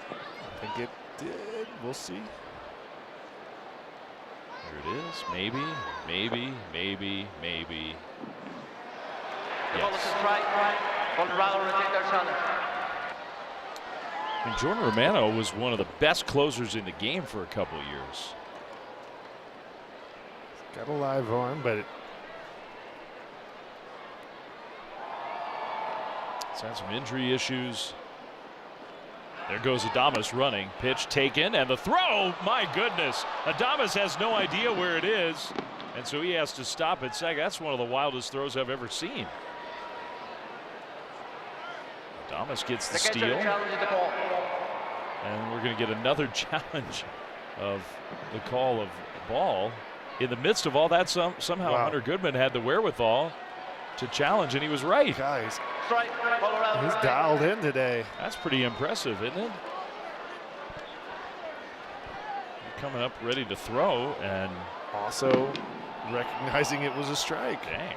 S1: I think it did. We'll see.
S2: There it is. Maybe.
S3: The ball is a strike. Colorado reject their challenge.
S2: And Jordan Romano was one of the best closers in the game for a couple of years.
S1: Got a live arm, but
S2: it's had some injury issues. There goes Adames running. Pitch taken, and the throw. My goodness. Adames has no idea where it is, and so he has to stop at second. That's one of the wildest throws I've ever seen. Adames gets the steal. And we're going to get another challenge of the call of ball. In the midst of all that, somehow
S1: wow.
S2: Hunter Goodman had the wherewithal to challenge, and he was right.
S1: Guys,
S3: Strike. Colorado.
S1: he's dialed in today.
S2: That's pretty impressive, isn't it? Coming up ready to throw, and
S1: Also recognizing it was a strike.
S2: dang.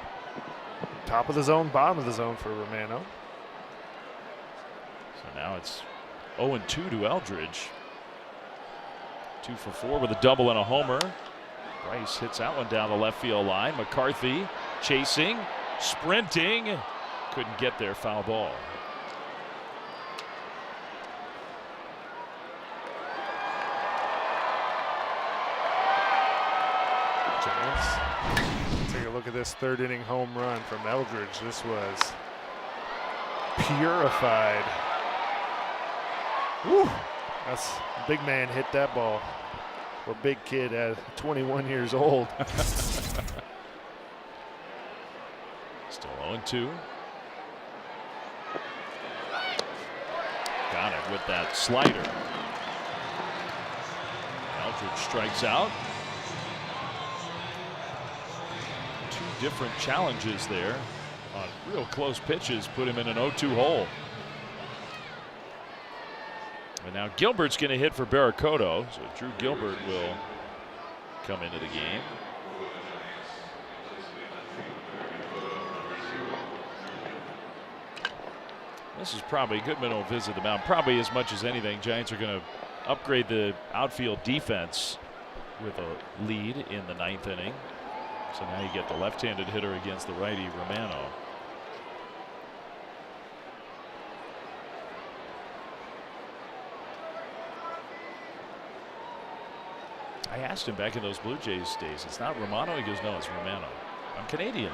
S1: Top of the zone, bottom of the zone for Romano.
S2: So now it's 0-2 to Eldridge. 2 for 4 with a double and a homer. Bryce hits that one down the left field line. McCarthy chasing, sprinting. Couldn't get there, foul ball.
S1: Giants. Take a look at this third inning home run from Eldridge. This was purified. Woo! That's big man hit that ball. Or big kid at 21 years old.
S2: 0-2. Got it with that slider. Eldridge strikes out. Two different challenges there on real close pitches put him in an 0-2 hole. And now Gilbert's going to hit for Barracoto, so Drew Gilbert will come into the game. This is probably, Goodman will visit the mound. Probably as much as anything, Giants are going to upgrade the outfield defense with a lead in the 9th inning. So now you get the left-handed hitter against the righty Romano. I asked him back in those Blue Jays days, it's not Romano? He goes, no, it's Romano. I'm Canadian.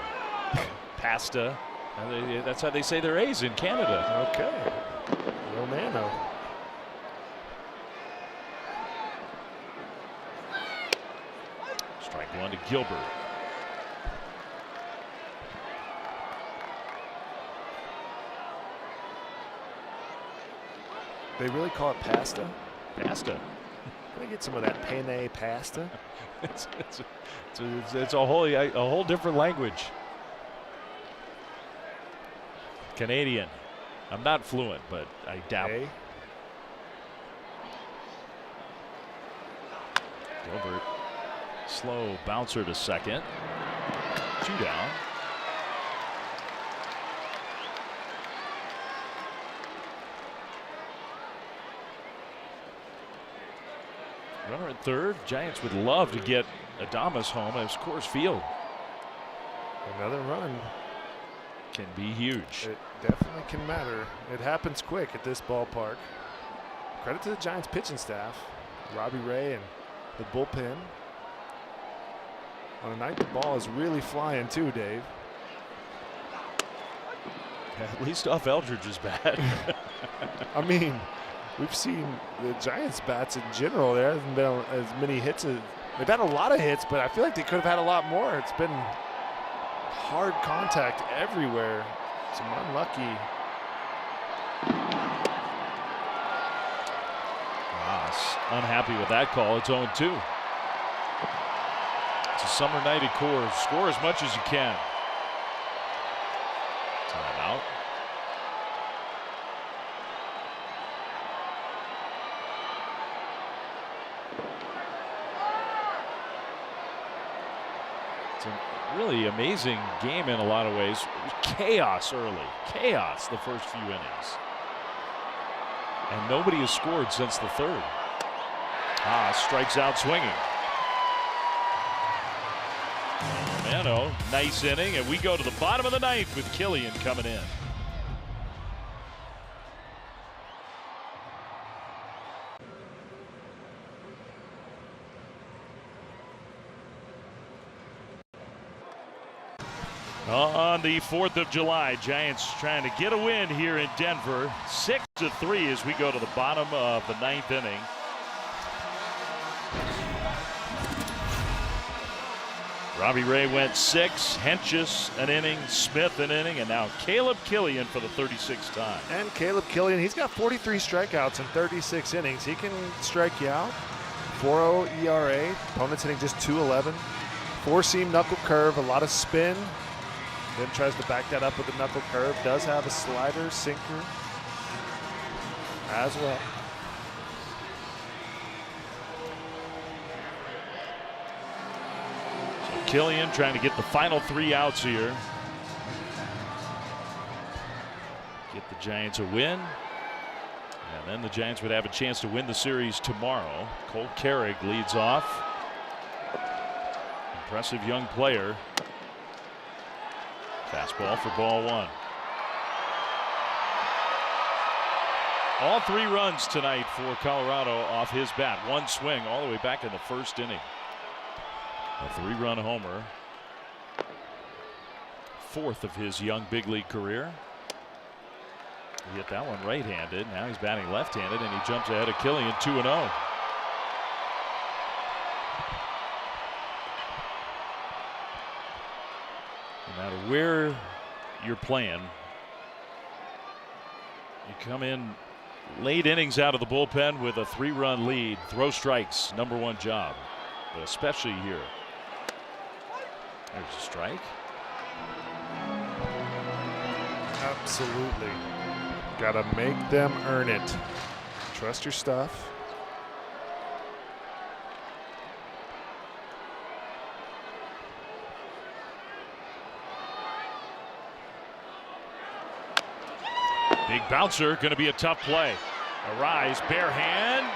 S2: Pasta. That's how they say their A's in Canada.
S1: Okay. Romano.
S2: Strike one to Gilbert.
S1: They really call it pasta?
S2: Pasta.
S1: Can I get some of that penne pasta?
S2: It's a whole different language. Canadian. I'm not fluent, but I dabble. Gilbert, slow bouncer to second. 2 down. Runner at third. Giants would love to get Adames home as Coors Field.
S1: Another run.
S2: Can be huge.
S1: It definitely can matter. It happens quick at this ballpark. Credit to the Giants pitching staff. Robbie Ray and the bullpen. On a night the ball is really flying too, Dave.
S2: At least off Eldridge's bat.
S1: I mean, we've seen the Giants bats in general. There hasn't been as many hits. They've had a lot of hits, but I feel like they could have had a lot more. It's been hard contact everywhere. Some unlucky.
S2: Ross unhappy with that call. It's 0-2. It's a summer night at Coors. Score as much as you can. Timeout. It's a really amazing game in a lot of ways. It was chaos early. Chaos the first few innings. And nobody has scored since the third. Strikes out swinging. Romano, nice inning, and we go to the bottom of the ninth with Killian coming in. On the 4th of July, Giants trying to get a win here in Denver. 6-3 as we go to the bottom of the 9th inning. Robbie Ray went 6, Hentges an inning, Smith an inning, and now Caleb Killian for the 36th time.
S1: And Caleb Killian, he's got 43 strikeouts in 36 innings. He can strike you out. 4.0 ERA. Opponent's hitting just .211. Four-seam knuckle curve, a lot of spin. Then tries to back that up with a knuckle curve. Does have a slider, sinker as well.
S2: So Killian trying to get the final 3 outs here. Get the Giants a win. And then the Giants would have a chance to win the series tomorrow. Cole Carrig leads off. Impressive young player. Fastball for ball 1. All 3 runs tonight for Colorado off his bat. 1 swing all the way back in the first inning. A 3-run homer. 4th of his young big league career. He hit that one right-handed. Now he's batting left-handed, and he jumps ahead of Killian 2-0. No matter where you're playing. You come in late innings out of the bullpen with a 3-run lead. Throw strikes, #1 job, but especially here. There's a strike.
S1: Absolutely. Got to make them earn it. Trust your stuff.
S2: Big bouncer, going to be a tough play. Arise, bare hand.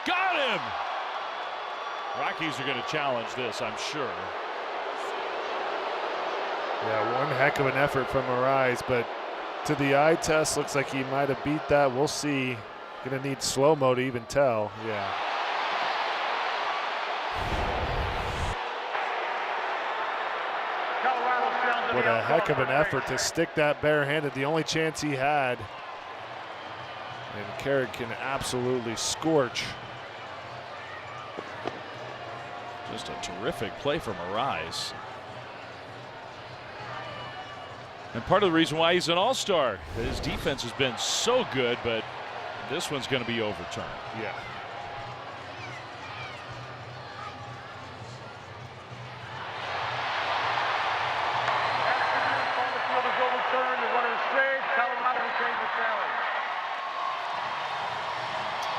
S2: Got him! Rockies are going to challenge this, I'm sure.
S1: Yeah, one heck of an effort from Arise, but to the eye test, looks like he might have beat that. We'll see. Going to need slow-mo to even tell. Yeah. What a heck of an effort to stick that barehanded. The only chance he had. And Carrick can absolutely scorch.
S2: Just a terrific play from Arise. And part of the reason why he's an all-star, his defense has been so good, but this one's going to be overturned.
S1: Yeah.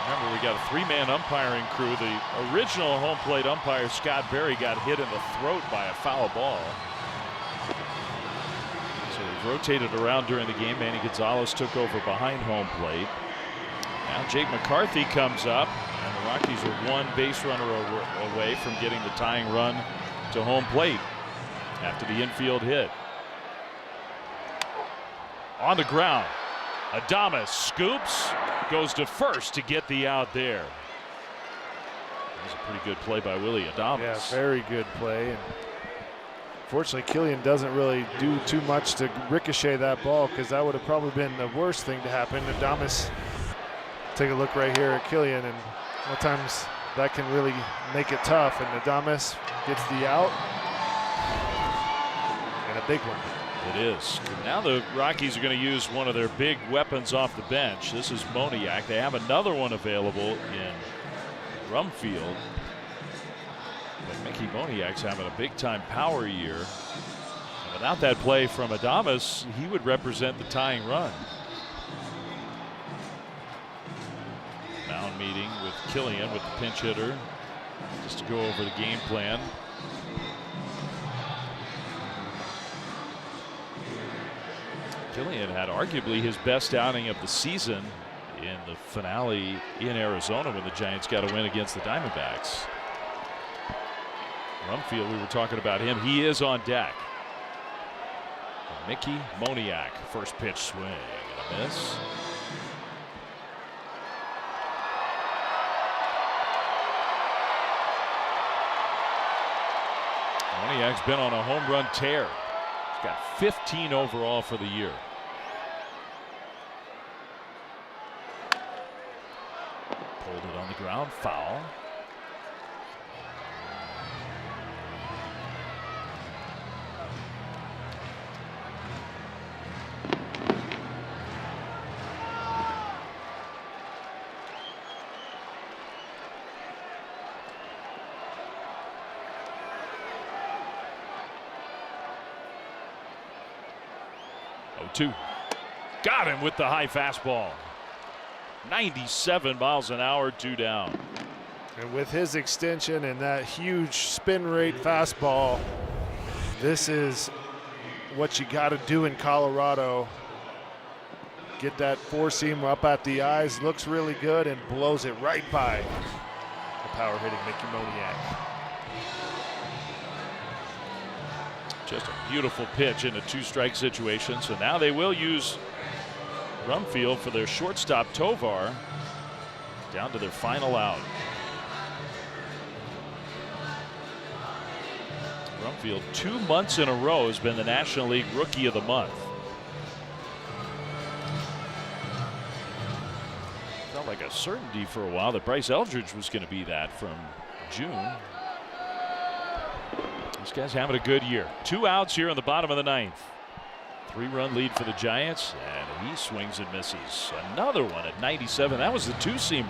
S2: Remember, we got a 3-man umpiring crew. The original home plate umpire, Scott Berry, got hit in the throat by a foul ball. So we've rotated around during the game. Manny Gonzalez took over behind home plate. Now Jake McCarthy comes up, and the Rockies are 1 base runner away from getting the tying run to home plate after the infield hit. On the ground, Adames scoops, goes to first to get the out there. That was a pretty good play by Willie Adames.
S1: Yeah, very good play. And fortunately, Killian doesn't really do too much to ricochet that ball, because that would have probably been the worst thing to happen. Adames, take a look right here at Killian, and sometimes that can really make it tough. And Adames gets the out, and a big one.
S2: It is. Now the Rockies are going to use one of their big weapons off the bench. This is Moniak. They have another one available in Rumfield. But Mickey Moniak's having a big-time power year. And without that play from Adames, he would represent the tying run. Mound meeting with Killian, with the pinch hitter, just to go over the game plan. Killian had arguably his best outing of the season in the finale in Arizona when the Giants got a win against the Diamondbacks. Rumfield, we were talking about him. He is on deck. Mickey Moniak, first pitch swing and a miss. Moniak's been on a home run tear. He's got 15 overall for the year. Pulled it on the ground, foul. Two. Got him with the high fastball. 97 miles an hour, 2 down.
S1: And with his extension and that huge spin rate fastball, this is what you got to do in Colorado. Get that four-seam up at the eyes, looks really good, and blows it right by the power-hitting Mickey Moniak.
S2: Just a beautiful pitch in a 2-strike situation. So now they will use Rumfield for their shortstop Tovar down to their final out. Rumfield 2 months in a row has been the National League Rookie of the Month. Felt like a certainty for a while that Bryce Eldridge was going to be that from June. This guy's having a good year. 2 outs here in the bottom of the 9th. 3-run lead for the Giants, and he swings and misses. Another one at 97. That was the two-seamer.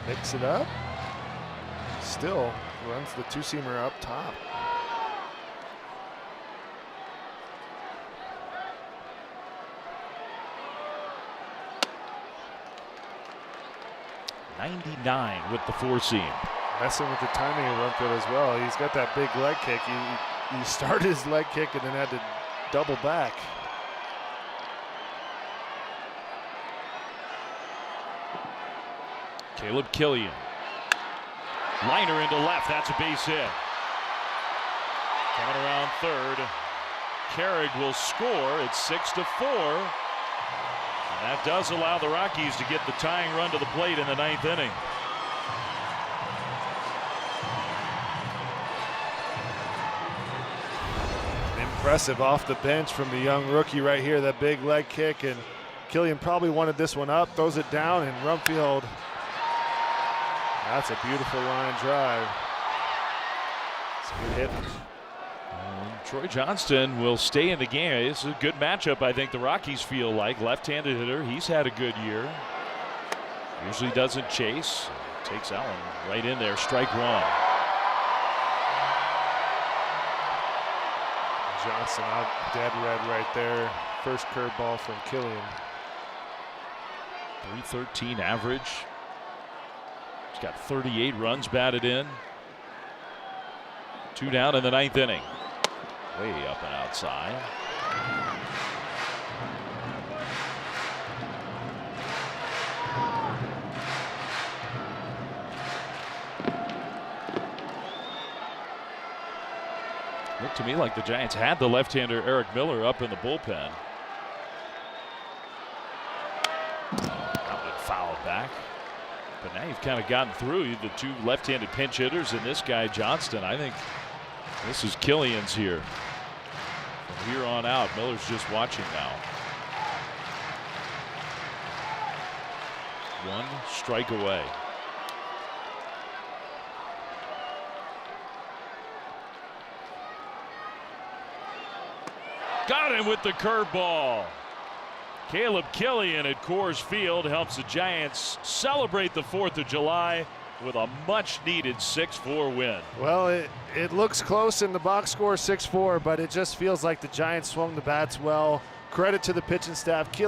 S1: Mix it up. Still runs the two-seamer up top.
S2: .99 with the four-seam.
S1: Messing with the timing of Rumfield as well. He's got that big leg kick. He started his leg kick and then had to double back.
S2: Caleb Killian. Liner into left. That's a base hit. Coming around third. Carrig will score. It's 6-4. And that does allow the Rockies to get the tying run to the plate in the 9th inning.
S1: Impressive off the bench from the young rookie right here. That big leg kick, and Killian probably wanted this one up. Throws it down, and Rumfield. That's a beautiful line drive. It's a good hit.
S2: Troy Johnston will stay in the game. It's a good matchup, I think the Rockies feel like. Left-handed hitter. He's had a good year. Usually doesn't chase. Takes that one right in there. Strike one.
S1: Johnson out dead red right there. First curveball from Killian.
S2: .313 average. He's got 38 runs batted in. 2 down in the 9th inning. Way up and outside. Looked to me like the Giants had the left-hander Eric Miller up in the bullpen. That one fouled back. But now you've kind of gotten through the two left-handed pinch hitters and this guy Johnston. I think this is Killian's here. From here on out, Miller's just watching now. 1 strike away. Got him with the curveball. Caleb Killian at Coors Field helps the Giants celebrate the 4th of July with a much-needed 6-4 win.
S1: Well, it looks close in the box score, 6-4, but it just feels like the Giants swung the bats well. Credit to the pitching staff. Killian